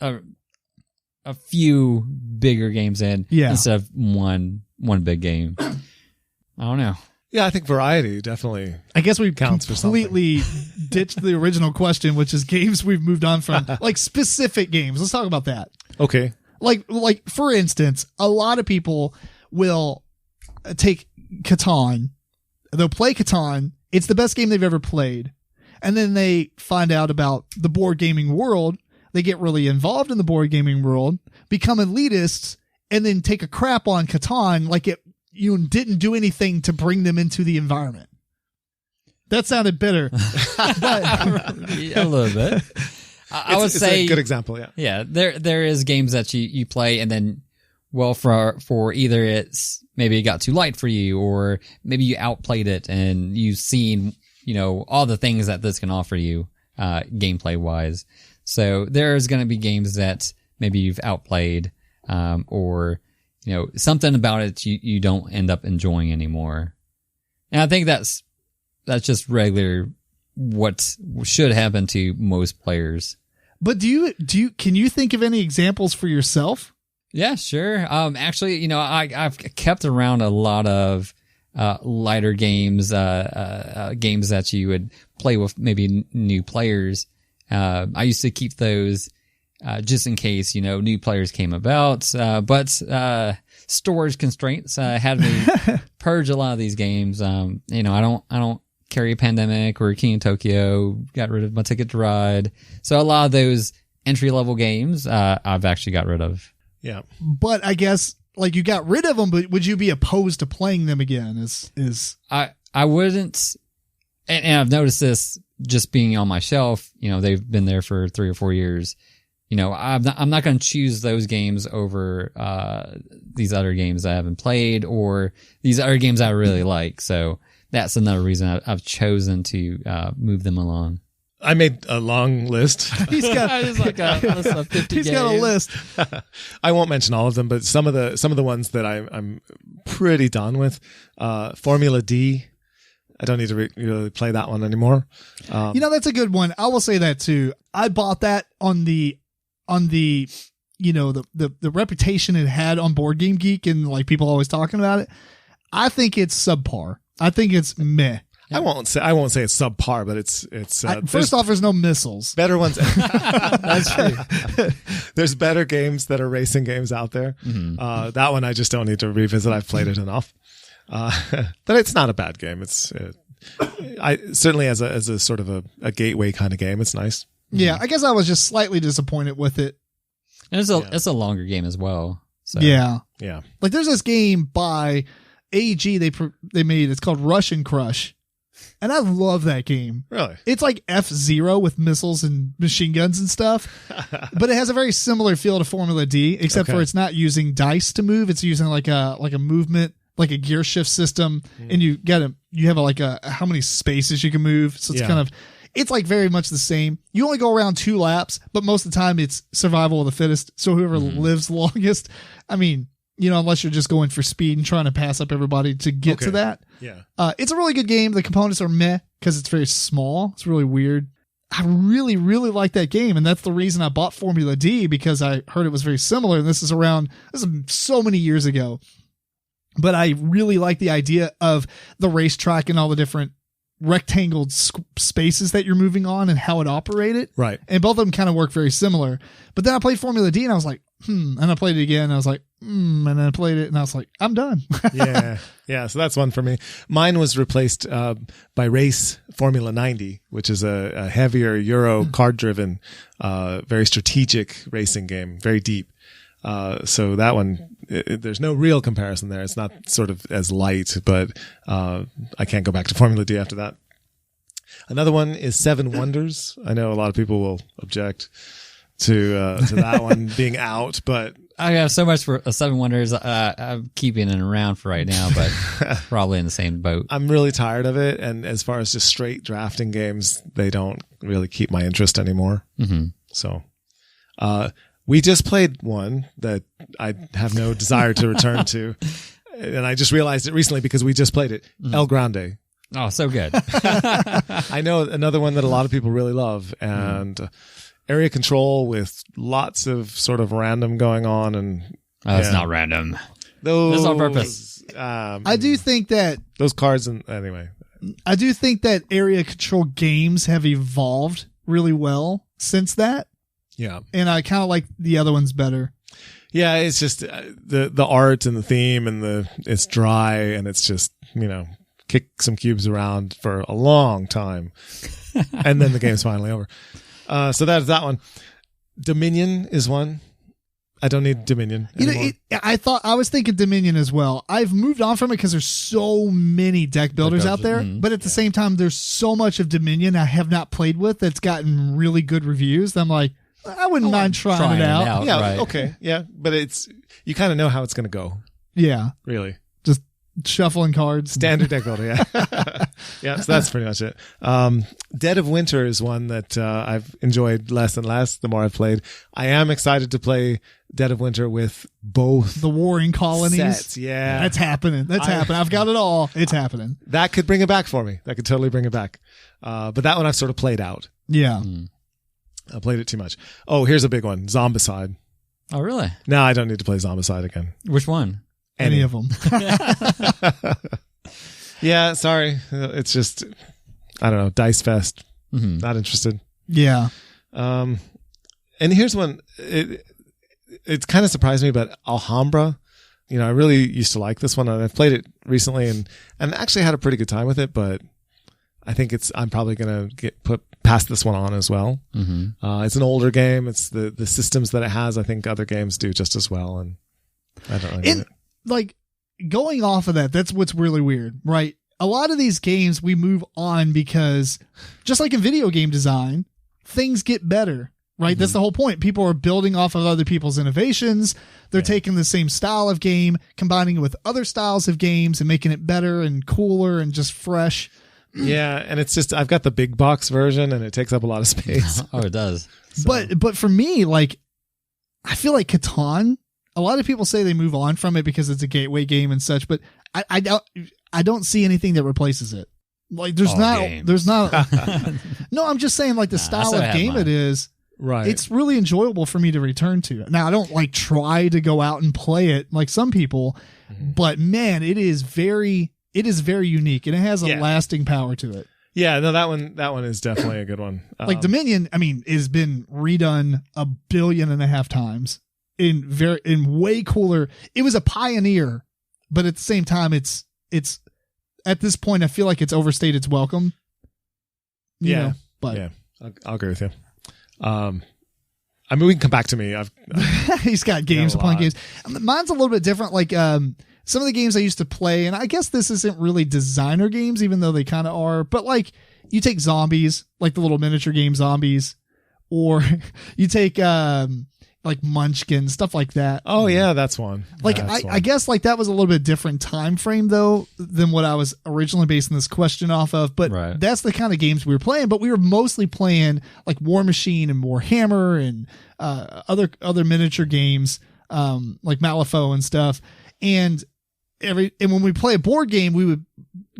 a few bigger games in instead of one big game. I don't know. Yeah, I think variety definitely. I guess we've completely ditched the original question, which is games we've moved on from, like specific games. Let's talk about that. Okay. Like for instance, a lot of people will take Catan. They'll play Catan. It's the best game they've ever played. And then they find out about the board gaming world. They get really involved in the board gaming world, become elitists, and then take a crap on Catan like you didn't do anything to bring them into the environment. That sounded bitter. But a little bit. I would say it's a good example. Yeah. Yeah. There is games that you play and then, well, for either it's maybe it got too light for you or maybe you outplayed it and you've seen, all the things that this can offer you, gameplay wise. So there's going to be games that maybe you've outplayed, or, something about it you don't end up enjoying anymore. And I think that's just regular what should happen to most players. But can you think of any examples for yourself? Yeah, sure. Actually, I've kept around a lot of lighter games, games that you would play with maybe new players. I used to keep those just in case, new players came about. But storage constraints had me purge a lot of these games. I don't carry Pandemic or King of Tokyo. Got rid of my Ticket to Ride. So a lot of those entry level games, I've actually got rid of. Yeah. But I guess like you got rid of them, but would you be opposed to playing them again? I wouldn't, and I've noticed this just being on my shelf. They've been there for 3 or 4 years. I'm not going to choose those games over these other games I haven't played or these other games I really like. So that's another reason I've chosen to move them along. I made a long list. He's got a list of 50 he's games. got a list. I won't mention all of them, but some of the ones that I'm pretty done with. Formula D. I don't need to really play that one anymore. That's a good one. I will say that too. I bought that on the the reputation it had on Board Game Geek and like people always talking about it. I think it's subpar. I think it's meh. I won't say it's subpar, but it's first off, there's no missiles. Better ones. That's true. There's better games that are racing games out there. Mm-hmm. That one I just don't need to revisit. I've played it enough. But it's not a bad game. I certainly as a sort of a gateway kind of game, it's nice. Yeah, I guess I was just slightly disappointed with it. And it's a longer game as well. So. Yeah. Like there's this game by AEG they made. It's called Russian Crush. And I love that game. Really? It's like F-Zero with missiles and machine guns and stuff. But it has a very similar feel to Formula D, except for it's not using dice to move. It's using like a movement, like a gear shift system. And you have how many spaces you can move. So it's it's like very much the same. You only go around 2 laps, but most of the time it's survival of the fittest. So whoever lives longest, unless you're just going for speed and trying to pass up everybody to get to that. Yeah. It's a really good game. The components are meh because it's very small. It's really weird. I really, really like that game. And that's the reason I bought Formula D, because I heard it was very similar. And this is so many years ago. But I really like the idea of the racetrack and all the different rectangled spaces that you're moving on and how it operated. Right. And both of them kind of work very similar. But then I played Formula D and I was like, and I played it again and I was like, and then I played it and I was like, I'm done. Yeah. So that's one for me. Mine was replaced by Race Formula 90, which is a heavier Euro card driven, very strategic racing game, very deep. So that one, there's no real comparison there. It's not sort of as light, but I can't go back to Formula D after that. Another one is Seven Wonders. I know a lot of people will object to that one being out, but I have so much for Seven Wonders. I'm keeping it around for right now, but probably in the same boat. I'm really tired of it. And as far as just straight drafting games, they don't really keep my interest anymore. Mm-hmm. So, we just played one that I have no desire to return to. And I just realized it recently because we just played it. El Grande. Oh, so good. I know another one that a lot of people really love, and area control with lots of sort of random going on. And it's not random. Those It's on purpose. I do think that those cards, anyway. I do think that area control games have evolved really well since that. Yeah. And I kind of like the other ones better. Yeah, it's just the art and the theme and it's dry and it's just, kick some cubes around for a long time. And then the game's finally over. So that's that one. Dominion is one. I don't need Dominion anymore. I was thinking Dominion as well. I've moved on from it because there's so many deck builders out there. But at the same time, there's so much of Dominion I have not played with that's gotten really good reviews. I'm like, I wouldn't mind trying it out. Yeah, right. Okay. Yeah, but you kind of know how it's going to go. Yeah. Really. Just shuffling cards. Standard deck builder, yeah. Yeah, so that's pretty much it. Dead of Winter is one that I've enjoyed less and less the more I've played. I am excited to play Dead of Winter with both the Warring Colonies. Sets, yeah. That's happening. Happening. I've got it all. It's happening. That could bring it back for me. That could totally bring it back. But that one I've sort of played out. Yeah. I played it too much. Oh, here's a big one. Zombicide. Oh, really? No, I don't need to play Zombicide again. Which one? Any of them. Yeah, sorry. It's just, I don't know, Dice Fest. Mm-hmm. Not interested. Yeah. And here's one. It kind of surprised me, but Alhambra, I really used to like this one, and I've played it recently and actually had a pretty good time with it, but I think I'm probably going to pass this one on as well. Mm-hmm. It's an older game. It's the systems that it has. I think other games do just as well. And I don't really get it. Like, going off of that, that's what's really weird, right? A lot of these games we move on because, just like in video game design, things get better, right? Mm-hmm. That's the whole point. People are building off of other people's innovations. They're taking the same style of game, combining it with other styles of games and making it better and cooler and just fresh. Yeah, and it's just, I've got the big box version and it takes up a lot of space. Oh, it does. So. But for me, like, I feel like Catan, a lot of people say they move on from it because it's a gateway game and such, but I don't see anything that replaces it. Like, there's not, no, I'm just saying, like, the style of game it is, right. It's really enjoyable for me to return to. Now, I don't like try to go out and play it like some people, but man, it is very unique and it has a lasting power to it. Yeah, no, that one is definitely a good one. Like Dominion, I mean, has been redone 1.5 billion times in way cooler. It was a pioneer, but at the same time, it's at this point, I feel like it's overstayed its welcome. You know, but yeah, I'll agree with you. I mean, we can come back to me. He's got games upon games. Mine's a little bit different. Like, some of the games I used to play, and I guess this isn't really designer games, even though they kind of are, but like you take Zombies, like the little miniature game Zombies, or you take, like Munchkin, stuff like that. Oh yeah, that's one. Like I guess like that was a little bit different time frame though than what I was originally basing this question off of. But that's the kind of games we were playing. But we were mostly playing like War Machine and Warhammer and other miniature games like Malifaux and stuff. And when we play a board game, we would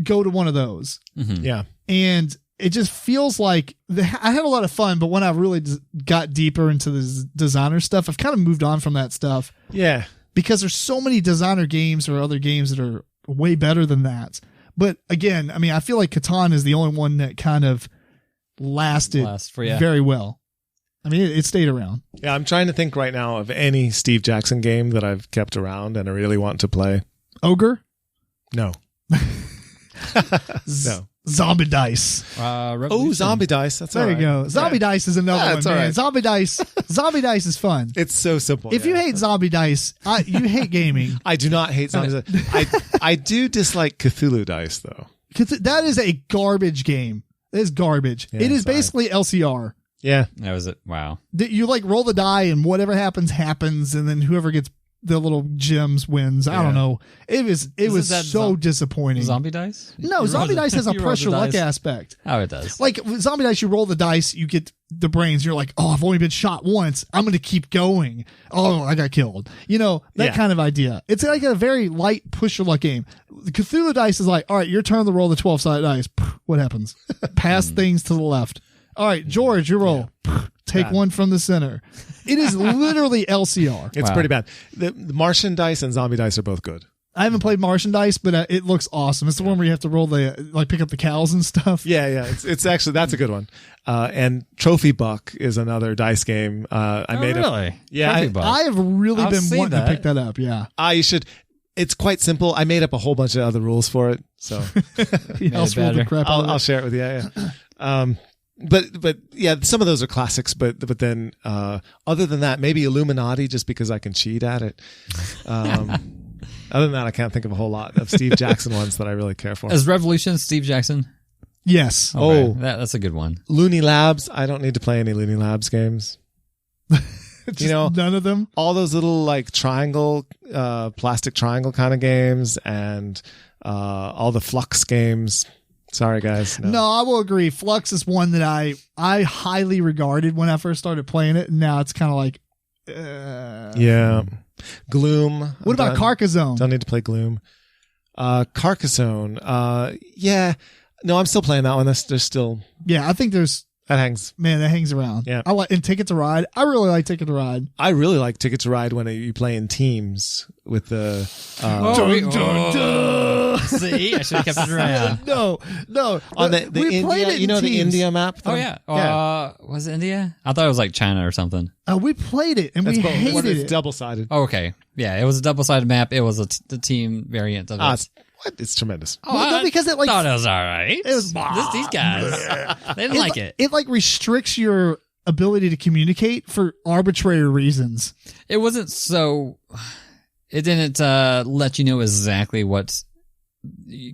go to one of those. Mm-hmm. Yeah, and it just feels like I had a lot of fun, but when I really got deeper into the designer stuff, I've kind of moved on from that stuff. Yeah. Because there's so many designer games or other games that are way better than that. But again, I mean, I feel like Catan is the only one that kind of lasted very well. I mean, it stayed around. Yeah, I'm trying to think right now of any Steve Jackson game that I've kept around and I really want to play. Ogre? No. No. Zombie Dice. Zombie Dice. That's there all right. You go. Zombie Dice is another one, man. Right. Zombie Dice is fun. It's so simple. If you hate Zombie Dice, you hate gaming. I do not hate Zombie Dice. I do dislike Cthulhu Dice, though. That is a garbage game. It is garbage. Yeah, it is basically LCR. Yeah. That was it. Wow. You like roll the die and whatever happens, and then whoever gets the little gems wins. I don't know. It was so disappointing. Zombie Dice? No, Zombie Dice has a pressure luck aspect. Oh, it does. Like with Zombie Dice, you roll the dice, you get the brains. You're like, oh, I've only been shot once. I'm going to keep going. Oh, I got killed. That kind of idea. It's like a very light push your luck game. The Cthulhu Dice is like, all right, your turn to roll the 12-sided dice. What happens? Pass things to the left. All right, George, your roll. Take one from the center. It is literally LCR. It's pretty bad. The Martian Dice and Zombie Dice are both good. I haven't played Martian Dice, but it looks awesome. It's the one where you have to roll pick up the cows and stuff. Yeah. It's actually, that's a good one. And Trophy Buck is another dice game. I made really? Yeah. I have really been wanting to pick that up. Yeah. You should. It's quite simple. I made up a whole bunch of other rules for it. So I'll share it with you. Yeah. But yeah, some of those are classics, but then other than that, maybe Illuminati just because I can cheat at it. Other than that, I can't think of a whole lot of Steve Jackson ones that I really care for. Is Revolution Steve Jackson? Yes. Okay. That's a good one. Looney Labs. I don't need to play any Looney Labs games. None of them. All those little like triangle, plastic triangle kind of games, and all the Flux games. Sorry, guys. No, I will agree. Flux is one that I highly regarded when I first started playing it, and now it's kind of like, yeah. Gloom. What about Carcassonne? Don't need to play Gloom. Carcassonne. Yeah. No, I'm still playing that one. There's still. Yeah, I think there's That hangs. Man, that hangs around. Yeah. I like, and Ticket to Ride. I really like Ticket to Ride. I really like Ticket to Ride when you play in teams with the. See, I should have kept it around. No. On the We played India, it in the teams. India map. Oh thing? yeah. Was it India? I thought it was like China or something. We played it and we What hated is it. double-sided? Oh, okay. Yeah, it was a double-sided map. It was the team variant of it. It's tremendous. Well, no, because it like thought it was all right. It was these guys. They didn't like it. It like restricts your ability to communicate for arbitrary reasons. It wasn't so. It didn't let you know exactly what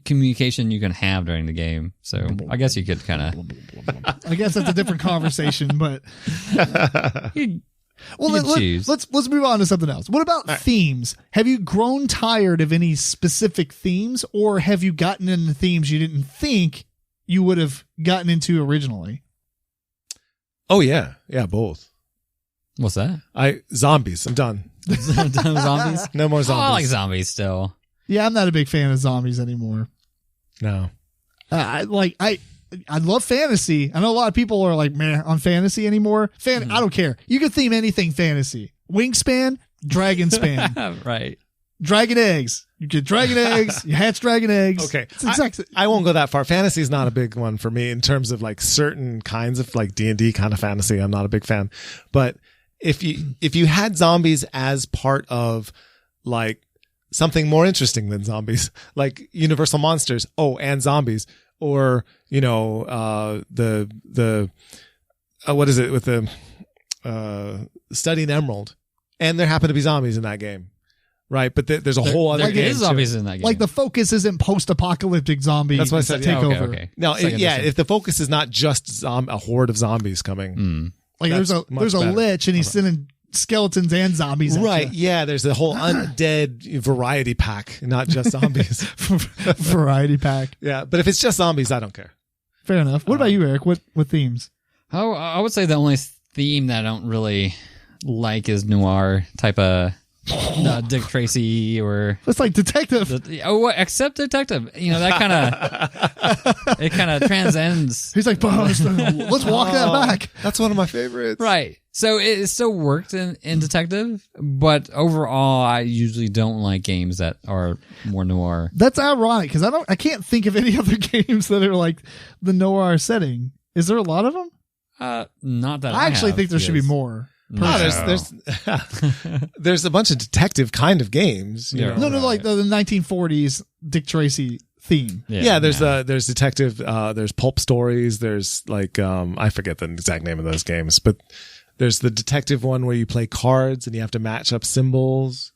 communication you can have during the game. So I guess you could kind of. I guess that's a different conversation, but well, choose. let's move on to something else. What about themes? Have you grown tired of any specific themes, or have you gotten into themes you didn't think you would have gotten into originally? Oh yeah, both. What's that? Zombies. I'm done. Zombies? No more Oh, zombies. I like zombies still. Yeah, I'm not a big fan of zombies anymore. No. I love fantasy. I know a lot of people are like, meh, on fantasy anymore. I don't care. You can theme anything fantasy. Wingspan, dragon span. Right. Dragon eggs. You get dragon eggs. You hatch dragon eggs. Okay. It's exactly. I won't go that far. Fantasy is not a big one for me in terms of like certain kinds of like D&D kind of fantasy. I'm not a big fan. But if you had zombies as part of like something more interesting than zombies, like universal monsters, and zombies, or the what is it with the Studying Emerald, and there happen to be zombies in that game, right? But there's a whole other There game. is zombies in that game. Like the focus isn't post-apocalyptic zombies. That's what I said, Take yeah. over. Okay. No, Second edition. if the focus is not just a horde of zombies coming, Like That's there's much a better. lich and he's sending skeletons and zombies. At right? you. Yeah, there's a whole undead variety pack, not just zombies. Variety pack. Yeah, but if it's just zombies, I don't care. Fair enough. What about you, Eric? What themes? Oh, I would say the only theme that I don't really like is noir type of Dick Tracy or It's like detective. except detective. That it kind of transcends. He's like, let's walk that back. That's one of my favorites. Right. So it still worked in detective, but overall, I usually don't like games that are more noir. That's ironic because I can't think of any other games that are like the noir setting. Is there a lot of them? Not that I actually have, think there should be yes. more. No, there's a bunch of detective kind of games. You Yeah. know? No, like the 1940s Dick Tracy theme. Yeah, there's detective, there's pulp stories, there's like I forget the exact name of those games, but there's the detective one where you play cards and you have to match up symbols.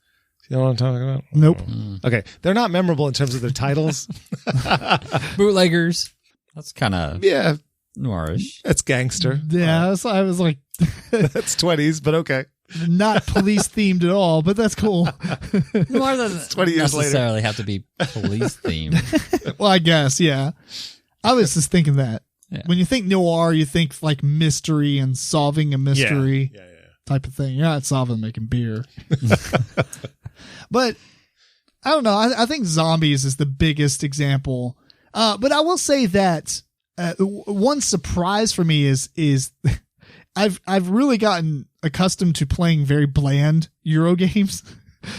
You know what I'm talking about? Nope. Okay, they're not memorable in terms of their titles. Bootleggers. That's kind of Yeah, noirish. it's gangster. Yeah, so I was like, That's 20s, but okay. not police themed at all, but that's cool. Noir doesn't 20 years later. necessarily have to be police themed. Well, I guess, yeah. I was just thinking that. Yeah. When you think noir, you think like mystery and solving a mystery Yeah. type of thing. You're not solving making beer. But I don't know. I think zombies is the biggest example. But I will say that one surprise for me is I've really gotten accustomed to playing very bland Euro games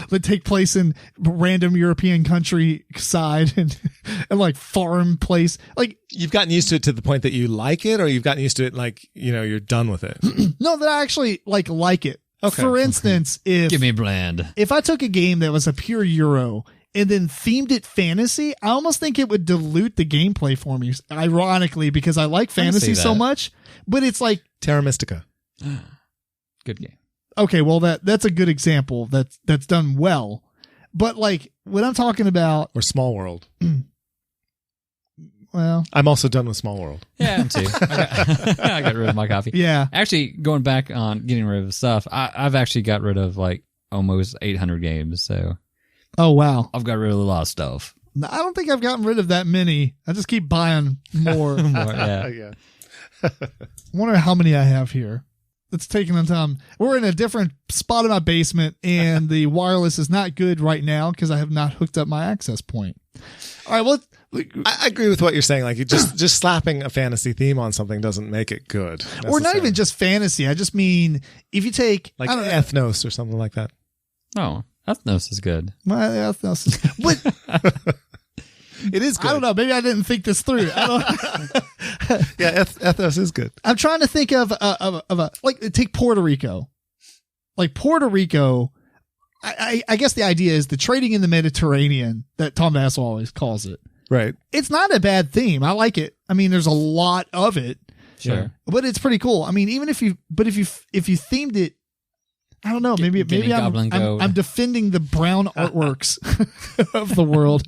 that take place in random European countryside and like farm place. Like, You've gotten used to it to the point that you like it, or you've gotten used to it like, you're done with it. no, that I actually like it. Okay. For instance, Give me bland. if I took a game that was a pure Euro and then themed it fantasy, I almost think it would dilute the gameplay for me, ironically, because I like fantasy so that. much. But it's like, Terra Mystica. Good game. okay, well that's a good example that's done well. But like what I'm talking about, Or Small World. well, I'm also done with Small World. Yeah, I'm too. I got rid of my copy. yeah. Actually, going back on getting rid of stuff, I've actually got rid of like almost 800 games. So Oh wow. I've got rid of a lot of stuff. I don't think I've gotten rid of that many. I just keep buying more. Yeah. Yeah. Wonder how many I have here. It's taking the time. We're in a different spot in my basement, and the wireless is not good right now because I have not hooked up my access point. All right, well, I agree with what you're saying. Like, just slapping a fantasy theme on something doesn't make it good. Or not even just fantasy. I just mean if you take like Ethnos or something like that. Oh, Ethnos is good. My Ethnos is, but it is good. I don't know. Maybe I didn't think this through. I don't. Yeah, Ethnos is good. I'm trying to think of a like take Puerto Rico. Like Puerto Rico, I guess the idea is the trading in the Mediterranean that Tom Bass always calls it. Right. It's not a bad theme. I like it. I mean, there's a lot of it. Sure. But it's pretty cool. I mean, even if you themed it, I don't know, maybe I'm defending the brown artworks of the world.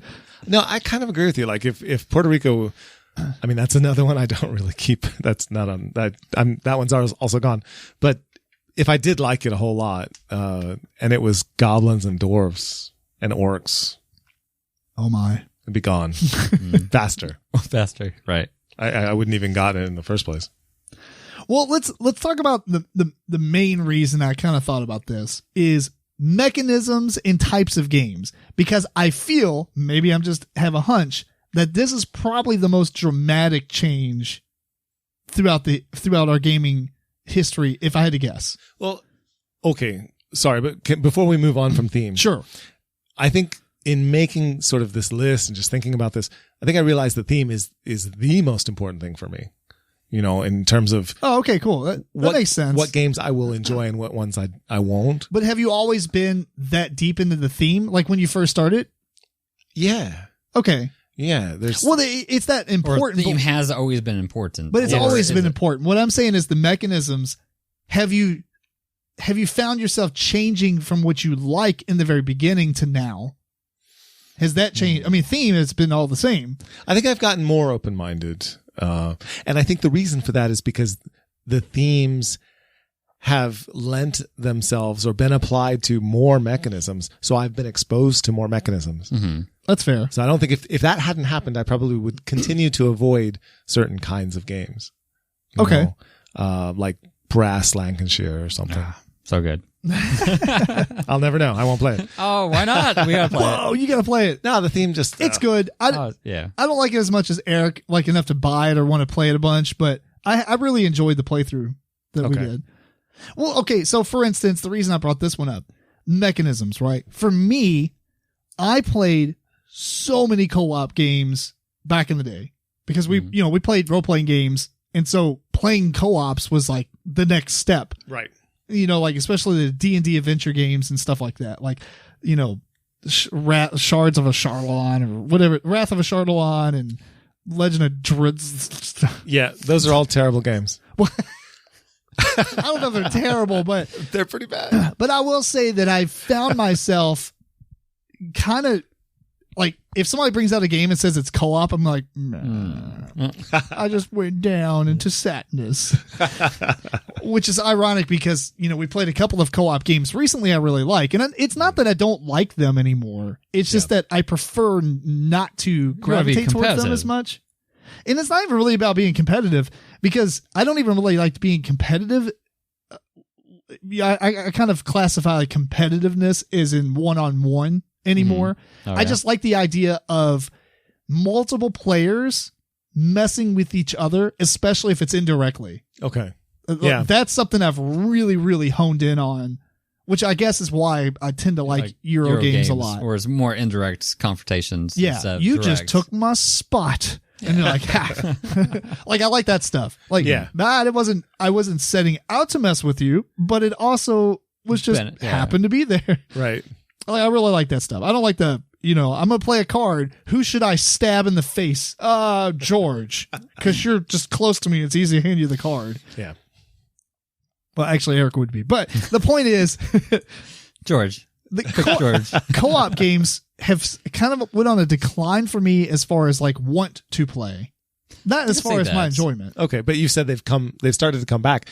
No, I kind of agree with you. Like if Puerto Rico, I mean, that's another one I don't really keep. That's not on that. That one's also gone. But if I did like it a whole lot, and it was goblins and dwarves and orcs, oh my. It'd be gone faster. Faster, right? I wouldn't even got it in the first place. Well, let's talk about the main reason I kind of thought about this is mechanisms and types of games, because I feel, maybe I'm just have a hunch, that this is probably the most dramatic change throughout our gaming history, if I had to guess. Well, okay, sorry, but before we move on from theme, sure, I think. In making sort of this list and just thinking about this, I think I realized the theme is the most important thing for me, in terms of. Oh, okay, cool. That makes sense. What games I will enjoy and what ones I won't. But have you always been that deep into the theme? Like when you first started? Yeah. Okay. Yeah. It's that important. Or theme has always been important. But it's always been important. What I'm saying is the mechanisms. Have you found yourself changing from what you like in the very beginning to now? Has that changed? I mean, theme has been all the same. I think I've gotten more open-minded. And I think the reason for that is because the themes have lent themselves or been applied to more mechanisms. So I've been exposed to more mechanisms. Mm-hmm. That's fair. So I don't think if that hadn't happened, I probably would continue to avoid certain kinds of games. Okay. Like Brass Lancashire or something. So good. I'll never know. I won't play it. Oh, why not? We gotta play it. Oh, you gotta play it. No, the theme just... It's good. I don't like it as much as Eric, like enough to buy it or want to play it a bunch, but I really enjoyed the playthrough that we did. Well, okay, so for instance, the reason I brought this one up, mechanisms, right? For me, I played so many co-op games back in the day because we played role-playing games, and so playing co-ops was like the next step. Right. Like especially the D&D adventure games and stuff like that. Like, Shards of a Charlatan or whatever, Wrath of a Charlatan and Legend of Druid. Yeah, those are all terrible games. I don't know if they're terrible, but they're pretty bad. But I will say that I found myself kind of like, if somebody brings out a game and says it's co-op, I'm like, I just went down into sadness. Which is ironic because, we played a couple of co-op games recently I really like. And it's not that I don't like them anymore. It's just that I prefer not to gravitate towards them as much. And it's not even really about being competitive because I don't even really like being competitive. I kind of classify like competitiveness as in one-on-one anymore. I just like the idea of multiple players messing with each other, especially if it's indirectly. Okay. Yeah. That's something I've really, really honed in on, which I guess is why I tend to like Euro games a lot. Or it's more indirect confrontations. Yeah. You just took my spot. And you're like, ha. Like, I like that stuff. Like, I wasn't setting out to mess with you, but it also was just happened to be there. Right. Like, I really like that stuff. I don't like I'm going to play a card. Who should I stab in the face? George. Because you're just close to me. It's easy to hand you the card. Yeah. Well, actually, Eric would be. But the point is... George. The co-op games have kind of went on a decline for me as far as like want to play. Not as far as my enjoyment. Okay, but you said they've started to come back.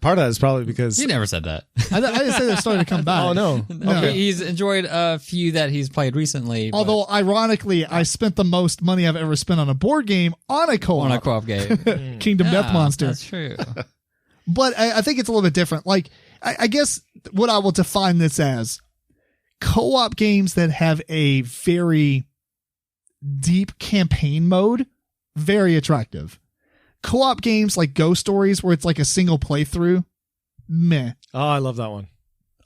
Part of that is probably because... You never said that. I didn't say they started to come back. Oh, no. Okay. He's enjoyed a few that he's played recently. Although, ironically, I spent the most money I've ever spent on a board game on a co-op. On a co-op game. Kingdom Death Monster. That's true. But I think it's a little bit different. Like, I guess what I will define this as, co-op games that have a very deep campaign mode, very attractive. Co-op games like Ghost Stories, where it's like a single playthrough, meh. Oh, I love that one.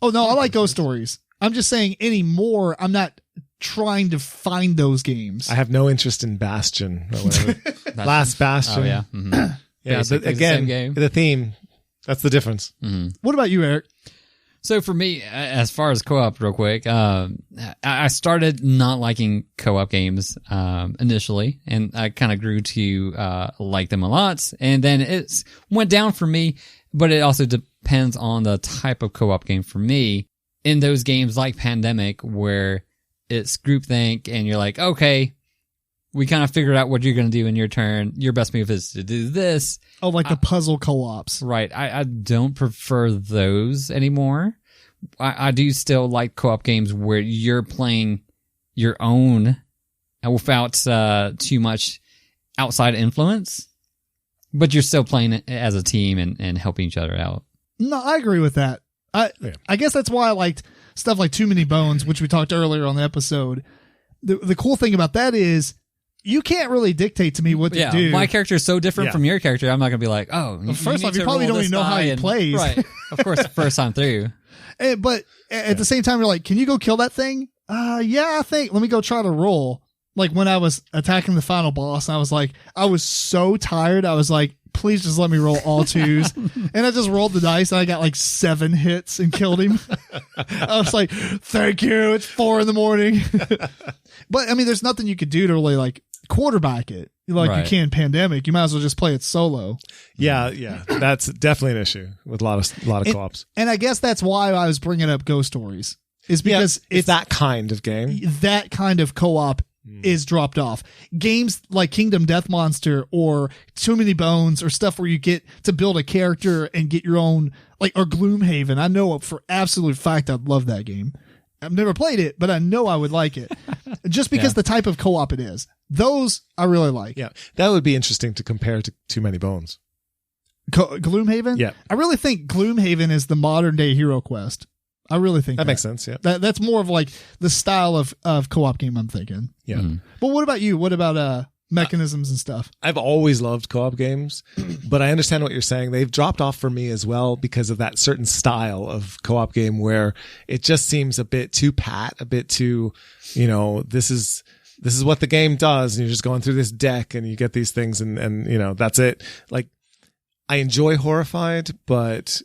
Oh, no, I like Ghost Stories. I'm just saying anymore, I'm not trying to find those games. I have no interest in Bastion or whatever. Last Bastion. Oh, yeah. Mm-hmm. Yeah, but Basically the again, same game. the theme, that's the difference. Mm-hmm. What about you, Eric? So for me, as far as co-op, real quick, I started not liking co-op games initially, and I kind of grew to like them a lot. And then it went down for me, but it also depends on the type of co-op game for me. In those games like Pandemic, where it's groupthink, and you're like, okay, we kind of figured out what you're going to do in your turn. Your best move is to do this. Oh, like the puzzle co-ops. Right. I don't prefer those anymore. I do still like co-op games where you're playing your own without too much outside influence, but you're still playing it as a team and helping each other out. No, I agree with that. I guess that's why I liked stuff like Too Many Bones, which we talked earlier on the episode. The cool thing about that is you can't really dictate to me what to do. My character is so different from your character. I'm not going to be like, oh, well, first off, you probably don't even know how he plays. Right. Of course, the first time through. But at the same time, you're like, can you go kill that thing? Yeah, I think. Let me go try to roll. Like when I was attacking the final boss, I was like, I was so tired. I was like, please just let me roll all twos. And I just rolled the dice and I got like 7 hits and killed him. I was like, thank you. It's 4 a.m. But I mean, there's nothing you could do to really like quarterback it. Like you can Pandemic. You might as well just play it solo. Yeah. That's definitely an issue with a lot of co-ops. And I guess that's why I was bringing up Ghost Stories. Is because it's that kind of game. That kind of co-op is dropped off. Games like Kingdom Death Monster or Too Many Bones or stuff where you get to build a character and get your own, like, or Gloomhaven. I know for absolute fact I'd love that game. I've never played it, but I know I would like it just because the type of co-op it is. Those I really like. Yeah. That would be interesting to compare to Too Many Bones. Gloomhaven? Yeah. I really think Gloomhaven is the modern day Hero Quest. I really think that makes sense. Yeah. That's more of like the style of co-op game I'm thinking. Yeah. Mm-hmm. But what about you? What about mechanisms and stuff? I've always loved co-op games, but I understand what you're saying. They've dropped off for me as well because of that certain style of co-op game where it just seems a bit too pat, a bit too, this is what the game does. And you're just going through this deck and you get these things and that's it. Like, I enjoy Horrified, but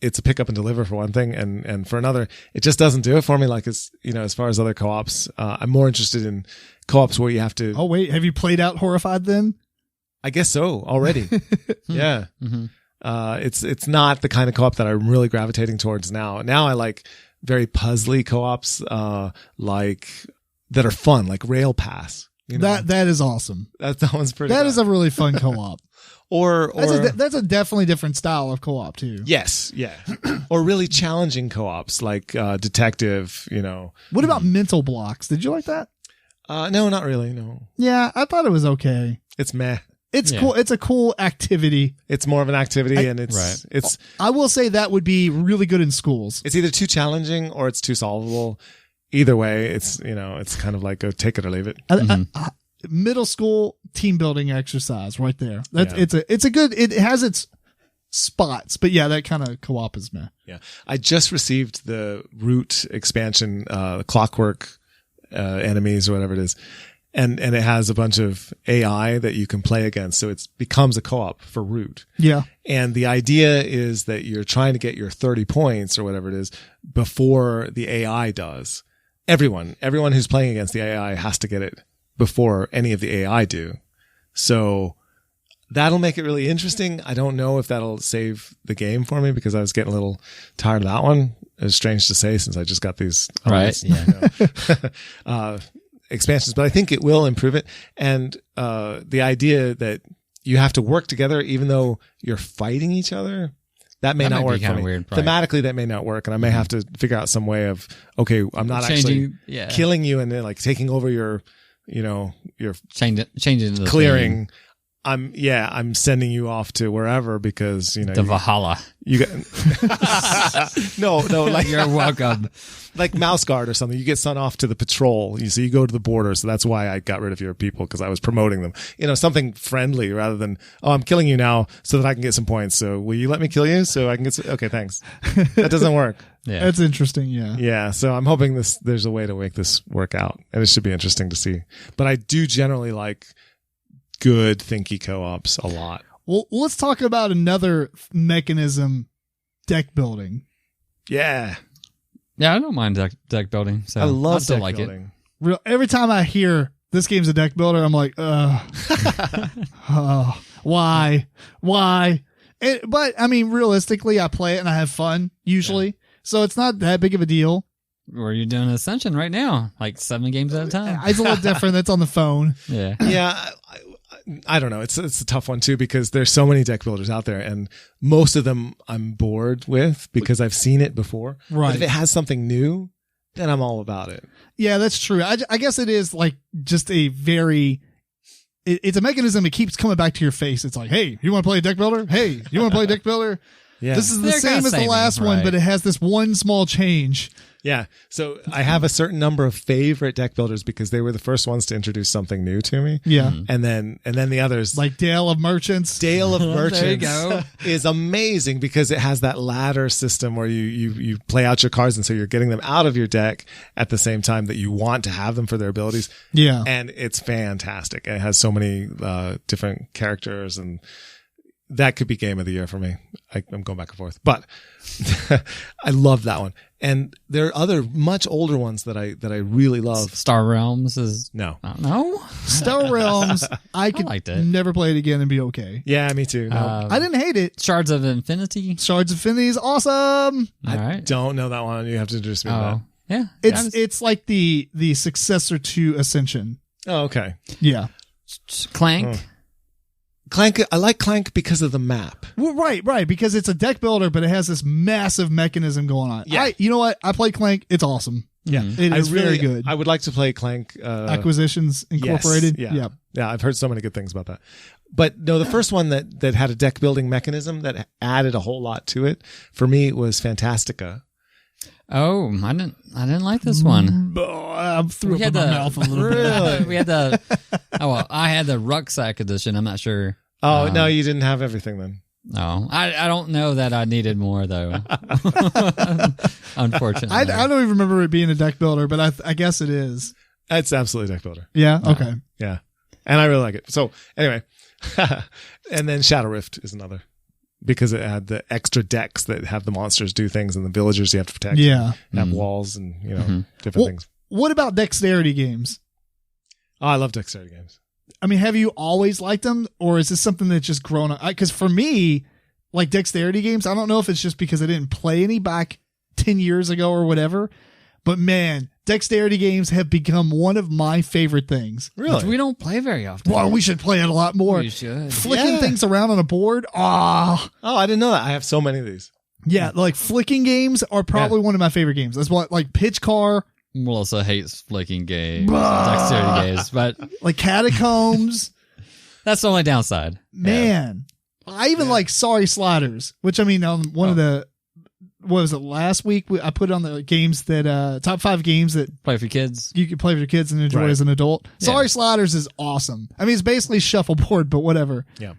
it's a pick up and deliver for one thing. And for another, it just doesn't do it for me. Like, as far as other co-ops, I'm more interested in co-ops where you have to. Oh, wait. Have you played out Horrified then? I guess so already. Yeah. Mm-hmm. It's not the kind of co-op that I'm really gravitating towards now. Now I like very puzzly co-ops, like that are fun, like Rail Pass. That is awesome. That one's pretty. That is a really fun co-op. Or that's a definitely different style of co-op too. Yes, yeah. Or really challenging co-ops like Detective. What about Mental Blocks? Did you like that? No, not really. No. Yeah, I thought it was okay. It's meh. It's cool. It's a cool activity. It's more of an activity, and it's. I will say that would be really good in schools. It's either too challenging or it's too solvable. Either way, it's it's kind of like go take it or leave it. Middle school team building exercise right there. It's a good. It has its spots, but yeah, that kind of co-op is meh. Yeah, I just received the Root expansion, Clockwork enemies or whatever it is. And it has a bunch of AI that you can play against. So it becomes a co-op for Root. Yeah. And the idea is that you're trying to get your 30 points or whatever it is before the AI does. Everyone who's playing against the AI has to get it before any of the AI do. So that'll make it really interesting. I don't know if that'll save the game for me because I was getting a little tired of that one. It's strange to say since I just got these. Right. Expansions, but I think it will improve it. And the idea that you have to work together even though you're fighting each other, that may not work for me. Weird, thematically, that may not work, and I may have to figure out some way of, okay, I'm not actually killing you and then like taking over your changing the clearing. theme. I'm sending you off to wherever because, The Valhalla. you got no, like You're welcome. like Mouse Guard or something. You get sent off to the patrol. You go to the border. So that's why I got rid of your people, because I was promoting them. Something friendly rather than, oh, I'm killing you now so that I can get some points. So will you let me kill you so I can get okay, thanks. That doesn't work. Yeah. That's interesting. Yeah. Yeah. So I'm hoping there's a way to make this work out, and it should be interesting to see. But I do generally like good thinky co-ops a lot. Well, let's talk about another mechanism, deck building. Yeah. Yeah, I don't mind deck building. So I love still deck like building. Every time I hear this game's a deck builder, I'm like, why? But I mean, realistically, I play it and I have fun usually. Yeah. So it's not that big of a deal. Or you're doing Ascension right now, like 7 games at a time. It's a little different. That's on the phone. Yeah. Yeah. I don't know. It's a tough one too, because there's so many deck builders out there, and most of them I'm bored with because I've seen it before. Right. But if it has something new, then I'm all about it. Yeah, that's true. I guess it is like just a very, it's a mechanism that keeps coming back to your face. It's like, hey, you want to play a deck builder? Hey, you want to play a deck builder? Yeah. This is the same as the last one, but it has this one small change. Yeah. So I have a certain number of favorite deck builders because they were the first ones to introduce something new to me. Yeah. And then the others, like Dale of Merchants. Dale of Merchants there you go. is amazing because it has that ladder system where you play out your cards, and so you're getting them out of your deck at the same time that you want to have them for their abilities. Yeah. And it's fantastic. It has so many different characters, and that could be game of the year for me. I'm going back and forth, but I love that one. And there are other much older ones that I really love. Star Realms is No. No. Star Realms, I could liked it. never play it again and be okay. Yeah, me too. No. I didn't hate it. Shards of Infinity. Shards of Infinity is awesome. All right. Don't know that one. You have to introduce me to Oh, yeah. It's like the successor to Ascension. that. Oh, okay. Yeah. Clank. Clank. I like Clank because of the map. Well, right, because it's a deck builder, but it has this massive mechanism going on. Yeah. You know what? I played Clank. It's awesome. Yeah, It is very good. I would like to play Clank. Acquisitions Incorporated. Yes, yeah. I've heard so many good things about that. But no, the first one that had a deck building mechanism that added a whole lot to it for me was Fantastica. Oh, I didn't like this one. I threw up in my mouth a little bit. We had I had the rucksack edition. I'm not sure. Oh, no, you didn't have everything then. No, I don't know that I needed more though. Unfortunately, I don't even remember it being a deck builder, but I guess it is. It's absolutely deck builder. Yeah. Okay. Yeah. And I really like it. So anyway, and then Shadow Rift is another because it had the extra decks that have the monsters do things and the villagers you have to protect. Yeah. Have walls and, different things. What about dexterity games? Oh, I love dexterity games. I mean, have you always liked them, or is this something that's just grown up? Because for me, like dexterity games, I don't know if it's just because I didn't play any back 10 years ago or whatever, but man, dexterity games have become one of my favorite things. Really? We don't play very often. Well, we should play it a lot more. We should. Flicking things around on a board. Oh, I didn't know that. I have so many of these. Yeah, like flicking games are probably one of my favorite games. That's what, like Pitch Car. Melissa hates flicking games, dexterity games, but like Catacombs. That's the only downside. Man, I even like Sorry Sliders, which I mean, on one of the, what was it, last week? I put on the games that, top 5 games that Play for kids. you can play with your kids and enjoy as an adult. Yeah. Sorry Sliders is awesome. I mean, it's basically shuffleboard, but whatever. Yeah.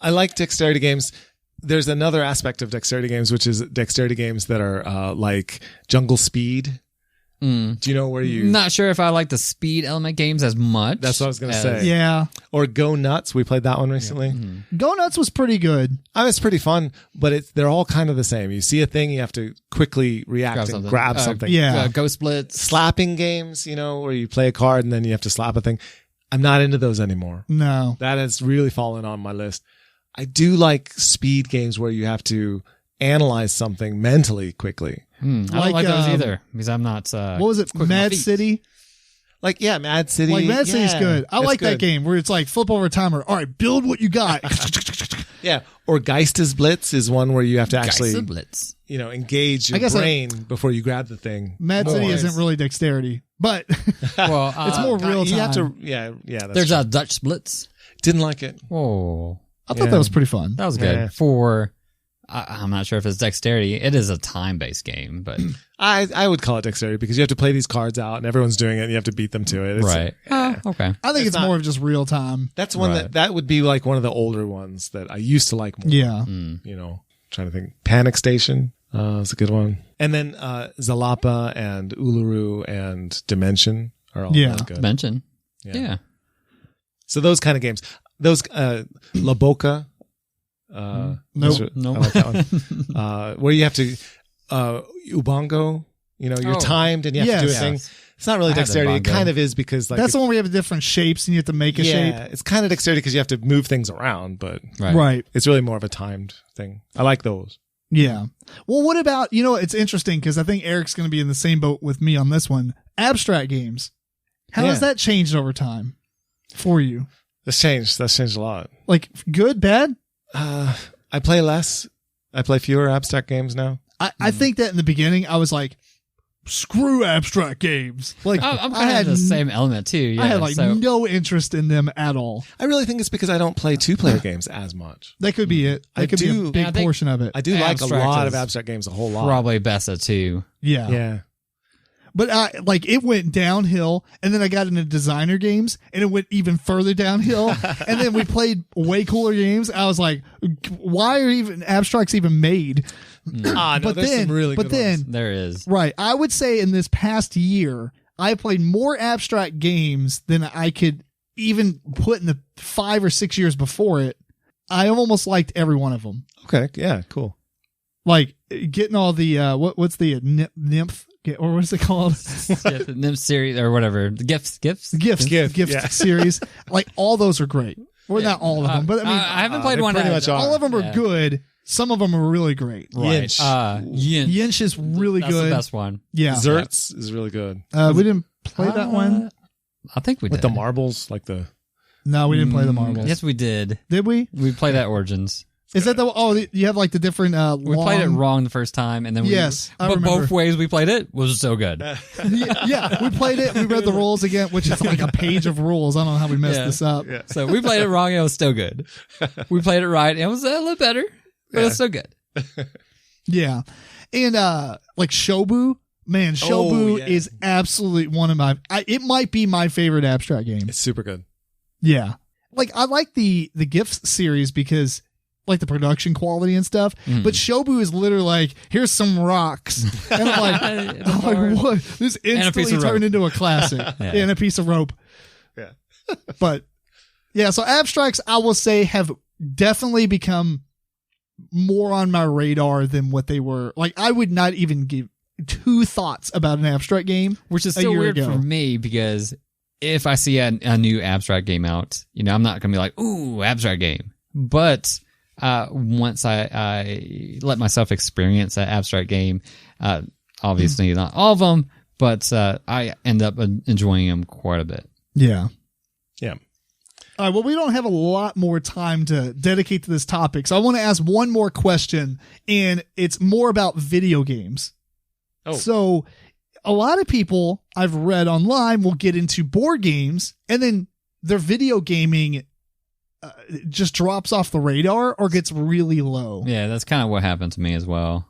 I like dexterity games. There's another aspect of dexterity games, which is dexterity games that are like Jungle Speed. Do you know where you... Not sure if I like the speed element games as much. That's what I was going to say. Yeah. Or Go Nuts. We played that one recently. Mm-hmm. Go Nuts was pretty good. It's pretty fun, but they're all kind of the same. You see a thing, you have to quickly react and grab something. Yeah. Ghost Splits. Slapping games, where you play a card and then you have to slap a thing. I'm not into those anymore. No. That has really fallen on my list. I do like speed games where you have to analyze something mentally quickly. I don't like those either because I'm not. What was it? quick on my Mad feet. City? Like, yeah, Mad City. Like Mad City's good. I it's like that good. game where it's like flip over a timer. All right, build what you got. Yeah. Or Geistes Blitz is one where you have to actually, Geist Blitz. engage your brain before you grab the thing. Mad City isn't really dexterity, but Well, it's more real time. You have to, yeah. That's there's true. Dutch Splits. Didn't like it. Oh, I thought that was pretty fun. that was good. Yeah. I'm not sure if it's dexterity. It is a time-based game, but I would call it dexterity because you have to play these cards out and everyone's doing it and you have to beat them to it. It's, right. Okay. I think It's it's not- more of just real time. That's one Right. that would be like one of the older ones that I used to like more. Yeah. You know, trying to think. Panic Station is a good one. And then Zalapa and Uluru and Dimension are all really good. Dimension. Yeah. So those kind of games. Those La Boca. Nope. Nope. I like that one. Where you have to Ubongo, you know, you're Oh. timed and you have to do a Yes. thing. It's not really I have dexterity. It Ubongo. kind of is because like That's the one where you have different shapes and you have to make a shape. it's kind of dexterity because you have to move things around, but Right. it's really more of a timed thing. I like those. Yeah. Well, what about, it's interesting because I think Eric's going to be in the same boat with me on this one. Abstract games. How has Yeah. that changed over time for you? That's changed a lot. Like good, bad? I play less. I play fewer abstract games now. I think that in the beginning I was like, screw abstract games. Like I'm I kind had of the same element too. Yeah. I had like so, no interest in them at all. I really think it's because I don't play two-player games as much. That could be it. That I could be do- a big I think- portion of it. I do like a Abstract lot is of abstract games, a whole lot. probably best of two. Yeah. Yeah. But it went downhill, and then I got into designer games, and it went even further downhill. And then we played way cooler games. I was like, why are even abstracts even made? No, But there's then- some really but good then- ones. There is. Right. I would say in this past year, I played more abstract games than I could even put in the 5 or 6 years before it. I almost liked every one of them. Okay. Yeah. Cool. Like getting all the what's the nymph or what's it called? Yeah, the NIM series or whatever. The gifts. Gift yeah. series. Like all those are great. Well, not all of them, but I mean, I haven't played they one. pretty that- much are. all of them are Yeah. good. Some of them are really great. Right. Yinch. Yinch. Yinch is really That's good. the best one. Yeah. Zerts is really good. We didn't play that one. I think we With did. the marbles, like the. No, we didn't play the marbles. Yes, we did. Did we? We played that Origins. Is that you have like the different We played it wrong the first time, and then Yes, I but remember. both ways we played it was so good. Yeah, we played it. We read the rules again, which is like a page of rules. I don't know how we messed Yeah. this up. Yeah. So we played it wrong, and it was still good. We played it right, and it was a little better, but it's still good. Yeah. And like Shobu, man, Shobu yeah. is absolutely one of it might be my favorite abstract game. It's super good. Yeah. Like I like the Gifts series because like the production quality and stuff, but Shobu is literally like, here's some rocks. And I'm like, what? This instantly of rope. turned into a classic. Yeah. And a piece of rope. Yeah. But yeah, so abstracts I will say have definitely become more on my radar than what they were. Like I would not even give 2 thoughts about an abstract game, Which is a still year weird ago. for me because if I see a new abstract game out, I'm not gonna be like, "Ooh, abstract game." But once I let myself experience that abstract game, obviously not all of them, but I end up enjoying them quite a bit. Yeah. Yeah. All right. Well, we don't have a lot more time to dedicate to this topic. So I want to ask one more question, and it's more about video games. Oh. So a lot of people I've read online will get into board games, and then their video gaming just drops off the radar or gets really low. Yeah, that's kind of what happened to me as well.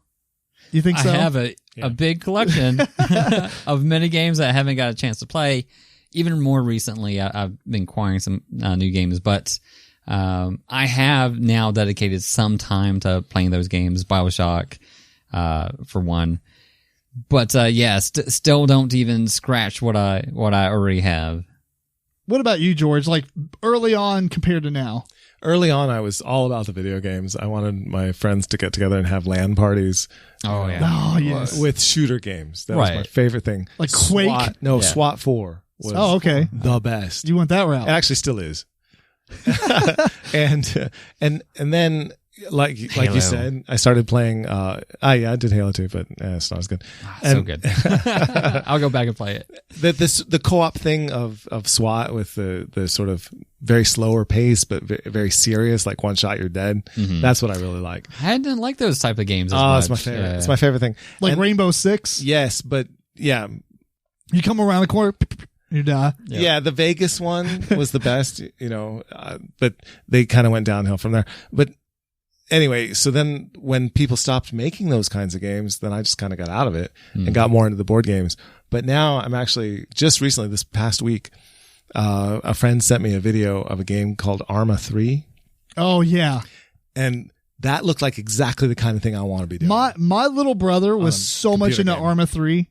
You think so? I have a big collection of many games that I haven't got a chance to play. Even more recently, I've been acquiring some new games, but I have now dedicated some time to playing those games, BioShock, for one. But still don't even scratch what I already have. What about you, George? Like early on compared to now? Early on, I was all about the video games. I wanted my friends to get together and have LAN parties. Oh yeah. Oh, yes. With shooter games. That was my Right. favorite thing. Like Quake? SWAT, no, Yeah. SWAT 4 was Oh, okay. the best. You went that route. It actually still is. and then like Halo. you said, I started playing I did Halo 2, but it's not as good. So And good. I'll go back and play it. the co-op thing of SWAT with the sort of very slower pace but very serious, like one shot you're dead. That's what I really like. I didn't like those type of games as Oh, much. it's my favorite. Yeah. It's my favorite thing. Like And- Rainbow Six? Yes, but yeah, You come around the corner. You die. Yep. Yeah, the Vegas one was the best, but they kind of went downhill from there. But anyway, so then when people stopped making those kinds of games, then I just kind of got out of it and got more into the board games. But now I'm actually, just recently, this past week, a friend sent me a video of a game called Arma 3. Oh, yeah. And that looked like exactly the kind of thing I want to be doing. My little brother was so much into game. Arma 3.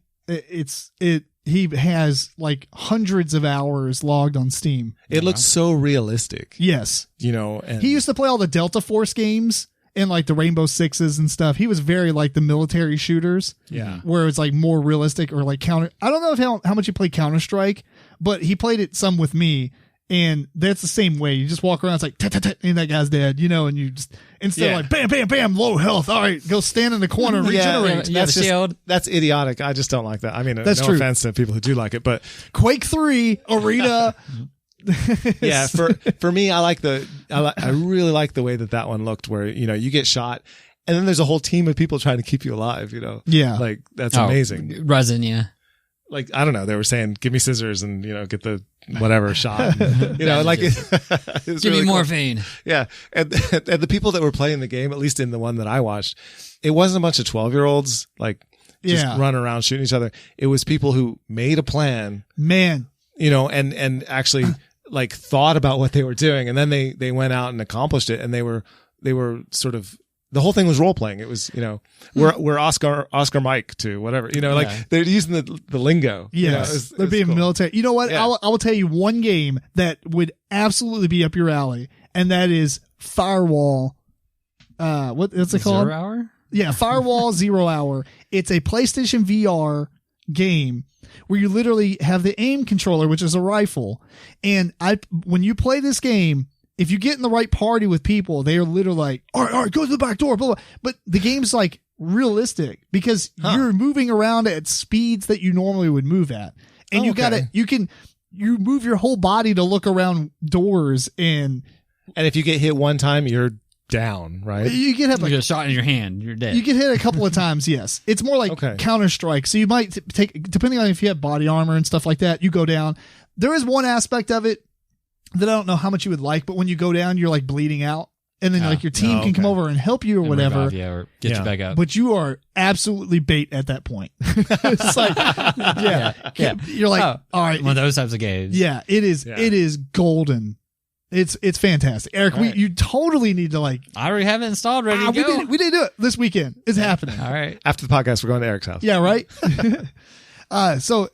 He has like hundreds of hours logged on Steam. It looks so realistic. Yes. And He used to play all the Delta Force games and like the Rainbow Sixes and stuff. He was very like the military shooters. Yeah. Where it's like more realistic or like counter. I don't know how much he played Counter-Strike, but he played it some with me. And that's the same way. You just walk around, it's like, and that guy's dead, and you just, instead of like, bam, bam, bam, low health. All right, go stand in the corner and regenerate. That's shield. That's idiotic. I just don't like that. I mean, that's no true. offense to people who do like it, but Quake 3, Arena. Yeah, for me, I really like the way that one looked where, you get shot and then there's a whole team of people trying to keep you alive, Yeah. Like, that's amazing. Resin, yeah. Like, I don't know. They were saying, give me scissors and, get the whatever shot. Like, it was give really me morphine. Cool. Yeah. And the people that were playing the game, at least in the one that I watched, it wasn't a bunch of 12-year-olds, like, just running around shooting each other. It was people who made a plan. Man. And actually, like, thought about what they were doing. And then they went out and accomplished it. And they were sort of, the whole thing was role playing. It was, we're Oscar Mike to whatever, like they're using the lingo. Yes. They're being cool. Military. You know what? Yeah. I will tell you one game that would absolutely be up your alley, and that is Firewall. What's it called? 0 Hour? Yeah. Firewall 0 Hour. It's a PlayStation VR game where you literally have the aim controller, which is a rifle. And when you play this game, if you get in the right party with people, they are literally like, all right, go to the back door, blah, blah. But the game's like realistic because you're moving around at speeds that you normally would move at. And you move your whole body to look around doors and if you get hit one time, you're down, right? You get a shot in your hand, you're dead. You get hit a couple of times, yes. It's more like Counter-Strike. So you might take, depending on if you have body armor and stuff like that, you go down. There is one aspect of it that I don't know how much you would like, but when you go down, you're like bleeding out. And then like your team can come over and help you or whatever. Or get you back up. But you are absolutely bait at that point. It's like, you're like, all right. One of those types of games. Yeah, it is. Yeah. It is golden. It's fantastic. Eric, you totally need to like. I already have it installed, ready to go. We did do it this weekend. It's happening. All right. After the podcast, we're going to Eric's house. Yeah, right? So,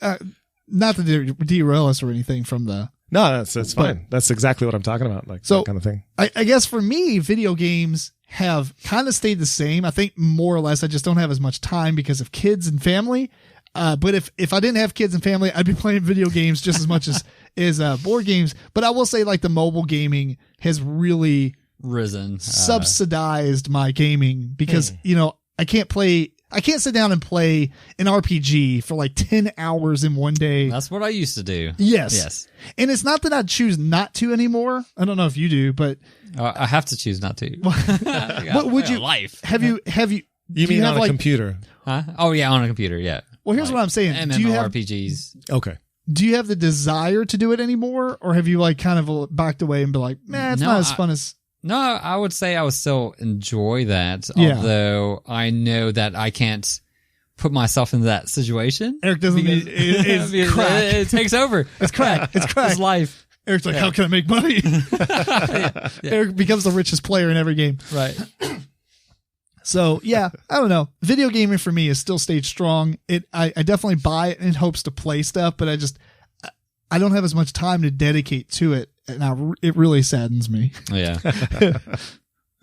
not to derail us or anything from the. No, that's fine. That's exactly what I'm talking about. Like that kind of thing. I guess for me, video games have kind of stayed the same. I think more or less I just don't have as much time because of kids and family. But if I didn't have kids and family, I'd be playing video games just as much as board games. But I will say like the mobile gaming has really risen, subsidized my gaming because, I can't sit down and play an RPG for like 10 hours in one day. That's what I used to do. Yes. And it's not that I choose not to anymore. I don't know if you do, but I have to choose not to. What would you life? Have you You mean on a computer? Huh? Oh yeah, on a computer, yeah. Well, here's what I'm saying. MMORPGs. Okay. Do you have the desire to do it anymore, or have you like kind of backed away and be like, man, it's not as fun as No, I would say I would still enjoy that, although I know that I can't put myself into that situation. Eric doesn't. It's crack. It takes over. It's crack. It's crack. It's life. Eric's like, how can I make money? Eric becomes the richest player in every game. Right. So yeah, I don't know. Video gaming for me is still stayed strong. I definitely buy it in hopes to play stuff, but I don't have as much time to dedicate to it. And it really saddens me. Yeah.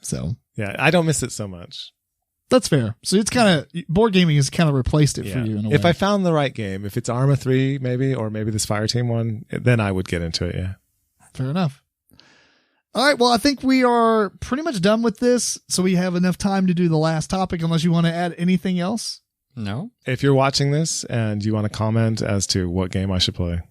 So. Yeah, I don't miss it so much. That's fair. So it's kind of, board gaming has kind of replaced it for you in a way. If I found the right game, if it's Arma 3 maybe, or maybe this Fireteam one, then I would get into it, yeah. Fair enough. All right, well, I think we are pretty much done with this, so we have enough time to do the last topic, unless you want to add anything else. No. If you're watching this and you want to comment as to what game I should play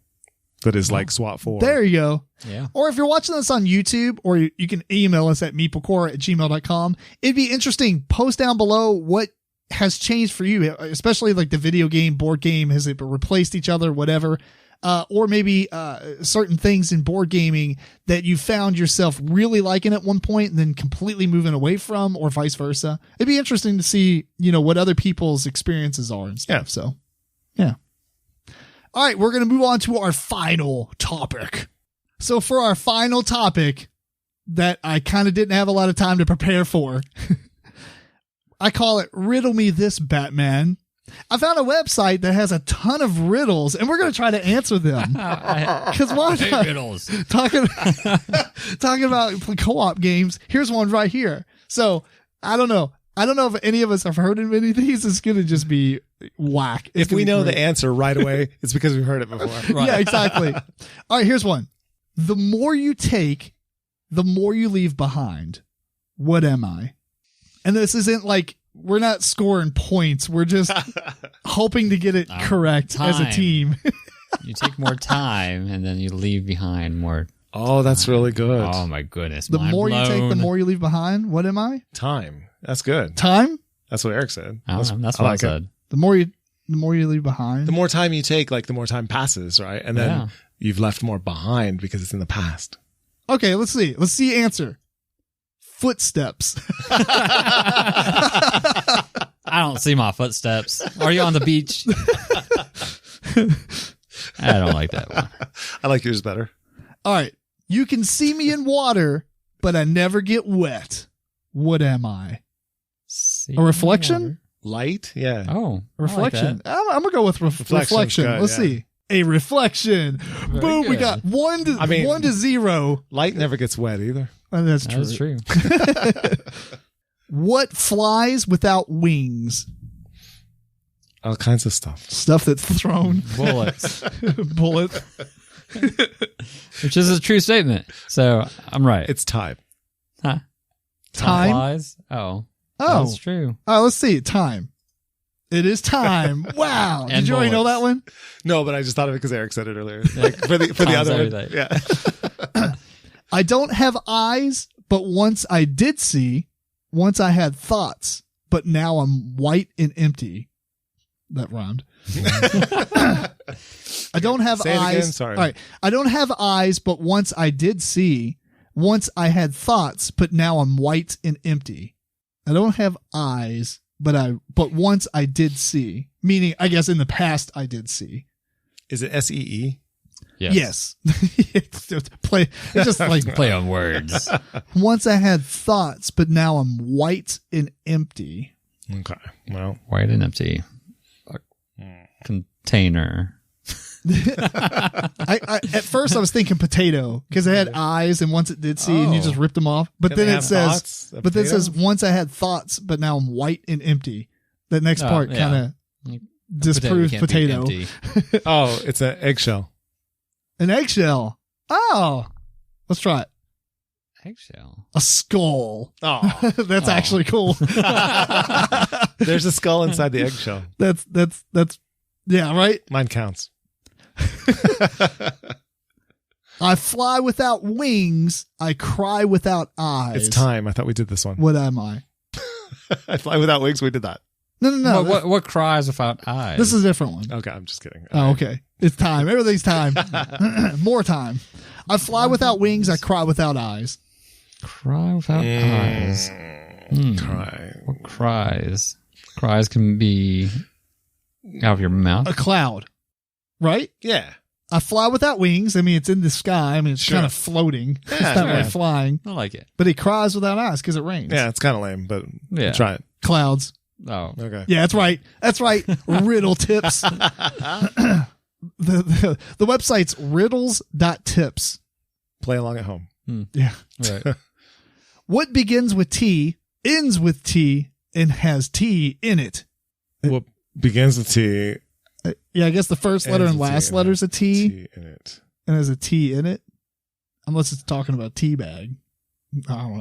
that is like SWAT 4. There you go. Yeah. Or if you're watching this on YouTube, or you can email us at MeepleCore@gmail.com. It'd be interesting. Post down below what has changed for you, especially like the video game, board game. Has it replaced each other, whatever? or maybe certain things in board gaming that you found yourself really liking at one point and then completely moving away from, or vice versa. It'd be interesting to see, what other people's experiences are and stuff. Yeah. So, yeah. All right, we're going to move on to our final topic. So for our final topic that I kind of didn't have a lot of time to prepare for, I call it Riddle Me This, Batman. I found a website that has a ton of riddles, and we're going to try to answer them. Because why not? Riddles. Talking about co-op games. Here's one right here. So I don't know if any of us have heard of any of these. It's going to just be whack. If we know the answer right away, it's because we've heard it before. Right. Yeah, exactly. All right, here's one. The more you take, the more you leave behind. What am I? And this isn't like, we're not scoring points. We're just hoping to get it correct as a team. You take more time and then you leave behind more. Oh, that's really good. Oh my goodness. The Mind more you take, the blown. more you leave behind. What am I? Time. That's good. Time? That's what Eric said. That's I what like I it. said. The more you leave behind. The more time you take, like the more time passes, right? And then you've left more behind because it's in the past. Okay, let's see. Let's see answer. Footsteps. I don't see my footsteps. Are you on the beach? I don't like that one. I like yours better. All right. You can see me in water, but I never get wet. What am I? See A reflection? Light? Yeah. Oh, A reflection. I'm going to go with Reflection's reflection. good, Let's yeah. see. A reflection. Boom. We good. got 1 to 0. Light never gets wet either. Oh, that's true. That's true. What flies without wings? All kinds of stuff. Stuff that's thrown. Bullets, Bullet. which is a true statement. So I'm right. It's time. Huh? Time. Flies? Oh, Oh. that's true. Let's see. Time. It is time. Wow. Did And you already know that bullets. one? No, but I just thought of it because Eric said it earlier. Yeah. for the Times other one. everything. Yeah. I don't have eyes, but once I did see. Once I had thoughts, but now I'm white and empty. That rhymed. I don't have Say it eyes. again, sorry. All right. I don't have eyes, but once I did see. Once I had thoughts, but now I'm white and empty. I don't have eyes, but once I did see. Meaning, I guess in the past I did see. Is it SEE? Yes. It's just like Play on words. once I had thoughts, but now I'm white and empty. Okay. Well, White and empty. A container. At first I was thinking potato because it had eyes, and once it did see, and you just ripped them off. But Can then they it have says, thoughts? A but then it potato? says, once I had thoughts, but now I'm white and empty. That next part yeah. kind of disproves can't be potato. empty. oh, it's an eggshell. An eggshell. Oh, let's try it. Eggshell. A skull. Oh, That's actually cool. there's a skull inside the eggshell. That's yeah, right. Mine counts. I fly without wings. I cry without eyes. It's time. I thought we did this one. What am I? I fly without wings. We did that. No. What cries without eyes? This is a different one. Okay, I'm just kidding. Oh, okay. It's time. Everything's time. More time. I fly without wings. I cry without eyes. cry without eyes. Cry. What cries? Cries can be out of your mouth. A cloud. Right? Yeah. I fly without wings. I mean, it's in the sky. I mean, it's Sure. kind of floating. It's Yeah, not sure. really flying. I like it. But it cries without eyes because it rains. Yeah, it's kind of lame, but Yeah. try it. Clouds. Oh, Okay. Yeah, that's right. That's right. Riddle tips. the website's riddles.tips. Play along at home. Yeah. right. What begins with T, ends with T, and has T in it? What begins with T, Yeah, I guess the first letter Ends and with T last and letter's a T, T in it. and has a T in it. Unless it's talking about tea bag. I don't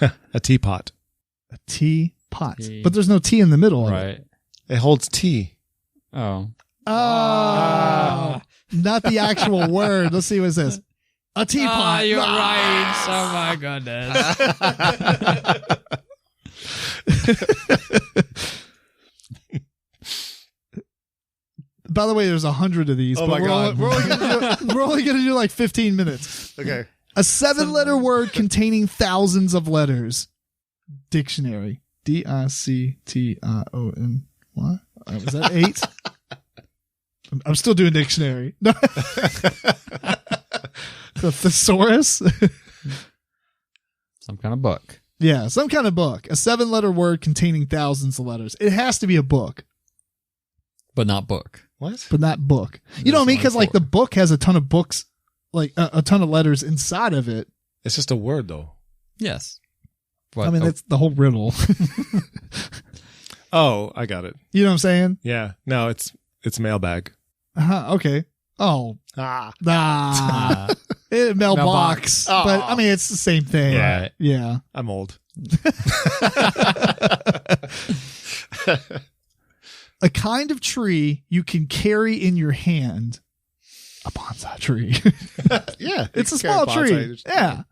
know. A teapot. A tea pot. Tea. But there's no T in the middle of it. Right. It holds tea. Oh. Oh, not the actual word. Let's see what it says. A teapot. Oh, you're Ah! right. Oh my goodness. By the way, there's 100 of these. Oh but my God. we're only gonna do like 15 minutes. Okay. A 7-letter word containing thousands of letters. Dictionary. Dictionary. What? Was that 8? I'm still doing dictionary. No. The thesaurus. Some kind of book. Yeah, some kind of book. A 7-letter word containing thousands of letters. It has to be a book, But not book. What? but not book. You know what I mean? Because like the book has a ton of books, like a ton of letters inside of it. It's just a word, though. Yes. I mean, that's the whole riddle. Oh, I got it. You know what I'm saying? Yeah. No, it's mailbag. Okay. Oh, Ah. mailbox. Oh. But I mean, it's the same thing. Right. Yeah. I'm old. A kind of tree you can carry in your hand. A bonsai tree. Yeah. It's a small tree. Yeah.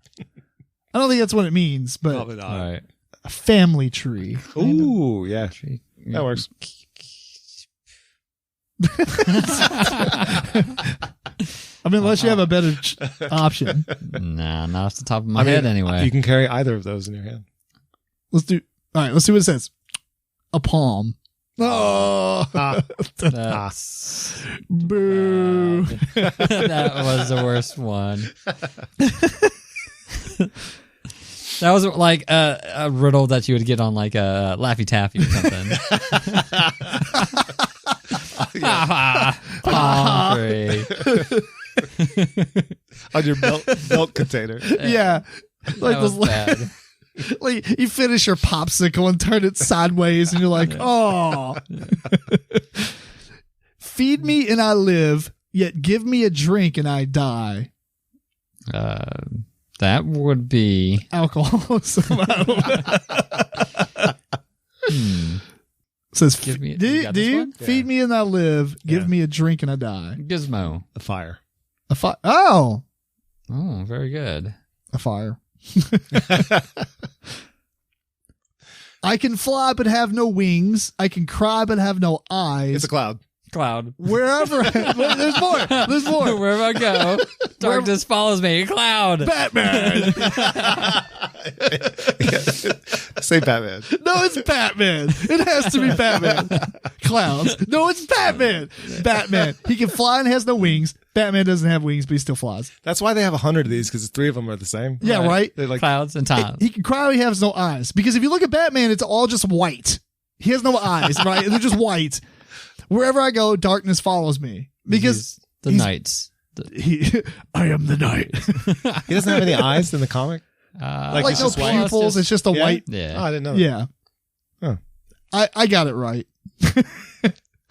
I don't think that's what it means, but Probably not. All right. a family tree. Ooh, yeah. That works. I mean, unless you have a better option. Nah, not off the top of my head anyway. You can carry either of those in your hand. All right, let's see what it says. A palm. Oh, That's boo. that was the worst one. That was like a riddle that you would get on like a Laffy Taffy or something. Palm tree. On your milk container. Yeah. Like That was those, bad. like you finish your popsicle and turn it sideways and you're like, oh. Feed me and I live, yet give me a drink and I die. That would be Alcoholism. I don't know. Says, Give me- do you you, got do this you? one? Feed me and I live, give Yeah. me a drink and I die. Gizmo. A fire. Oh, Oh, very good. a fire. I can fly but have no wings. I can cry but have no eyes. It's a cloud. Cloud. Wherever there's more. There's more. Wherever I go, darkness follows me. Cloud. Batman. Say Batman. No, it's Batman. It has to be Batman. Clowns. No, it's Batman. Batman. He can fly and has no wings. Batman doesn't have wings, but he still flies. That's why they have 100 of these, because 3 of them are the same. Yeah, right? They're like, Clouds and time. He can cry, he has no eyes. Because if you look at Batman, it's all just white. He has no eyes, right? They're just white. Wherever I go, darkness follows me. Because the he's- nights. I am the night. he doesn't have any eyes in the comic? Like it's no just white? pupils, it's just a Yeah? white. Oh, Yeah. I didn't know that. Yeah. Huh. I got it right.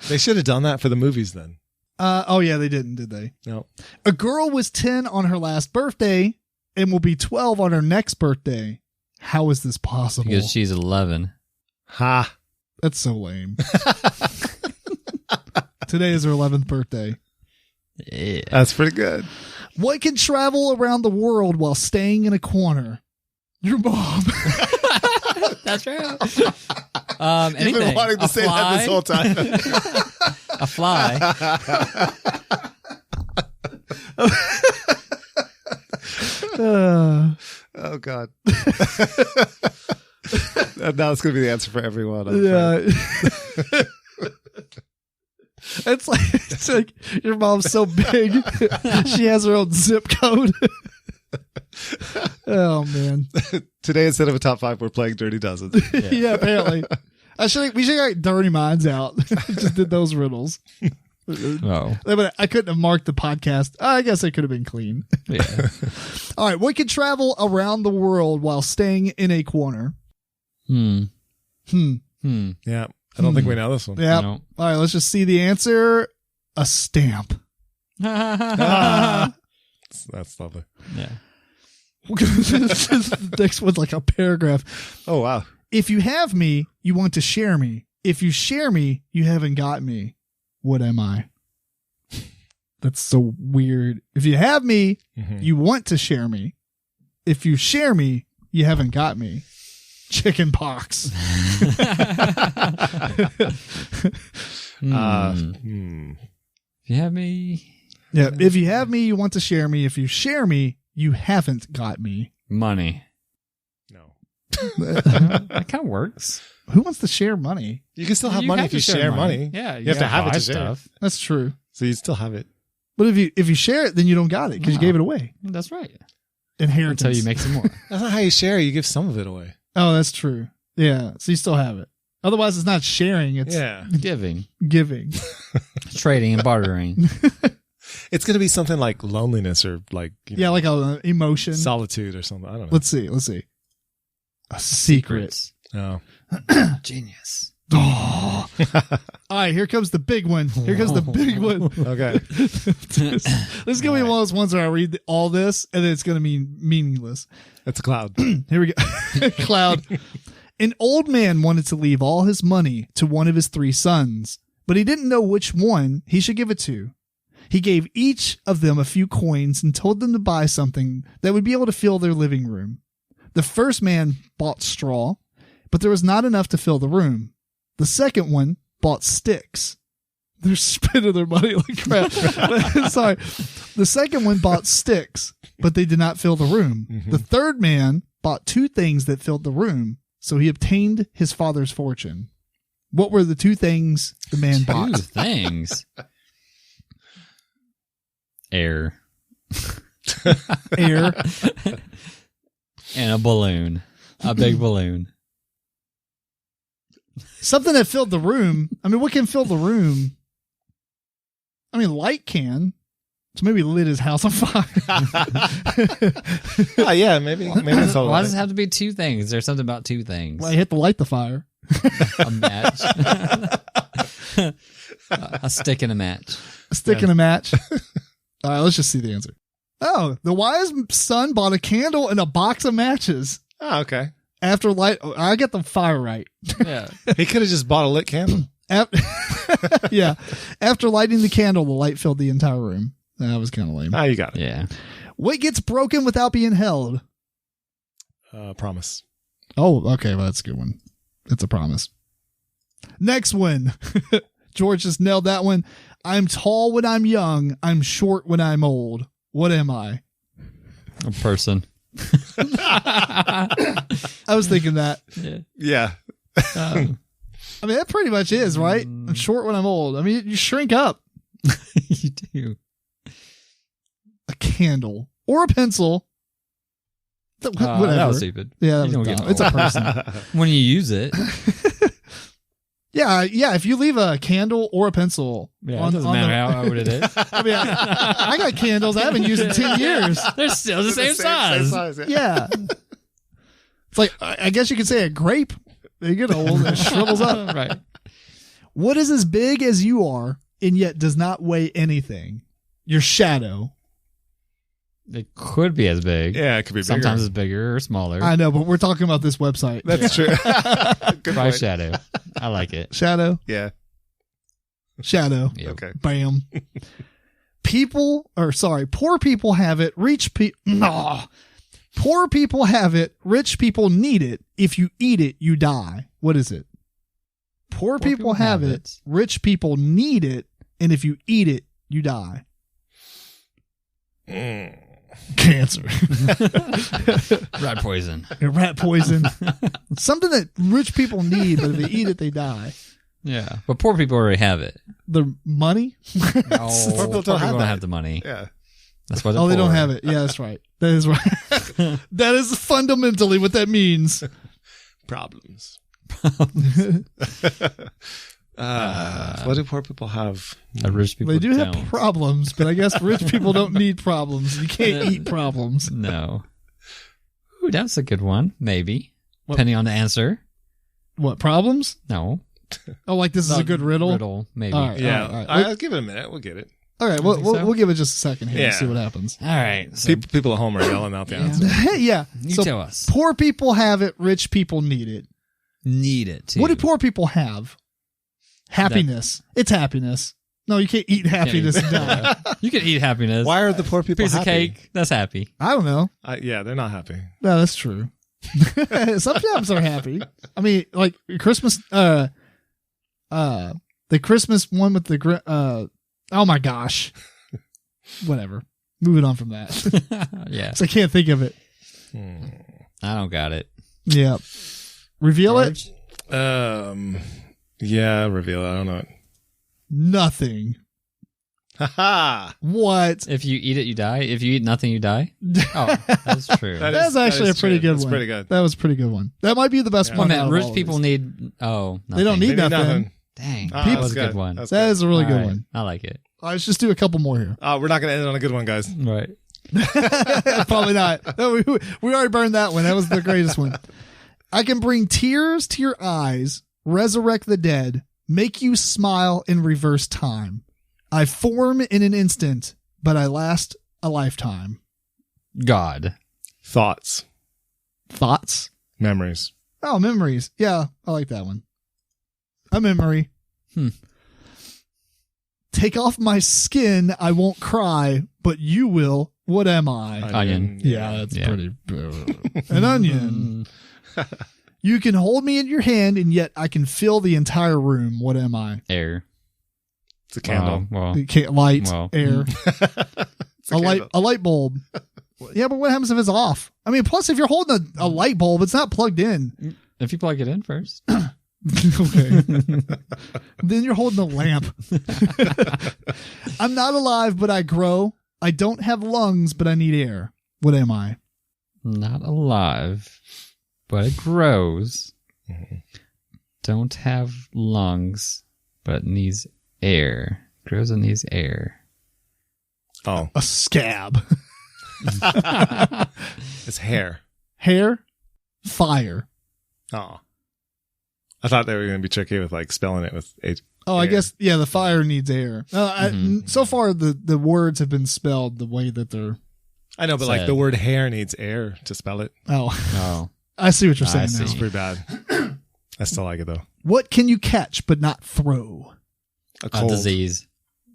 They should have done that for the movies then. Oh yeah, they didn't, did they? No. A girl was 10 on her last birthday and will be 12 on her next birthday. How is this possible? Because she's 11. Ha. That's so lame. Today is her 11th birthday. Yeah. That's pretty good. What can travel around the world while staying in a corner? Your mom. That's true. You've Anything. been wanting to A say fly? that this whole time. A fly. Oh, God. Now it's going to be the answer for everyone. I'm Yeah. It's like your mom's so big, she has her own zip code. Oh man! afraid. Today, instead of a top 5, we're playing Dirty Dozens. Yeah, apparently. We should get Dirty Minds out. Just did those riddles. Oh. But I couldn't have marked the podcast. I guess it could have been clean. Yeah. All right, what can travel around the world while staying in a corner? Yeah. I don't think we know this one. Yeah. No. All right, let's just see the answer. A stamp. That's lovely. Yeah. Next one's like a paragraph. Oh, wow. If you have me, you want to share me. If you share me, you haven't got me. What am I? That's so weird. If you have me, you want to share me. If you share me, you haven't got me. Chicken pox. If you have me, Yeah, if you have me, you want to share me. If you share me, you haven't got me. money. No. That kind of works. Who wants to share money? You can still have money if you share money. Yeah, You have to have it buy to share. That's true. So you still have it. But if you share it, then you don't got it because you No. gave it away. That's right. Inheritance. Until you make some more. That's not how you share. You give some of it away. Oh, that's true. Yeah, so you still have it. Otherwise, it's not sharing. It's Yeah. Giving, giving. trading, and bartering. It's going to be something like loneliness or like, Yeah, like a emotion. solitude or something. I don't know. Let's see. A secret. No. Genius. Oh. All right, here comes the big one. Here comes the big one. Okay. This is going to be one of those ones where I read all this and then it's going to be meaningless. That's a cloud. Here we go. Cloud. An old man wanted to leave all his money to one of his 3 sons, but he didn't know which one he should give it to. He gave each of them a few coins and told them to buy something that would be able to fill their living room. The first man bought straw, but there was not enough to fill the room. The second one bought sticks. They're spending their money like crap. Sorry. The second one bought sticks, but they did not fill the room. Mm-hmm. The third man bought 2 things that filled the room, so he obtained his father's fortune. What were the 2 things the man Two bought? things. Air. Air. And a balloon. A big balloon. Something that filled the room. I mean, what can fill the room? I mean, light can. So maybe lit his house on fire. Yeah, maybe that's all Why right. does it have to be 2 things? There's something about 2 things. Well, I hit to light the fire. A match. A stick and a match. A stick and a match. All right, let's just see the answer. Oh, the wise son bought a candle and a box of matches. Oh, okay. After light, I got the fire right. Yeah. He could have just bought a lit candle. Yeah. After lighting the candle, the light filled the entire room. That was kind of lame. Ah, you got it. Yeah. What gets broken without being held? Promise. Oh, okay. Well, that's a good one. It's a promise. Next one. George just nailed that one. I'm tall when I'm young. I'm short when I'm old. What am I? A person. I was thinking that. Yeah. I mean, that pretty much is, right? I'm short when I'm old. I mean, you shrink up. You do. A candle or a pencil. Whatever. That was stupid. Yeah, that You was don't dumb. get It's a old. person. When you use it. Yeah. If you leave a candle or a pencel, Yeah, it doesn't matter how old it is. I mean, I got candles I haven't used in 10 years. They're still the same size. Yeah. It's like, I guess you could say a grape. They get old and it shrivels up. Right. What is as big as you are and yet does not weigh anything? Your shadow. It could be as big. Yeah, it could be bigger. Sometimes it's bigger or smaller. I know, but we're talking about this website. That's true. Good Try point. shadow. I like it. Shadow. Yeah. Shadow. Yep. Okay. Bam. Poor people have it. Poor people have it. Rich people need it. If you eat it, you die. What is it? Poor people have it. Rich people need it. And if you eat it, you die. Cancer. Rat poison. Rat poison. Something that rich people need, but if they eat it, they die. Yeah. But poor people already have it. The money? No, Poor people don't have that. have the money. Yeah. That's why they're Oh, they don't poor. have it. Yeah, that's right. That is right. That is fundamentally what that means. Problems. What do poor people have? Rich people They do have don't. problems, but I guess rich people don't need problems. You can't eat problems. No. Ooh, that's a good one. Maybe. What? Depending on the answer. What, problems? No. Oh, like this is a good riddle? Riddle, maybe. All right. Yeah. All right. I'll give it a minute. We'll get it. All right, think so? we'll give it just a second here and Yeah. see what happens. All right. So People at home are yelling out the answer. Yeah. you So tell us. poor people have it, rich people need it. Need it, too. What do poor people have? Happiness. It's happiness. No, you can't eat happiness and die. You can eat happiness. Why are the poor people Piece happy? of cake, that's happy. I don't know. Yeah, they're not happy. No, that's true. Sometimes they're happy. I mean, like Christmas, the Christmas one with the Oh my gosh. Whatever. Moving on from that. Yeah. So I can't think of it. I don't got it. Yeah. Reveal George? it. Yeah, reveal it. I don't know it. Nothing. Haha. What? If you eat it, you die. If you eat nothing, you die. Oh, that's true. That's actually a pretty good That's one. pretty good. That was a pretty good one. That might be the best Yeah. one. Man, out of rich all of people these. need. Oh, They don't nothing. need Maybe nothing. Dang, Ah, that was a that's good one. That's That good. is a really All good right, one. I like it. Let's just do a couple more here. We're not going to end it on a good one, guys. Right. Probably not. No, we already burned that one. That was the greatest one. I can bring tears to your eyes, resurrect the dead, make you smile in reverse time. I form in an instant, but I last a lifetime. God. Thoughts. Thoughts? Memories. Oh, memories. Yeah, I like that one. A memory. Take off my skin, I won't cry, but you will. What am I? Onion. Yeah, that's Yeah. pretty. An onion. You can hold me in your hand, and yet I can fill the entire room. What am I? Air. It's a candle. Well, You can't- light, Well. air, It's a light, candle. a light bulb. Yeah, but what happens if it's off? I mean, plus if you're holding a light bulb, it's not plugged in. if you plug it in first. Okay. Then you're holding a lamp. I'm not alive, but I grow. I don't have lungs, but I need air. What am I? Not alive, but it grows. Don't have lungs, but needs air. Grows and needs air. Oh, A scab. it's hair. Hair. Fire. Oh. I thought they were going to be tricky with like spelling it with H. Oh, I Air. guess, yeah, the fire needs air. So far, the words have been spelled the way that they're. I know, but like Said. the word hair needs air to spell it. Oh, Oh. I see what you're I saying see. now. It's pretty bad. I still like it though. What can you catch but not throw? A A cold. disease.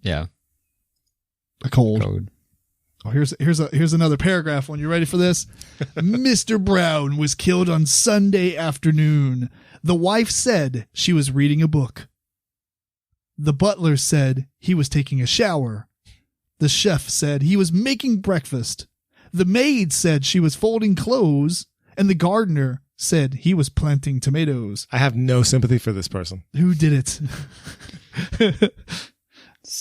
Yeah. A cold. Code. Oh, here's another paragraph one. You ready for this? Mr. Brown was killed on Sunday afternoon. The wife said she was reading a book. The butler said he was taking a shower. The chef said he was making breakfast. The maid said she was folding clothes. And the gardener said he was planting tomatoes. I have no sympathy for this person. Who did it?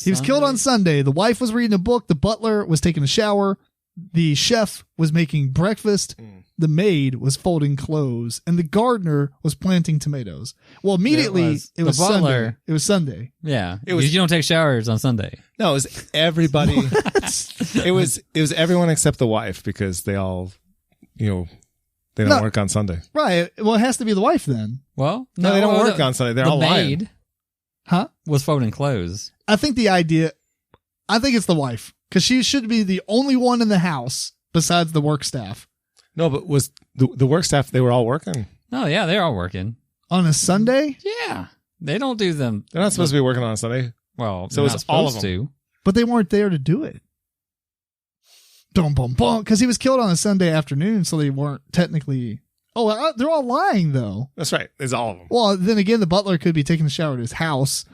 He was killed on Sunday. The wife was reading a book. The butler was taking a shower. The chef was making breakfast. The maid was folding clothes. And the gardener was planting tomatoes. Well, immediately it was The butler- Sunday. It was Sunday. Yeah. It was- You don't take showers on Sunday. No, it was everybody. it was everyone except the wife because they all, they don't No. work on Sunday. Right. Well, it has to be the wife then. Well, No, they don't well, work on Sunday. They're the all lying. maid Huh? was folding clothes. I think it's the wife because she should be the only one in the house besides the work staff No, but was the work staff? They were all working. Oh, yeah, they're all working. on a Sunday, Yeah. They don't do them. They're not supposed to be working on a Sunday. Well, So they're it's not all of supposed to. but they weren't there to do it. Boom, boom, boom. Because he was killed on a Sunday afternoon, so they weren't technically. Oh, they're all lying though. That's right. It's all of them. Well, then again, the butler could be taking a shower at his house.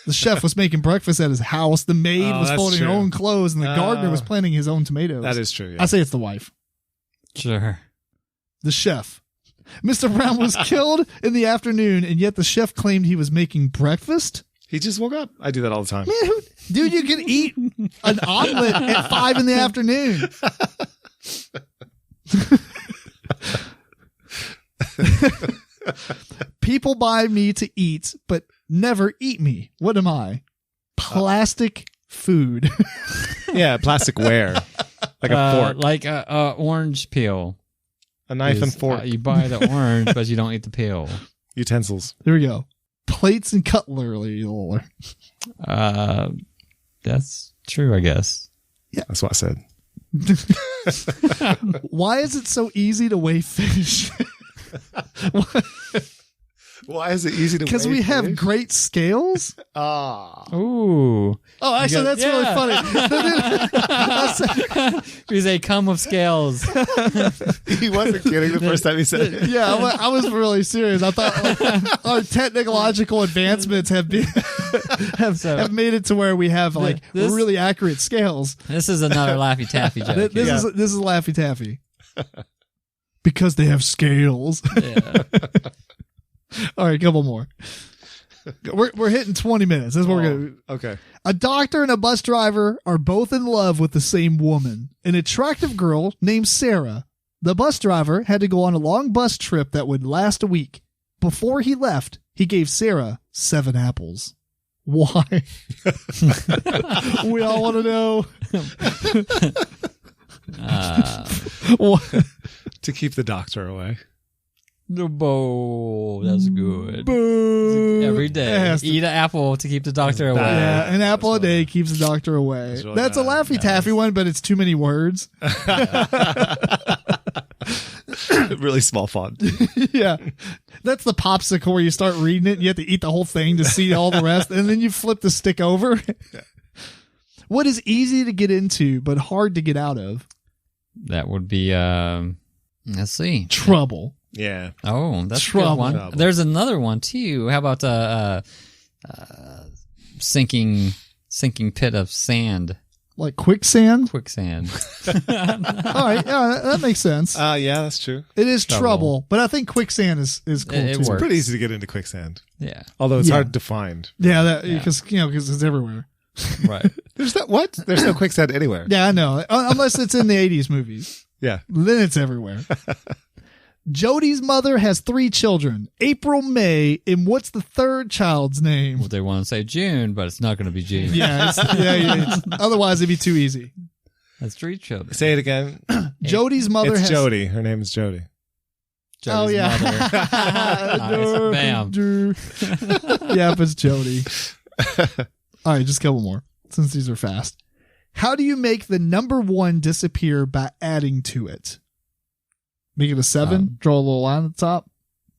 The chef was making breakfast at his house. The maid Oh, was that's folding her true. own clothes, and the gardener was planting his own tomatoes. That is true. Yeah. I say it's the wife. Sure. The chef. Mr. Brown was killed in the afternoon, and yet the chef claimed he was making breakfast. He just woke up. I do that all the time. Man, dude, you can eat an omelet at 5 in the afternoon. People buy me to eat, but never eat me. What am I? Plastic food. Yeah, plastic ware, like a fork, Like a orange peel. a knife and is, fork, you buy the orange, but you don't eat the peel. utensils. There we go. Plates and cutlery. That's true, I guess. That's what I said. Why is it so easy to weigh fish? Why is it easy to? Because we have great scales. Ooh. Oh, actually, that's really funny. Because they come with scales. He wasn't kidding the first time he said it. Yeah, I was really serious. I thought our technological advancements have been have made it to where we have like this- really accurate scales. This is another Laffy Taffy joke. This is Laffy Taffy. Because they have scales. Yeah. All right, a couple more. We're hitting 20 minutes. That's what we're gonna. Okay. A doctor and a bus driver are both in love with the same woman, an attractive girl named Sarah. The bus driver had to go on a long bus trip that would last a week. Before he left, he gave Sarah 7 apples. Why? We all want to know. What? To keep the doctor away. No, that's good. Boo. Every It day, has to- eat an apple to keep the doctor away. Yeah, an apple a day keeps the doctor away. That's really That's a bad. Laffy Taffy one, but it's too many words. Really small font. Yeah. That's the popsicle where you start reading it and you have to eat the whole thing to see all the rest, and then you flip the stick over. What is easy to get into but hard to get out of? That would be, let's see. Trouble. Yeah. Oh, that's a Trouble. good one. Trouble. There's another one too. How about sinking pit of sand, Like quicksand? quicksand? All right. Yeah, that makes sense. Yeah, that's true. It is Trouble. trouble, but I think quicksand is cool It too. works. Pretty easy to get into quicksand. Yeah, Although it's Yeah. hard to find. Yeah, that Yeah. because it's everywhere. right. There's that what? There's no quicksand anywhere. Yeah, I know. Unless it's in the 80s movies. Yeah. Then it's everywhere. Jody's mother has 3 children, April, May, and what's the third child's name? Well, they want to say June, but it's not going to be June. Yeah, otherwise it'd be too easy. That's 3 children. Say it again. Jody's mother It's has... Jody. Her name is Jody. Oh, Jody's yeah. mother. Nice. Bam. Yep, it's Jody. All right, just a couple more, since these are fast. How do you make the number 1 disappear by adding to it? Make it a 7? Draw a little line at the top?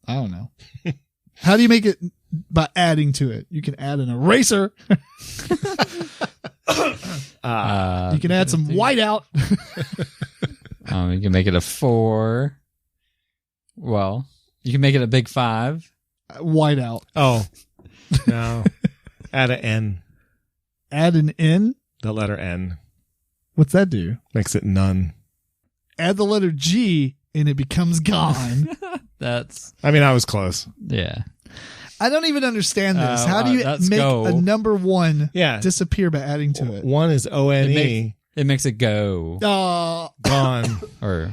I don't know. How do you make it by adding to it? You can add an eraser. You can add some whiteout. You can make it a 4. Well, you can make it a big 5. Whiteout. Oh. No. Add an N. Add an N? The letter N. What's that do? Makes it none. Add the letter G and it becomes gone. That's I mean, I was close. yeah. I don't even understand this. How do you let's make go. a number 1 Yeah. disappear by adding to it? One is O-N-E. It makes it go. Gone. Or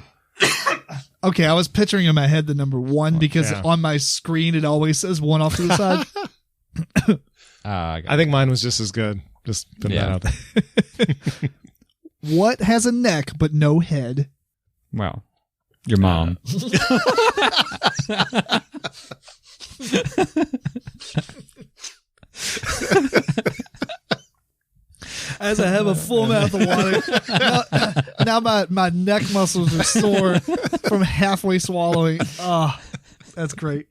Okay, I was picturing in my head the number 1 because yeah. on my screen it always says 1 off to the side. I think mine was just as good. Just putting that Yeah. out there. What has a neck but no head? well, your mom. As I have a full mouth of water. Now my neck muscles are sore from halfway swallowing. Oh, that's great.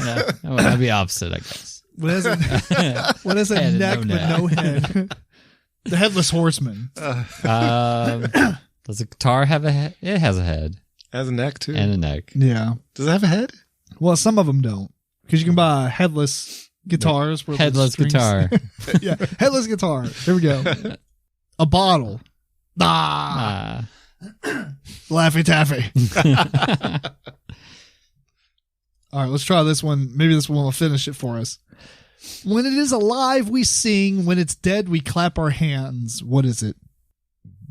Yeah, that'd be opposite, I guess. What is a Head and neck no but neck. no head? The Headless Horseman. Does a guitar have a head? It has a head Has a neck, too. and a neck. Yeah. Does it have a head? Well, some of them don't. Because you can buy headless guitars. Where the Headless strings- guitar. Yeah, headless guitar. Here we go. A bottle. Ah, Laffy Taffy. All right, let's try this one. Maybe this one will finish it for us. When it is alive, we sing. When it's dead, we clap our hands. What is it?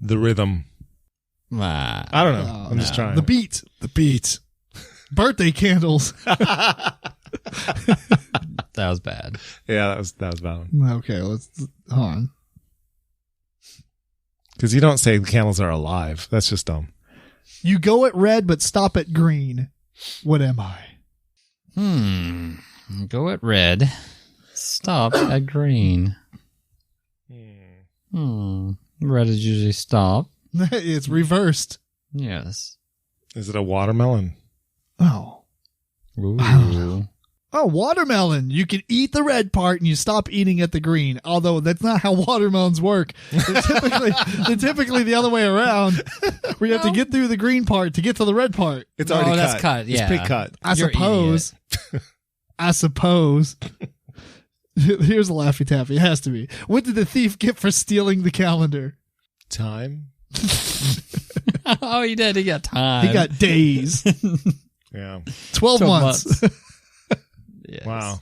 The rhythm. I don't know. I'm just trying. The beat. The beat. Birthday candles. That was bad. Yeah, that was bad one. Okay, let's hold on. Because you don't say the candles are alive. That's just dumb. You go at red, but stop at green. What am I? Go at red. Stop at green. Red is usually stop. It's reversed. Yes. Is it a watermelon? Oh. Ooh. Oh, watermelon. You can eat the red part and you stop eating at the green. Although that's not how watermelons work. They're typically the other way around. Where you have to get through the green part to get to the red part. It's already that's cut, It's yeah. pre-cut. I You're suppose. I suppose. Here's a Laffy Taffy. It has to be. What did the thief get for stealing the calendar? Time. Oh, he did. He got time. He got days. Yeah. 12 months. Yes. Wow.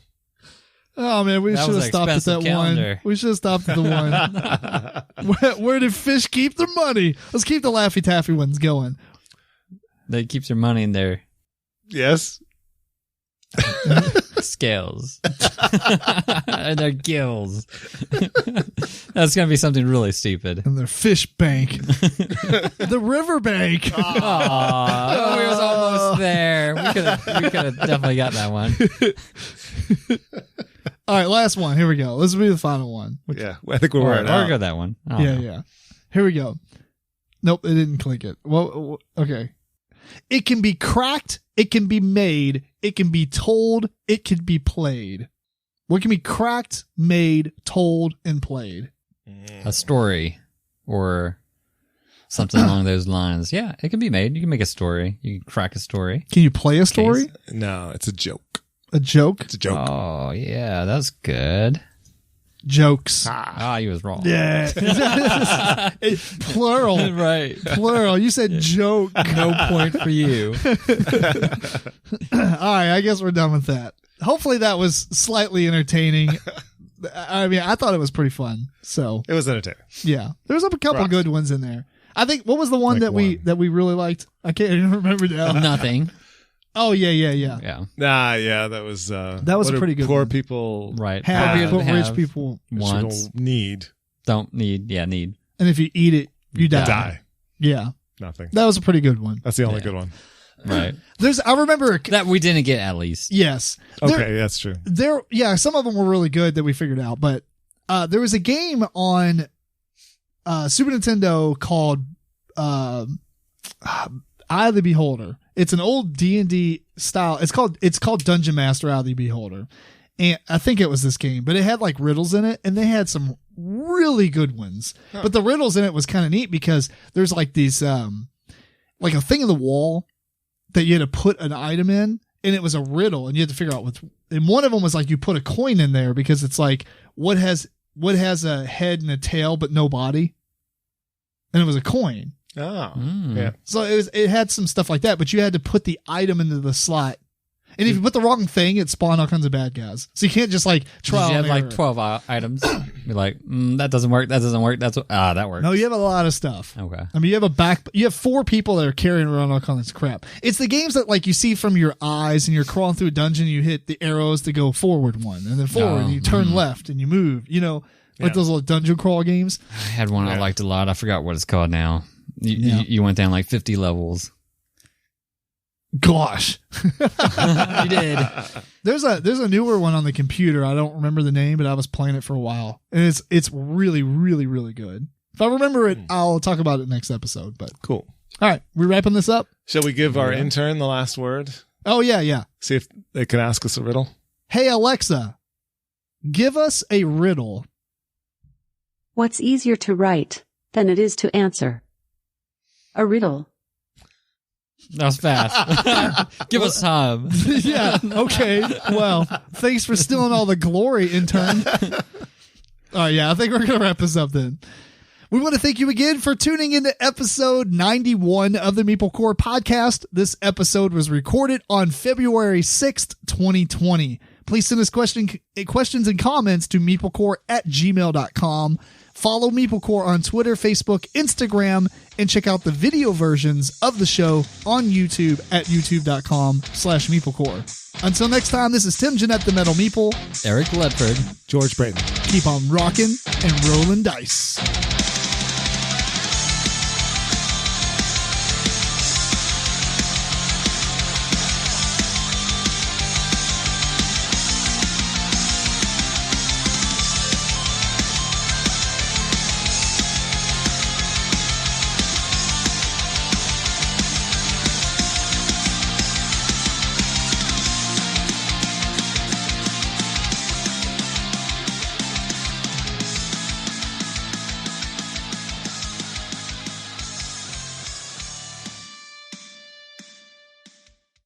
Oh, man, we That should was have an stopped at that expensive calendar. one. We should have stopped at the one. Where did fish keep their money? Let's keep the Laffy Taffy ones going. They keep their money in their Yes. scales and their gills. That's going to be something really stupid. And their fish bank. The river bank. Oh, we was almost there. We could have definitely got that one. All right, last one. Here we go. This will be the final one. Yeah. I think we're Or right now. go that one. I don't know. Yeah. Here we go. Nope, it didn't click it. Well, okay. It can be cracked. It can be made. It can be told. It can be played. What can be cracked, made, told, and played? A story or something along those lines. Yeah, it can be made. You can make a story. You can crack a story. Can you play a story? No, it's a joke. A joke? It's a joke. Oh, yeah, that's good. Jokes. Ah, he was wrong. Yeah. Plural. Right. Plural. You said joke. No point for you. All right, I guess we're done with that. Hopefully that was slightly entertaining. I mean, I thought it was pretty fun. So, It was entertaining. yeah. There's a couple Rocks. good ones in there. I think, what was the one Like that we really liked? I can't even remember now. Nothing. Oh, yeah. Yeah. Nah, yeah, that was was what a do pretty good poor one. people Right. Have, Poor what people rich have people, wants. need Don't need. Yeah, need. and if you eat it, you die. die. Yeah. Nothing. That was a pretty good one. That's the only Yeah. good one. Right. I remember, That we didn't get at least. yes. Okay, that's true. Yeah, some of them were really good that we figured out, but there was a game on Super Nintendo called Eye of the Beholder. It's an old D&D style. It's called Dungeon Master Eye of the Beholder. And I think it was this game, but it had like riddles in it, and they had some really good ones. Huh. But the riddles in it was kind of neat because there's like these like a thing in the wall that you had to put an item in, and it was a riddle, and you had to figure out and one of them was like you put a coin in there because it's like what has a head and a tail but no body, and it was a coin. Oh, Mm. yeah. So it had some stuff like that, but you had to put the item into the slot, and if you put the wrong thing, it spawned all kinds of bad guys. So you can't just like try. Did you have like 12 items? Be like, that doesn't work. That doesn't work. That works. No, you have a lot of stuff. Okay. I mean, you have 4 people that are carrying around all kinds of crap. It's the games that like you see from your eyes, and you're crawling through a dungeon. You hit the arrows to go forward one, and then forward, and you turn left, and you move. You know, like those little dungeon crawl games. I had one I liked a lot. I forgot what it's called now. You went down like 50 levels. Gosh, You did. there's a newer one on the computer. I don't remember the name, but I was playing it for a while, and it's really, really, really good. If I remember it, I'll talk about it next episode. But Cool. all right, we wrapping this up. Shall we give our intern the last word? Oh yeah. See if they can ask us a riddle. Hey Alexa, give us a riddle. What's easier to write than it is to answer? A riddle. That was fast. Give us time. Yeah. Okay. Well, thanks for stealing all the glory, intern. All right. Yeah. I think we're going to wrap this up then. We want to thank you again for tuning into episode 91 of the MeepleCore Podcast. This episode was recorded on February 6th, 2020. Please send us questions and comments to meeplecore@gmail.com. Follow MeepleCore on Twitter, Facebook, Instagram, and check out the video versions of the show on YouTube at youtube.com/MeepleCore. Until next time, this is Tim Jennette, the Metal Meeple. Eric Ledford. George Breden. Keep on rocking and rolling dice.